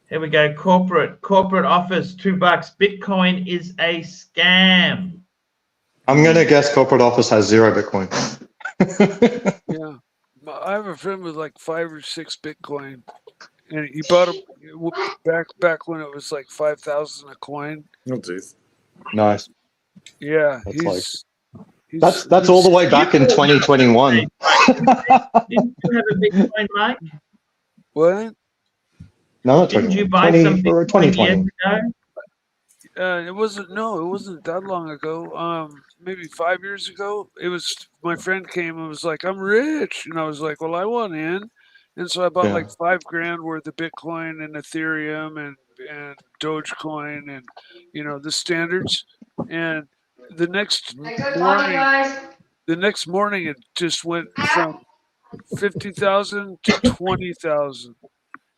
[SPEAKER 1] Here we go. Corporate office, $2. Bitcoin is a scam.
[SPEAKER 8] I'm going to guess corporate office has 0 Bitcoin.
[SPEAKER 7] Yeah. I have a friend with like 5 or 6 Bitcoin, and he bought them back when it was like 5,000 a coin.
[SPEAKER 2] Oh, jeez.
[SPEAKER 8] Nice.
[SPEAKER 7] Yeah,
[SPEAKER 8] That's all the way back in 2021.
[SPEAKER 1] Didn't you have a Bitcoin, Mike?
[SPEAKER 7] What?
[SPEAKER 8] No,
[SPEAKER 1] Didn't you buy some Bitcoin
[SPEAKER 8] 2020.
[SPEAKER 1] years ago?
[SPEAKER 7] It wasn't that long ago. Maybe 5 years ago. It was my friend came and was like, "I'm rich," and I was like, "Well, I want in," and so I bought like $5,000 worth of Bitcoin and Ethereum and Dogecoin and the standards. And the next morning, it just went from 50,000 to 20,000,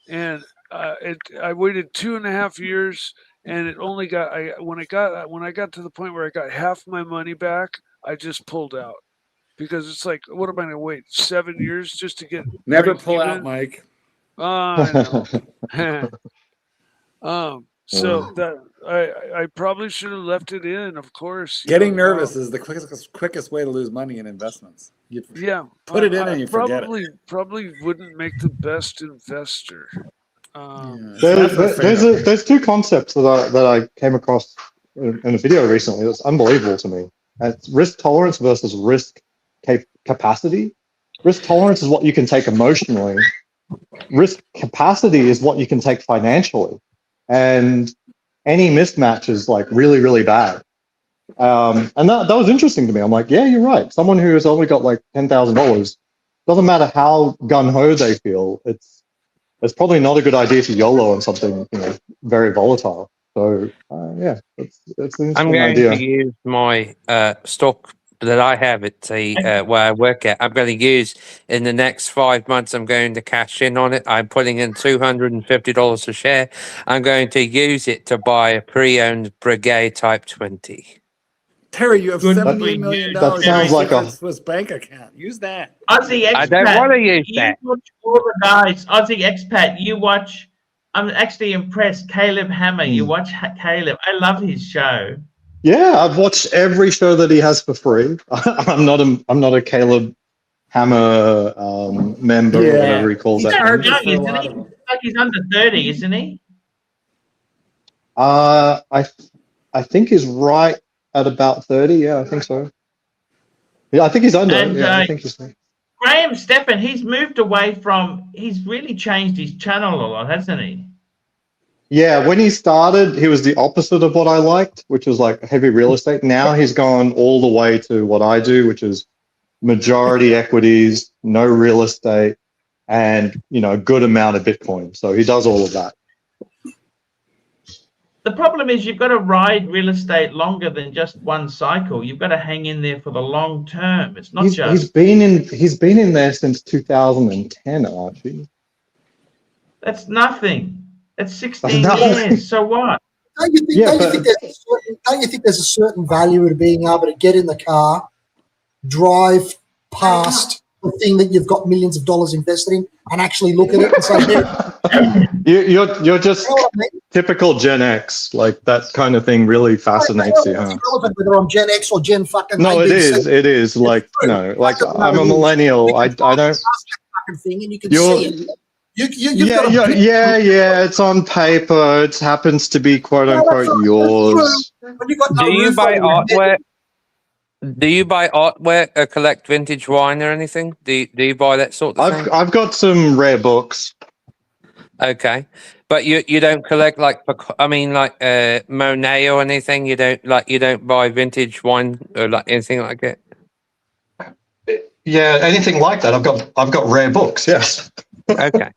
[SPEAKER 7] and I waited 2.5 years. And it only got when I got to the point where I got half my money back, I just pulled out because it's like, what am I going to wait 7 years just to get?
[SPEAKER 2] Never pull out, Mike.
[SPEAKER 7] I know. So that I probably should have left it in. Of course,
[SPEAKER 2] getting nervous is the quickest way to lose money in investments. Put it in and you forget it. Probably wouldn't make the best investor.
[SPEAKER 8] There's 2 concepts that I came across in a video recently that's unbelievable to me. It's risk tolerance versus risk capacity. Risk tolerance is what you can take emotionally. Risk capacity is what you can take financially. And any mismatch is like really, really bad. And that was interesting to me. I'm like, yeah, you're right. Someone who has only got like $10,000, doesn't matter how gung-ho they feel, it's probably not a good idea to YOLO on something very volatile. So it's an interesting idea.
[SPEAKER 4] To use my stock that I have at where I work at. I'm going to use in the next 5 months. I'm going to cash in on it. I'm putting in $250 a share. I'm going to use it to buy a pre-owned Brigade Type 20.
[SPEAKER 2] Terry, you have $78 million.
[SPEAKER 8] That sounds like a
[SPEAKER 2] Swiss bank account. Use that.
[SPEAKER 1] Aussie expat.
[SPEAKER 4] I don't want to use that.
[SPEAKER 1] You watch all the guys. Aussie expat. You watch. I'm actually impressed. Caleb Hammer. You watch Caleb. I love his show.
[SPEAKER 8] Yeah, I've watched every show that he has for free. I'm not a Caleb Hammer member or whatever he calls
[SPEAKER 1] He's
[SPEAKER 8] that.
[SPEAKER 1] young, isn't he? Like he's under 30, isn't he?
[SPEAKER 8] I think he's right at about 30. Yeah, I think so. Yeah, I think he's under.
[SPEAKER 1] And,
[SPEAKER 8] I think he's.
[SPEAKER 1] Graham Stephan, he's moved away from. He's really changed his channel a lot, hasn't he?
[SPEAKER 8] Yeah, when he started, he was the opposite of what I liked, which was like heavy real estate. Now he's gone all the way to what I do, which is majority equities, no real estate, and a good amount of Bitcoin. So he does all of that.
[SPEAKER 1] The problem is you've got to ride real estate longer than just one cycle. You've got to hang in there for the long term. It's not
[SPEAKER 8] He's been in there since 2010, Archie.
[SPEAKER 1] That's nothing. That's 16 years. So what?
[SPEAKER 3] Don't you think there's a certain value to being able to get in the car, drive past the thing that you've got millions of dollars invested in, and actually look at it and say,
[SPEAKER 8] You're just
[SPEAKER 3] You know what I mean?
[SPEAKER 8] typical Gen X. Like that kind of thing really fascinates you, huh?
[SPEAKER 3] It's irrelevant whether I'm Gen X or Gen fucking
[SPEAKER 8] No, it
[SPEAKER 3] ABC.
[SPEAKER 8] is. It is. Like
[SPEAKER 3] true.
[SPEAKER 8] no, like
[SPEAKER 3] Fucking
[SPEAKER 8] I'm a
[SPEAKER 3] no,
[SPEAKER 8] millennial. I don't.
[SPEAKER 3] fucking thing, and you can
[SPEAKER 8] You're.
[SPEAKER 3] see it. You've got a bit-
[SPEAKER 8] Yeah. It's on paper. It happens to be quote unquote yours.
[SPEAKER 3] When you've got no
[SPEAKER 4] Do you
[SPEAKER 3] roof
[SPEAKER 4] buy
[SPEAKER 3] over your head,
[SPEAKER 4] artwork? Do you buy artwork or collect vintage wine or anything? Do you buy that sort of thing?
[SPEAKER 8] I've got some rare books.
[SPEAKER 4] Okay, but you don't collect like Monet or anything. You don't buy vintage wine or like anything like that.
[SPEAKER 8] Yeah, anything like that. I've got rare books. Yes.
[SPEAKER 4] Okay.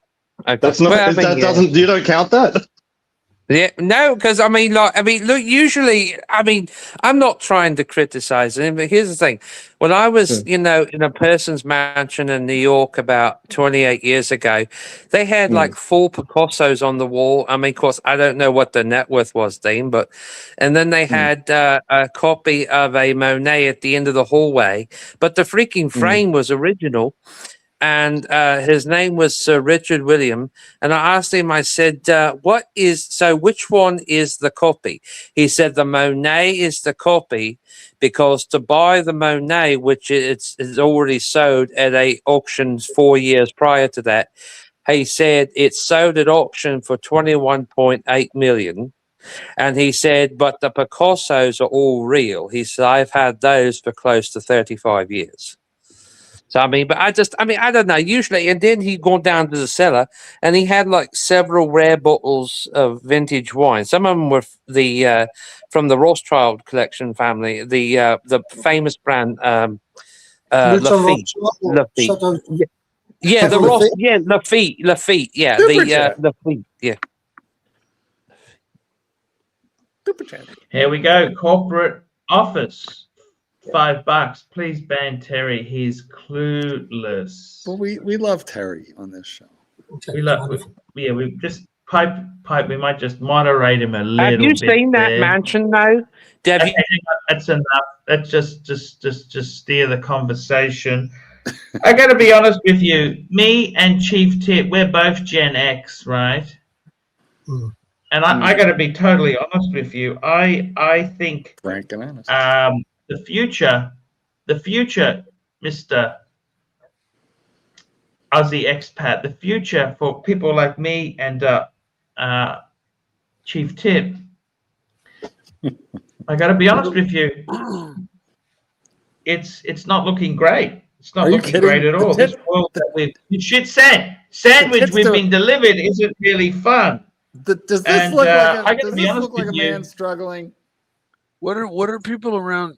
[SPEAKER 8] That's not.
[SPEAKER 4] Well,
[SPEAKER 8] that doesn't. You don't count that.
[SPEAKER 4] Yeah, no, because look, usually, I'm not trying to criticize him, but here's the thing. When I was, in a person's mansion in New York about 28 years ago, they had like 4 Picassos on the wall. I mean, of course, I don't know what the net worth was, Dean, and then they had a copy of a Monet at the end of the hallway, but the freaking frame was original. And his name was Sir Richard William. And I asked him, I said, which one is the copy? He said, the Monet is the copy because to buy the Monet, which is already sold at a auction 4 years prior to that, he said it's sold at auction for 21.8 million. And he said, but the Picassos are all real. He said, I've had those for close to 35 years. So, I don't know, usually, and then he'd gone down to the cellar and he had like several rare bottles of vintage wine. Some of them were from the Rothschild collection family, the famous brand, Lafitte. Yeah, the Roth, Lafitte, yeah, Lafitte, yeah.
[SPEAKER 2] Super chat.
[SPEAKER 1] Here we go. Corporate office. $5. Please ban Terry. He's clueless.
[SPEAKER 2] Well, we love Terry on this show.
[SPEAKER 1] We just pipe. We might just moderate him a little bit.
[SPEAKER 4] Have you seen that mansion though?
[SPEAKER 1] Okay, that's enough. Let's just steer the conversation. I got to be honest with you. Me and Chief Tip, we're both Gen X, right? And I got to be totally honest with you. I think
[SPEAKER 2] Frank and honest.
[SPEAKER 1] the future, Mr. Aussie expat, the future for people like me and Chief Tip, I got to be honest with you, it's not looking great. It's not looking great at all. This world that sandwich we've been delivered isn't really fun.
[SPEAKER 2] Does this look like a man struggling?
[SPEAKER 7] What are people around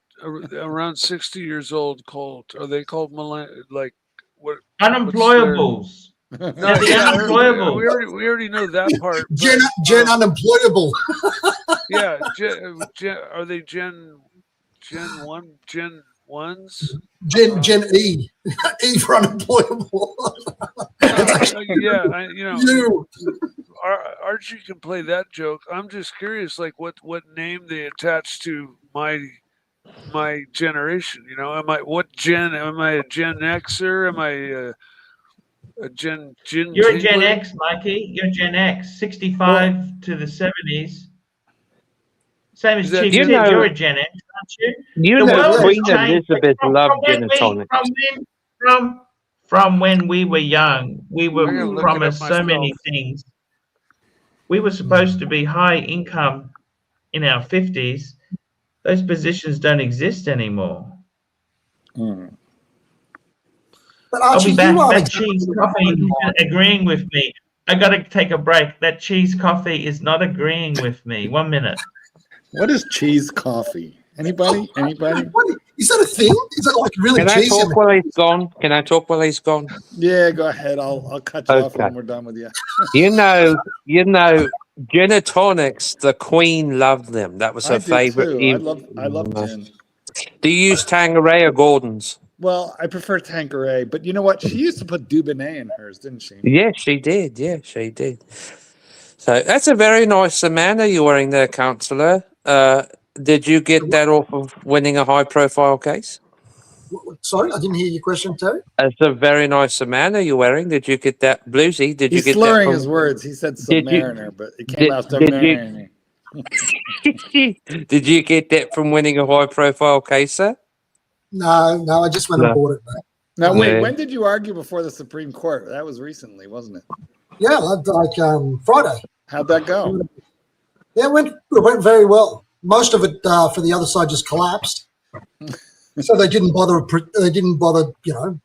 [SPEAKER 7] 60 years old called? Are they called like what?
[SPEAKER 1] Unemployables.
[SPEAKER 7] No,
[SPEAKER 1] the unemployable.
[SPEAKER 7] We already know that part.
[SPEAKER 3] Gen unemployable.
[SPEAKER 7] Yeah, are they Gen 1? Gen 1s?
[SPEAKER 3] Gen E. E for unemployable.
[SPEAKER 7] Archie can play that joke. I'm just curious, like what name they attach to my generation. Am I a Gen Xer? Am I a Gen?
[SPEAKER 1] You're a Gen X, Mikey. You're Gen X. 65 to the 70s. Same as Chief Tip. You're a Gen X, aren't you?
[SPEAKER 4] Queen Elizabeth loved gin and tonic.
[SPEAKER 1] From when we were young, we were promised so many things. We were supposed to be high income in our 50s. Those positions don't exist anymore.
[SPEAKER 3] But Archie,
[SPEAKER 1] that cheese coffee isn't agreeing with me. I got to take a break. That cheese coffee is not agreeing with me. 1 minute.
[SPEAKER 2] What is cheese coffee? Anybody?
[SPEAKER 3] Is that a thing? Is that like really cheesy?
[SPEAKER 4] Can I talk while he's gone?
[SPEAKER 2] Yeah, go ahead. I'll cut you off when we're done with you.
[SPEAKER 4] You know, gin and tonics, the Queen loved them. That was her favorite.
[SPEAKER 2] I love gin.
[SPEAKER 4] Do you use Tanqueray or Gordon's?
[SPEAKER 2] Well, I prefer Tanqueray, but you know what? She used to put Dubonnet in hers, didn't she?
[SPEAKER 4] Yes, she did. So that's a very nice manner you're wearing there, Councillor. Did you get that off of winning a high-profile case?
[SPEAKER 3] Sorry, I didn't hear your question, Terry.
[SPEAKER 4] It's a very nice Submariner you're wearing. Did you get that, Bluesy? Did you
[SPEAKER 2] He's
[SPEAKER 4] get
[SPEAKER 2] slurring
[SPEAKER 4] that
[SPEAKER 2] his words. He said
[SPEAKER 4] Did you-
[SPEAKER 2] Submariner, but it came out
[SPEAKER 4] did you-
[SPEAKER 2] Submariner.
[SPEAKER 4] Did you get that from winning a high-profile case, sir?
[SPEAKER 3] No, I just went and bought it, mate.
[SPEAKER 2] Now, wait,
[SPEAKER 4] Yeah.
[SPEAKER 2] when did you argue before the Supreme Court? That was recently, wasn't it?
[SPEAKER 3] Yeah, like Friday.
[SPEAKER 2] How'd that go?
[SPEAKER 3] Yeah, it went very well. Most of it for the other side just collapsed, so they didn't bother.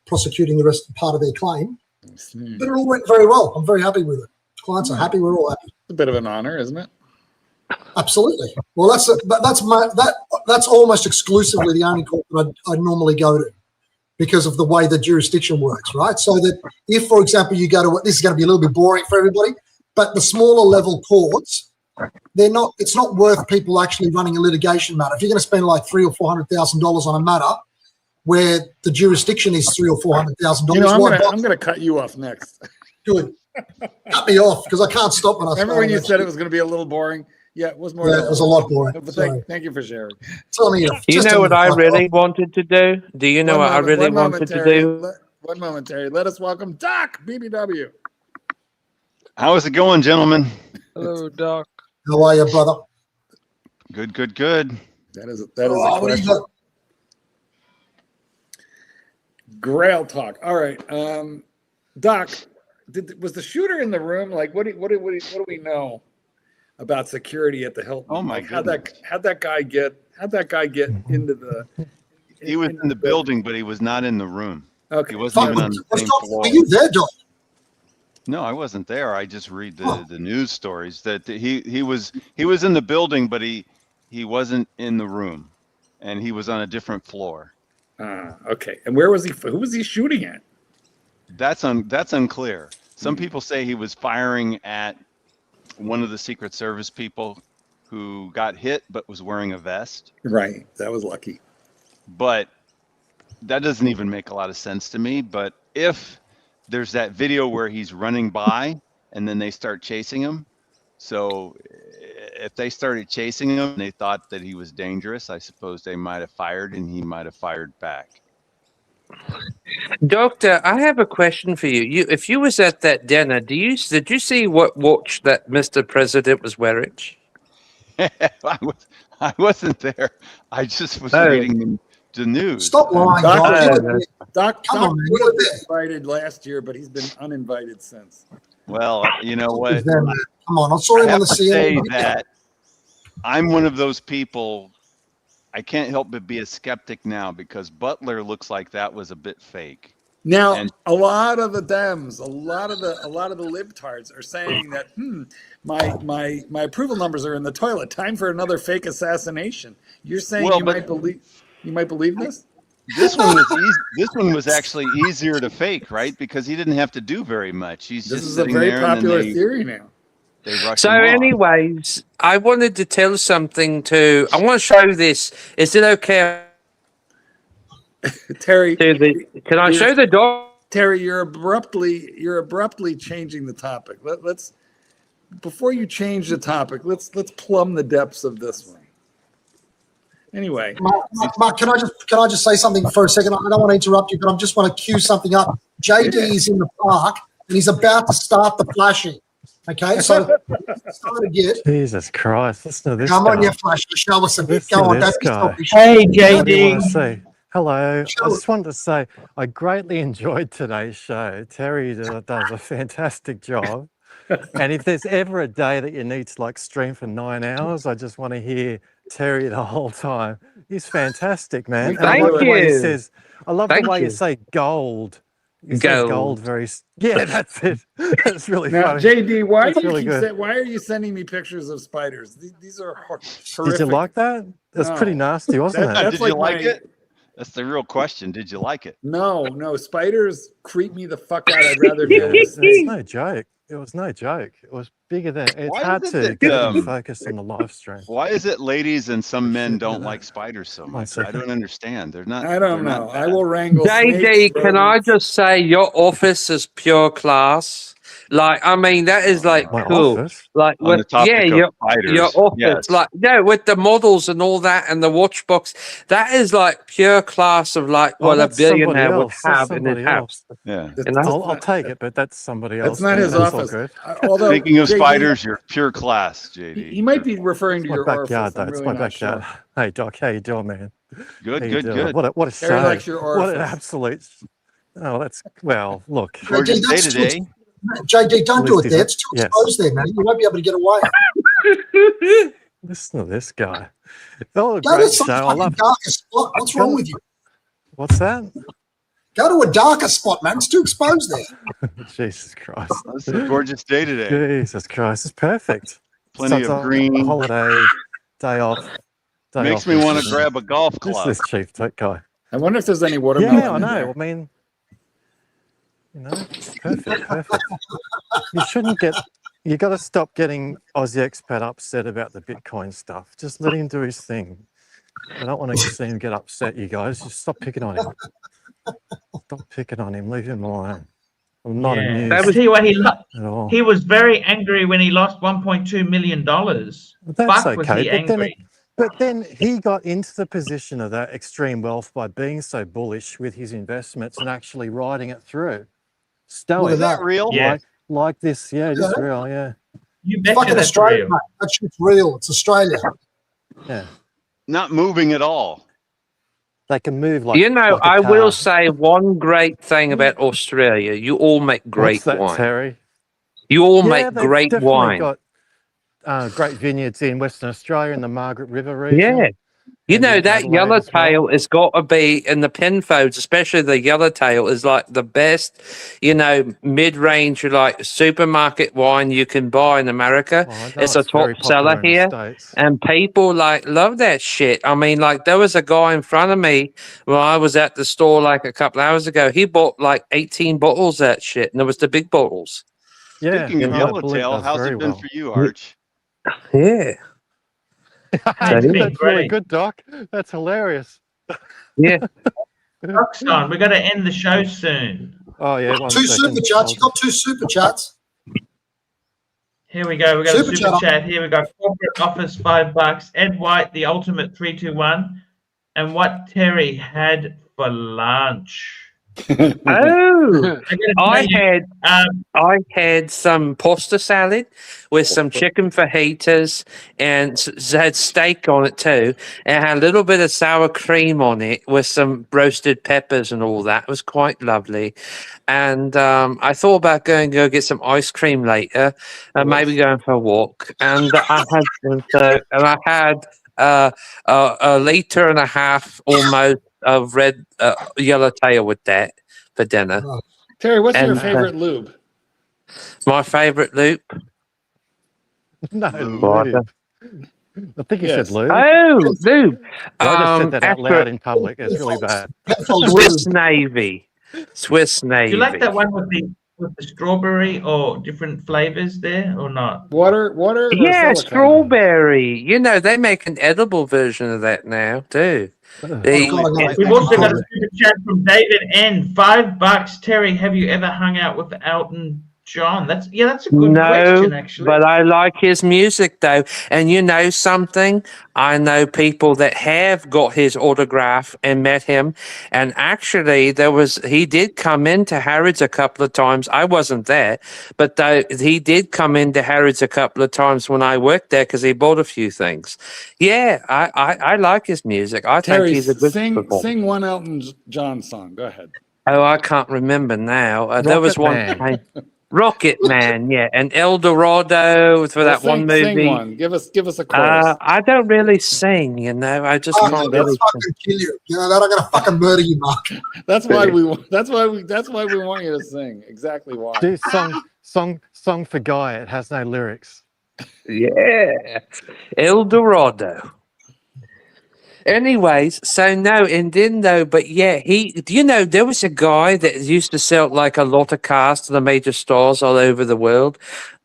[SPEAKER 3] Prosecuting the rest part of their claim. But it all went very well. I'm very happy with it. Clients are happy. We're all happy.
[SPEAKER 2] It's a bit of an honor, isn't it?
[SPEAKER 3] Absolutely. Well, that's almost exclusively the only court that I normally go to because of the way the jurisdiction works, right? So that if, for example, you go to, this is going to be a little bit boring for everybody, but the smaller level courts, it's not worth people actually running a litigation matter. If you're going to spend like $300,000 or $400,000 on a matter where the jurisdiction is $300,000 or $400,000,
[SPEAKER 2] I'm going to cut you off next.
[SPEAKER 3] Good. Cut me off because I can't stop when I
[SPEAKER 2] Remember when you said it was going to be a little boring? Yeah, it was more.
[SPEAKER 3] Yeah, it was a lot boring.
[SPEAKER 2] But thank you for sharing.
[SPEAKER 4] You know what I really wanted to do? Do you know what I really wanted to do?
[SPEAKER 2] One moment, Terry. Let us welcome Doc, BBW.
[SPEAKER 9] How is it going, gentlemen?
[SPEAKER 7] Hello, Doc.
[SPEAKER 3] How are you, brother?
[SPEAKER 9] Good, good, good.
[SPEAKER 2] That is a question. Grail talk. All right, Doc. Was the shooter in the room? Like, what do we know about security at the Hilton?
[SPEAKER 9] Oh my
[SPEAKER 2] God! How'd that guy get into the?
[SPEAKER 9] He was in the building, but he was not in the room.
[SPEAKER 2] Okay,
[SPEAKER 9] he wasn't even on the same floor.
[SPEAKER 3] Were you there, Doc?
[SPEAKER 9] No, I wasn't there. I just read the news stories that he was in the building, but he wasn't in the room, and he was on a different floor.
[SPEAKER 2] Okay. And where was he? Who was he shooting at?
[SPEAKER 9] That's unclear. Some people say he was firing at one of the Secret Service people who got hit but was wearing a vest.
[SPEAKER 2] Right. That was lucky.
[SPEAKER 9] But that doesn't even make a lot of sense to me. But if there's that video where he's running by and then they start chasing him. So if they started chasing him and they thought that he was dangerous, I suppose they might have fired and he might have fired back.
[SPEAKER 4] Doctor, I have a question for you. If you was at that dinner, did you see what watch that Mr. President was wearing?
[SPEAKER 9] I wasn't there. I just was reading the news.
[SPEAKER 3] Stop lying,
[SPEAKER 2] Doc.
[SPEAKER 3] Come on, man.
[SPEAKER 2] He was invited last year, but he's been uninvited since.
[SPEAKER 9] Well, you know what?
[SPEAKER 3] Come on, I saw him on the
[SPEAKER 9] say that I'm one of those people. I can't help but be a skeptic now because Butler looks like that was a bit fake.
[SPEAKER 2] Now, a lot of the Dems, a lot of the libtards are saying that my approval numbers are in the toilet. Time for another fake assassination. You're saying you might believe this?
[SPEAKER 9] This one was actually easier to fake, right? Because he didn't have to do very much. This
[SPEAKER 2] is a very popular theory now.
[SPEAKER 4] So anyways, I wanted to tell something I want to show this. Is it okay?
[SPEAKER 2] Terry,
[SPEAKER 4] can I show the dog?
[SPEAKER 2] Terry, you're abruptly changing the topic. Let's before you change the topic, let's plumb the depths of this one. Anyway,
[SPEAKER 3] Mark, can I just say something for a second? I don't want to interrupt you, but I just want to cue something up. JD is in the park and he's about to start the flashing. Okay, so starting to get.
[SPEAKER 10] Jesus Christ! Listen to this.
[SPEAKER 3] Come
[SPEAKER 10] guy.
[SPEAKER 3] on, you flash. Show us a bit. Go on, don't be selfish.
[SPEAKER 1] Hey, JD.
[SPEAKER 10] Hello. I just wanted to say I greatly enjoyed today's show. Terry does a fantastic job. And if there's ever a day that you need to stream for 9 hours, I just want to hear Terry the whole time. He's fantastic, man.
[SPEAKER 4] Thank you.
[SPEAKER 10] I love the way you say gold. You say gold that's it. That's really funny.
[SPEAKER 2] JD, why are you sending me pictures of spiders? These are horrific.
[SPEAKER 10] Did you like that? That's pretty nasty, wasn't it?
[SPEAKER 9] Did you like it? That's the real question. Did you like it?
[SPEAKER 2] No. Spiders creep me the fuck out. I'd rather do
[SPEAKER 10] this. It's no joke. It was no joke. It was bigger than. It's hard to get focused on the live stream.
[SPEAKER 9] Why is it ladies and some men don't like spiders so much? I don't understand. They're not.
[SPEAKER 2] I don't know. I will wrangle.
[SPEAKER 4] JD, can I just say your office is pure class. Like, I mean, that is like
[SPEAKER 10] My
[SPEAKER 4] cool.
[SPEAKER 10] office.
[SPEAKER 4] Like,
[SPEAKER 9] On the
[SPEAKER 4] with
[SPEAKER 9] topic of
[SPEAKER 4] your
[SPEAKER 9] fighters,
[SPEAKER 4] office,
[SPEAKER 9] yes.
[SPEAKER 4] like, no, with the models and all that, and the watch box. That is like pure class of like
[SPEAKER 10] Oh,
[SPEAKER 4] what a
[SPEAKER 10] that's somebody
[SPEAKER 4] billionaire would
[SPEAKER 10] else. That's
[SPEAKER 4] have in his
[SPEAKER 10] somebody
[SPEAKER 4] house.
[SPEAKER 10] else.
[SPEAKER 9] Yeah.
[SPEAKER 4] You know?
[SPEAKER 10] I'll take it, but that's somebody else.
[SPEAKER 2] That's not his
[SPEAKER 10] That's all
[SPEAKER 2] office.
[SPEAKER 10] good.
[SPEAKER 2] Although
[SPEAKER 9] Speaking of
[SPEAKER 2] JD,
[SPEAKER 9] spiders, you're pure class, JD.
[SPEAKER 2] he might be referring to
[SPEAKER 10] My
[SPEAKER 2] your
[SPEAKER 10] backyard,
[SPEAKER 2] orifice.
[SPEAKER 10] though.
[SPEAKER 2] I'm
[SPEAKER 10] It's
[SPEAKER 2] really
[SPEAKER 10] my
[SPEAKER 2] not
[SPEAKER 10] backyard.
[SPEAKER 2] sure.
[SPEAKER 10] Hey, Doc, how you doing, man?
[SPEAKER 9] Good,
[SPEAKER 10] How you
[SPEAKER 9] good,
[SPEAKER 10] doing?
[SPEAKER 9] good.
[SPEAKER 10] What a
[SPEAKER 2] Terry
[SPEAKER 10] show!
[SPEAKER 2] likes your
[SPEAKER 10] What an
[SPEAKER 2] orifice.
[SPEAKER 10] absolute! Oh, that's well. Look,
[SPEAKER 9] Gorgeous day
[SPEAKER 3] that's
[SPEAKER 9] today.
[SPEAKER 3] JD, don't do it
[SPEAKER 10] Liz,
[SPEAKER 3] there. It's too
[SPEAKER 10] yes.
[SPEAKER 3] exposed there, man. You won't be able to get away.
[SPEAKER 10] Listen to this guy. Oh,
[SPEAKER 3] Go to
[SPEAKER 10] great
[SPEAKER 3] some
[SPEAKER 10] show. I
[SPEAKER 3] fucking
[SPEAKER 10] love.
[SPEAKER 3] darker spot. What's wrong with you?
[SPEAKER 10] What's that?
[SPEAKER 3] Go to a darker spot, man. It's too exposed there.
[SPEAKER 10] Jesus Christ!
[SPEAKER 9] It's a gorgeous day today.
[SPEAKER 10] Jesus Christ! It's perfect.
[SPEAKER 9] Plenty
[SPEAKER 10] So
[SPEAKER 9] of
[SPEAKER 10] it's a
[SPEAKER 9] green.
[SPEAKER 10] holiday, day off. Day
[SPEAKER 9] Makes
[SPEAKER 10] off
[SPEAKER 9] me
[SPEAKER 10] is-
[SPEAKER 9] want to grab a golf
[SPEAKER 10] This
[SPEAKER 9] club.
[SPEAKER 10] is cheap, that guy.
[SPEAKER 2] I wonder if there's any watermelon.
[SPEAKER 10] Yeah, I
[SPEAKER 2] in
[SPEAKER 10] know.
[SPEAKER 2] there.
[SPEAKER 10] I mean, you know, it's perfect. You shouldn't get. You got to stop getting Aussie expat upset about the Bitcoin stuff. Just let him do his thing. I don't want to see him get upset. You guys, just stop picking on him. Stop picking on him. Leave him alone. I'm not amused
[SPEAKER 1] I tell you what,
[SPEAKER 10] at all.
[SPEAKER 1] he was very angry when he lost $1.2 million.
[SPEAKER 10] That's
[SPEAKER 1] Fuck, was
[SPEAKER 10] okay,
[SPEAKER 1] he
[SPEAKER 10] but then,
[SPEAKER 1] angry?
[SPEAKER 10] but then he got into the position of that extreme wealth by being so bullish with his investments and actually riding it through. Stoic.
[SPEAKER 9] Is that real?
[SPEAKER 1] Yeah.
[SPEAKER 10] Like this, yeah, just real, yeah.
[SPEAKER 1] You
[SPEAKER 3] It's
[SPEAKER 1] betcha
[SPEAKER 3] fucking
[SPEAKER 1] that's
[SPEAKER 3] Australia,
[SPEAKER 1] real.
[SPEAKER 3] mate. That shit's real. It's Australia.
[SPEAKER 10] Yeah.
[SPEAKER 9] Not moving at all.
[SPEAKER 10] They can move like
[SPEAKER 4] You know,
[SPEAKER 10] like a
[SPEAKER 4] I will
[SPEAKER 10] car.
[SPEAKER 4] say one great thing about Australia. You all make great
[SPEAKER 10] What's that,
[SPEAKER 4] wine.
[SPEAKER 10] Terry?
[SPEAKER 4] You all
[SPEAKER 10] Yeah,
[SPEAKER 4] make
[SPEAKER 10] they've
[SPEAKER 4] great
[SPEAKER 10] definitely
[SPEAKER 4] wine.
[SPEAKER 10] got great vineyards in Western Australia in the Margaret River region.
[SPEAKER 4] Yeah. You
[SPEAKER 10] and
[SPEAKER 4] know,
[SPEAKER 10] in
[SPEAKER 4] that
[SPEAKER 10] Adelaide
[SPEAKER 4] yellowtail
[SPEAKER 10] as well.
[SPEAKER 4] has got to be, in the Penfolds, especially the yellowtail, is like the best, you know, mid-range, like supermarket wine you can buy in America.
[SPEAKER 10] Oh, I know
[SPEAKER 4] It's a top
[SPEAKER 10] very popular
[SPEAKER 4] seller
[SPEAKER 10] in the
[SPEAKER 4] here.
[SPEAKER 10] States.
[SPEAKER 4] And people like love that shit. I mean, like there was a guy in front of me when I was at the store like a couple hours ago. He bought like 18 bottles of that shit, and it was the big bottles.
[SPEAKER 10] Yeah,
[SPEAKER 9] Speaking of
[SPEAKER 10] no, I believe
[SPEAKER 9] yellowtail,
[SPEAKER 10] does
[SPEAKER 9] how's
[SPEAKER 10] very
[SPEAKER 9] it been
[SPEAKER 10] well.
[SPEAKER 9] for you, Arch?
[SPEAKER 4] Yeah.
[SPEAKER 1] It's been
[SPEAKER 10] That's really
[SPEAKER 1] great.
[SPEAKER 10] good, Doc. That's hilarious.
[SPEAKER 4] Yeah.
[SPEAKER 1] Roxanne, we've got to end the show soon.
[SPEAKER 10] Oh yeah, one
[SPEAKER 3] Two
[SPEAKER 10] second.
[SPEAKER 3] super chats. You got two super chats.
[SPEAKER 1] Here we go. We got
[SPEAKER 3] Super
[SPEAKER 1] a super
[SPEAKER 3] chat.
[SPEAKER 1] chat. Here we got corporate office $5. Ed White, the ultimate 321, and what Terry had for lunch.
[SPEAKER 4] Oh,
[SPEAKER 1] I gotta tell you,
[SPEAKER 4] I had some pasta salad with some chicken fajitas and had steak on it too, and had a little bit of sour cream on it with some roasted peppers and all that. It was quite lovely. And I thought about going to go get some ice cream later, and maybe going for a walk. And I had a liter and a half almost of red yellowtail with that for dinner.
[SPEAKER 2] Terry, what's your
[SPEAKER 4] And,
[SPEAKER 2] favorite lube?
[SPEAKER 4] My favorite loop.
[SPEAKER 10] No,
[SPEAKER 4] What?
[SPEAKER 10] lube. I think you
[SPEAKER 2] Yes.
[SPEAKER 10] said lube.
[SPEAKER 4] Oh, lube.
[SPEAKER 10] I just said that out
[SPEAKER 4] after
[SPEAKER 10] loud in public. It's really bad.
[SPEAKER 4] Swiss Navy. Swiss Navy.
[SPEAKER 1] do you like that one with the strawberry or different flavors there or not?
[SPEAKER 2] Water, or
[SPEAKER 4] Yeah,
[SPEAKER 2] silicone?
[SPEAKER 4] strawberry. You know, they make an edible version of that now too. They-
[SPEAKER 1] We've also got a super chat from David N. $5. Terry, have you ever hung out with Elton John? That's a good question, actually.
[SPEAKER 4] But I like his music though. And you know something? I know people that have got his autograph and met him. And actually he did come into Harrods a couple of times. I wasn't there, but he did come into Harrods a couple of times when I worked there because he bought a few things. Yeah, I like his music. I
[SPEAKER 2] Terry,
[SPEAKER 4] think he's a good performer.
[SPEAKER 2] sing one Elton John song. Go ahead.
[SPEAKER 4] Oh, I can't remember now. There was one
[SPEAKER 10] Man.
[SPEAKER 4] time. Rocket Man, yeah, and El Dorado for that one movie.
[SPEAKER 2] Sing one. Give us a chorus.
[SPEAKER 4] I don't really sing, you know. I just
[SPEAKER 3] Oh,
[SPEAKER 4] can't
[SPEAKER 3] they'll
[SPEAKER 4] really.
[SPEAKER 3] fucking kill you. You know, they're not gonna fucking murder you, Mark.
[SPEAKER 2] That's why we want you to sing. Exactly why.
[SPEAKER 10] Do song for Guy. It has no lyrics.
[SPEAKER 4] Yeah, El Dorado. Anyways, so no, and then though, but yeah, there was a guy that used to sell like a lot of cars to the major stores all over the world,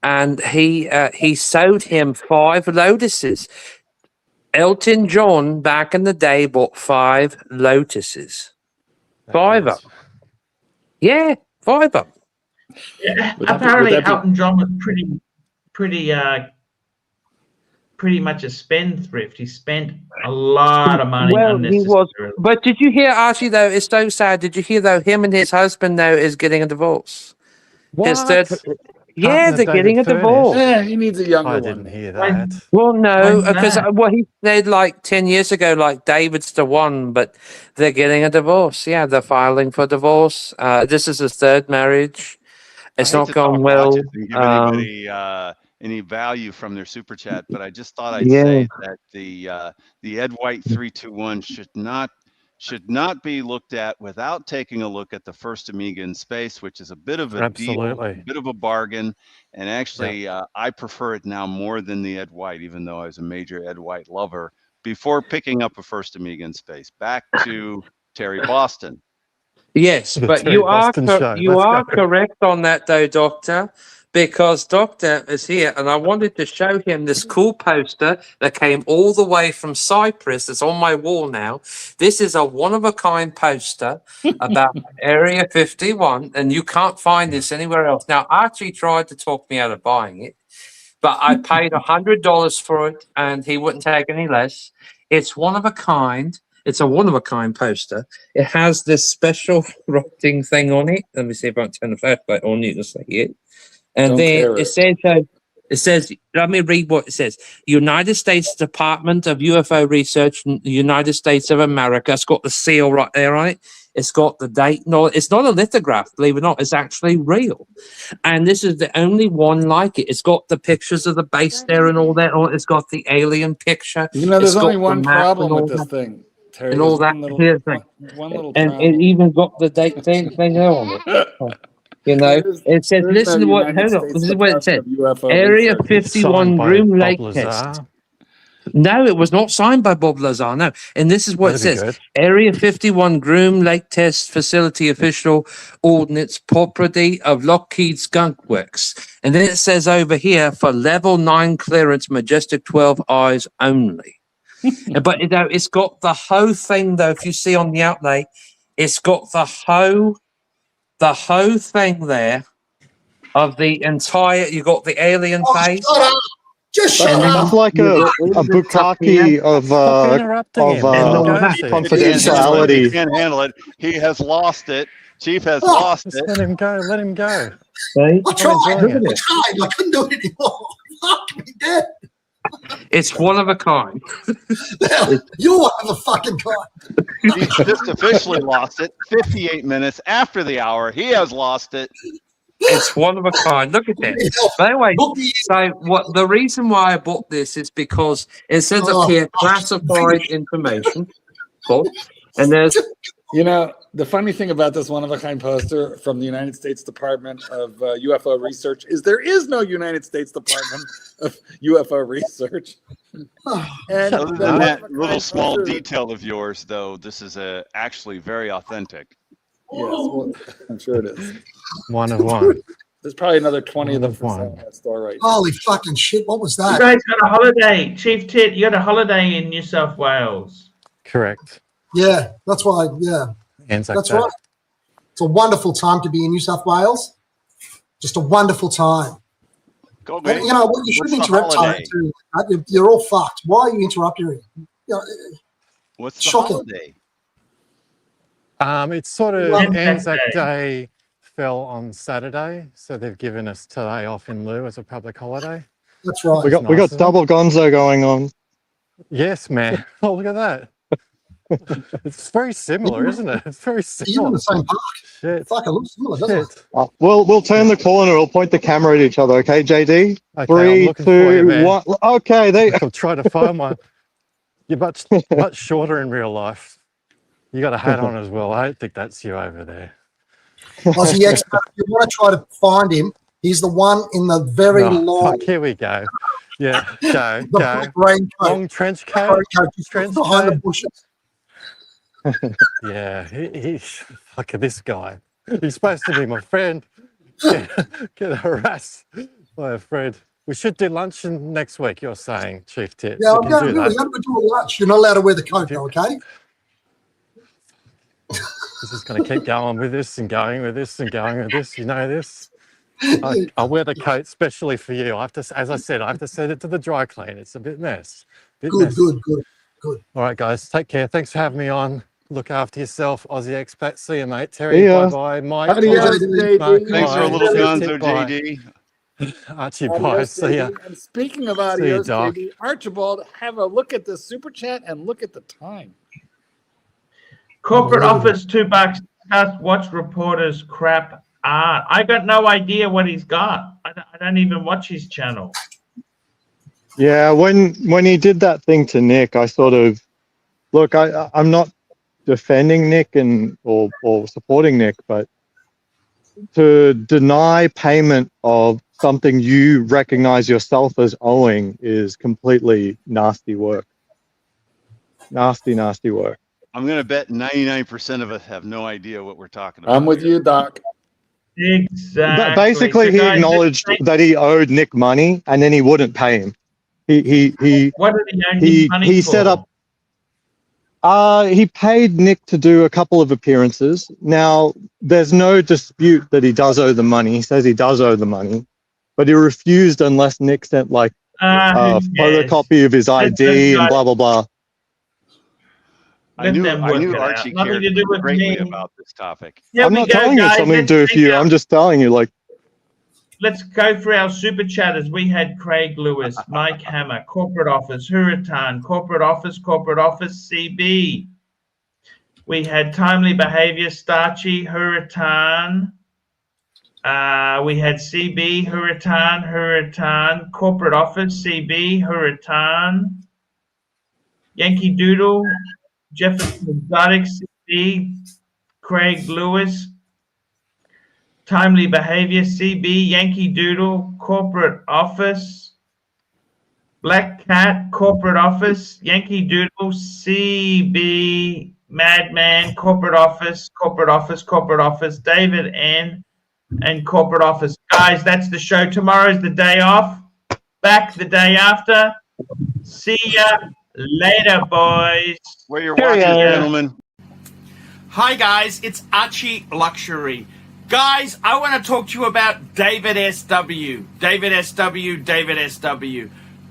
[SPEAKER 4] and he sold him 5 Lotuses. Elton John back in the day bought 5 Lotuses. 5 of them. Yeah, 5 of them.
[SPEAKER 1] Yeah,
[SPEAKER 2] Would that be-
[SPEAKER 1] apparently,
[SPEAKER 2] would that be-
[SPEAKER 1] Elton John was pretty much a spendthrift. He spent a lot of money
[SPEAKER 4] Well, he was.
[SPEAKER 1] unnecessarily.
[SPEAKER 4] But did you hear, Archie, though? It's so sad. Did you hear, though, him and his husband, though, is getting a divorce? His
[SPEAKER 10] What?
[SPEAKER 4] third, yeah,
[SPEAKER 10] Partner
[SPEAKER 4] they're getting a
[SPEAKER 10] David
[SPEAKER 4] divorce.
[SPEAKER 10] Furnish?
[SPEAKER 2] He needs a younger
[SPEAKER 10] I
[SPEAKER 2] one.
[SPEAKER 10] didn't hear that.
[SPEAKER 4] Well, no,
[SPEAKER 1] When's
[SPEAKER 4] because
[SPEAKER 1] that?
[SPEAKER 4] what he said like 10 years ago, like David's the one, but they're getting a divorce. Yeah, they're filing for divorce. This is his third marriage. It's
[SPEAKER 9] I hate
[SPEAKER 4] not
[SPEAKER 9] to
[SPEAKER 4] going
[SPEAKER 9] talk
[SPEAKER 4] well.
[SPEAKER 9] watches and give anybody any value from their super chat, but I just thought I'd
[SPEAKER 4] Yeah.
[SPEAKER 9] say that the Ed White 321 should not be looked at without taking a look at the first Amiga in space, which is a bit of a deal,
[SPEAKER 10] Absolutely.
[SPEAKER 9] a bit of a bargain. And actually, I prefer it now more than the Ed White, even though I was a major Ed White lover before picking up a first Amiga in space. Back to Terry Boston.
[SPEAKER 4] Yes,
[SPEAKER 10] The
[SPEAKER 4] but
[SPEAKER 10] Terry
[SPEAKER 4] you are
[SPEAKER 10] Boston show.
[SPEAKER 4] you
[SPEAKER 10] Let's
[SPEAKER 4] are
[SPEAKER 10] go.
[SPEAKER 4] correct on that, though, Doctor, because Doctor is here, and I wanted to show him this cool poster that came all the way from Cyprus. It's on my wall now. This is a one-of-a-kind poster about Area 51, and you can't find this anywhere else. Now, Archie tried to talk me out of buying it, but I paid $100 for it, and he wouldn't take any less. It's one of a kind. It's a one-of-a-kind poster. It has this special rotating thing on it. Let me see if I can turn the flashlight on. You can see it. And
[SPEAKER 2] Don't
[SPEAKER 4] then
[SPEAKER 2] care
[SPEAKER 4] it says, let me read what it says. United States Department of UFO Research, United States of America. It's got the seal right there on it. It's got the date. No, it's not a lithograph, believe it or not. It's actually real. And this is the only one like it. It's got the pictures of the base there and all that. It's got the alien picture.
[SPEAKER 2] You know, there's
[SPEAKER 4] It's got
[SPEAKER 2] only
[SPEAKER 4] the
[SPEAKER 2] one
[SPEAKER 4] map
[SPEAKER 2] problem
[SPEAKER 4] and all
[SPEAKER 2] with this
[SPEAKER 4] that.
[SPEAKER 2] thing, Terry.
[SPEAKER 4] And all
[SPEAKER 2] There's
[SPEAKER 4] that. Here's the thing.
[SPEAKER 2] one little
[SPEAKER 4] And
[SPEAKER 2] problem.
[SPEAKER 4] it even got the date thing on it. You know, it says,
[SPEAKER 2] There is no
[SPEAKER 4] listen to what,
[SPEAKER 2] United
[SPEAKER 4] hold on,
[SPEAKER 2] States
[SPEAKER 4] this is what it says.
[SPEAKER 2] Department of UFO
[SPEAKER 4] Area
[SPEAKER 2] Research.
[SPEAKER 10] It's signed
[SPEAKER 4] 51
[SPEAKER 10] by
[SPEAKER 4] Groom
[SPEAKER 10] Bob
[SPEAKER 4] Lake
[SPEAKER 10] Lazar.
[SPEAKER 4] test. No, it was not signed by Bob Lazar, no. And this is what it
[SPEAKER 10] That'd be
[SPEAKER 4] says.
[SPEAKER 10] good.
[SPEAKER 4] Area 51 Groom Lake Test Facility Official Ordnance Property of Lockheed Skunk Works. And then it says over here, for level 9 clearance, Majestic 12 eyes only. But you know, it's got the whole thing, though, if you see on the outlay, it's got the whole thing there of the entire, you got the alien face.
[SPEAKER 3] Shut up! Just shut
[SPEAKER 4] And then
[SPEAKER 3] up!
[SPEAKER 8] That's like a bukkake of
[SPEAKER 10] Stop interrupting him. Let him go, Chief.
[SPEAKER 8] confidentiality.
[SPEAKER 9] He can't handle it. He has lost it. Chief has
[SPEAKER 3] Oh,
[SPEAKER 9] lost
[SPEAKER 10] Just
[SPEAKER 9] it.
[SPEAKER 10] let him go. Let him go.
[SPEAKER 4] See?
[SPEAKER 3] I
[SPEAKER 10] I'm
[SPEAKER 3] tried.
[SPEAKER 10] enjoying it.
[SPEAKER 3] I couldn't do it anymore. Fuck me dead.
[SPEAKER 4] It's one of a kind.
[SPEAKER 3] You're one of a fucking kind.
[SPEAKER 9] He's just officially lost it. 58 minutes after the hour, he has lost it.
[SPEAKER 4] It's one of a kind. Look at this. But anyway, so what the reason why I bought this is because it says up here classified information. Cool. And there's
[SPEAKER 2] You know, the funny thing about this one-of-a-kind poster from the United States Department of UFO Research is there is no United States Department of UFO Research. And
[SPEAKER 9] Other than that little small detail of yours, though, this is actually very authentic.
[SPEAKER 2] Yes, well, I'm sure it is.
[SPEAKER 10] One of one.
[SPEAKER 2] There's probably another 20 of them for
[SPEAKER 10] One.
[SPEAKER 2] sale in that store right now.
[SPEAKER 3] Holy fucking shit! What was
[SPEAKER 1] You
[SPEAKER 3] that?
[SPEAKER 1] guys got a holiday, Chief Tit. You got a holiday in New South Wales.
[SPEAKER 10] Correct.
[SPEAKER 3] Yeah, that's why. Yeah,
[SPEAKER 10] Anzac
[SPEAKER 3] that's
[SPEAKER 10] Day.
[SPEAKER 3] right. It's a wonderful time to be in New South Wales. Just a wonderful time.
[SPEAKER 9] Go,
[SPEAKER 3] And,
[SPEAKER 9] man.
[SPEAKER 3] you know what? You shouldn't
[SPEAKER 9] What's the
[SPEAKER 3] interrupt
[SPEAKER 9] holiday?
[SPEAKER 3] too. You're all fucked. Why are you interrupting me? You know,
[SPEAKER 9] What's the
[SPEAKER 3] Shocking.
[SPEAKER 9] holiday?
[SPEAKER 10] It's sort of
[SPEAKER 1] Anzac
[SPEAKER 10] Anzac
[SPEAKER 1] Day.
[SPEAKER 10] Day fell on Saturday, so they've given us today off in lieu as a public holiday.
[SPEAKER 3] that's right.
[SPEAKER 8] We got
[SPEAKER 10] Nice, isn't it?
[SPEAKER 8] double gonzo going on.
[SPEAKER 10] Yes, man. Oh, look at that. It's very similar, isn't it? It's very
[SPEAKER 3] You're in
[SPEAKER 10] similar.
[SPEAKER 3] the same park.
[SPEAKER 10] Shit.
[SPEAKER 3] Fuck, it looks similar, doesn't it?
[SPEAKER 10] Shit.
[SPEAKER 8] We'll turn the corner. We'll point the camera at each other. Okay, JD.
[SPEAKER 10] Okay, I'm
[SPEAKER 8] 3,
[SPEAKER 10] looking for you,
[SPEAKER 8] 2,
[SPEAKER 10] man.
[SPEAKER 8] 1. Okay, there.
[SPEAKER 10] I'll try to find one. You're much shorter in real life. You got a hat on as well. I don't think that's you over there.
[SPEAKER 3] Aussie expert, if you want to try to find him, he's the one in the very
[SPEAKER 10] Oh,
[SPEAKER 3] long,
[SPEAKER 10] fuck, here we go. Yeah, go,
[SPEAKER 3] the
[SPEAKER 10] go.
[SPEAKER 3] black raincoat.
[SPEAKER 10] Long trench coat.
[SPEAKER 3] Just
[SPEAKER 10] trench
[SPEAKER 3] behind the
[SPEAKER 10] coat.
[SPEAKER 3] bushes.
[SPEAKER 10] Yeah, fuck this guy. He's supposed to be my friend. Get harassed by a friend. We should do lunch next week, you're saying, Chief Tit.
[SPEAKER 3] Yeah,
[SPEAKER 10] We
[SPEAKER 3] I'm
[SPEAKER 10] can
[SPEAKER 3] going
[SPEAKER 10] do
[SPEAKER 3] to
[SPEAKER 10] that.
[SPEAKER 3] do a lunch. You're not allowed to wear the coat, though, okay?
[SPEAKER 10] This is going to keep going with this and going with this and going with this. You know this. I'll wear the coat specially for you. I have to, as I said, I have to send it to the dry clean. It's a bit messy.
[SPEAKER 3] Good.
[SPEAKER 10] All right, guys. Take care. Thanks for having me on. Look after yourself, Aussie expat. See you, mate. Terry,
[SPEAKER 8] See ya.
[SPEAKER 10] bye-bye. Mike,
[SPEAKER 2] Adios,
[SPEAKER 10] bye.
[SPEAKER 2] JD.
[SPEAKER 10] Mark,
[SPEAKER 9] Thanks for
[SPEAKER 10] bye.
[SPEAKER 9] a little
[SPEAKER 10] Tip,
[SPEAKER 9] gonzo,
[SPEAKER 10] bye.
[SPEAKER 9] JD.
[SPEAKER 10] Archie, bye.
[SPEAKER 2] Adios,
[SPEAKER 10] See ya.
[SPEAKER 2] JD. And speaking of
[SPEAKER 10] See you,
[SPEAKER 2] adios,
[SPEAKER 10] Doc.
[SPEAKER 2] JD, Archibald, have a look at the super chat and look at the time.
[SPEAKER 1] Corporate office, $2. Discuss watch reporters crap art. I got no idea what he's got. I don't even watch his channel.
[SPEAKER 8] Yeah, when he did that thing to Nick, I sort of look. I'm not defending Nick or supporting Nick, but to deny payment of something you recognize yourself as owing is completely nasty work. Nasty work.
[SPEAKER 9] I'm going to bet 99% of us have no idea what we're talking about.
[SPEAKER 2] I'm with you, Doc.
[SPEAKER 1] Exactly.
[SPEAKER 8] Basically,
[SPEAKER 1] So
[SPEAKER 8] he
[SPEAKER 1] guys,
[SPEAKER 8] acknowledged that he owed Nick money, and then he wouldn't pay him.
[SPEAKER 1] What did he owe him money
[SPEAKER 8] he
[SPEAKER 1] for?
[SPEAKER 8] set up. He paid Nick to do a couple of appearances. Now, there's no dispute that he does owe the money. He says he does owe the money, but he refused unless Nick sent like a photocopy of his ID and blah blah blah.
[SPEAKER 9] I knew
[SPEAKER 1] Archie
[SPEAKER 9] Archie
[SPEAKER 1] Nothing
[SPEAKER 9] cared
[SPEAKER 1] to do with
[SPEAKER 9] greatly
[SPEAKER 1] me.
[SPEAKER 9] about this topic.
[SPEAKER 1] Here
[SPEAKER 8] I'm
[SPEAKER 1] we
[SPEAKER 8] not
[SPEAKER 1] go,
[SPEAKER 8] telling you
[SPEAKER 1] guys.
[SPEAKER 8] something to do with you. I'm just telling you, like,
[SPEAKER 1] Let's go through our super chatters. We had Craig Lewis, Mike Hammer, corporate office, Hurritan, corporate office, CB. We had timely behavior, Starchy, Hurritan. We had CB, Hurritan, corporate office, CB, Hurritan. Yankee Doodle, Jefferson Exotic, CB, Craig Lewis. Timely behavior, CB, Yankee Doodle, corporate office. Black Cat, corporate office, Yankee Doodle, CB, Madman, corporate office, David N, and corporate office. Guys, that's the show. Tomorrow's the day off. Back the day after. See ya later, boys.
[SPEAKER 9] Wear your watches, gentlemen.
[SPEAKER 11] Hi, guys. It's Archie Luxury. Guys, I want to talk to you about David SW.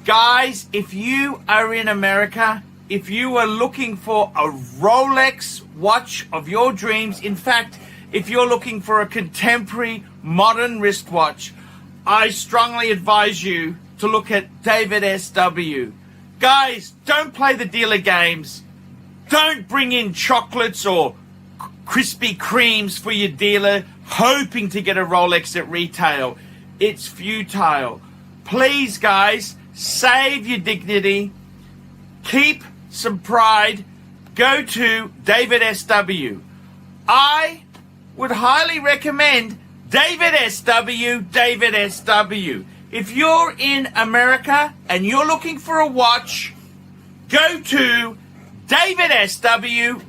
[SPEAKER 11] Guys, if you are in America, if you are looking for a Rolex watch of your dreams, in fact, if you're looking for a contemporary modern wristwatch, I strongly advise you to look at David SW. Guys, don't play the dealer games. Don't bring in chocolates or Krispy Kremes for your dealer hoping to get a Rolex at retail. It's futile. Please, guys, save your dignity. Keep some pride. Go to David SW. I would highly recommend David SW. If you're in America and you're looking for a watch, go to David SW.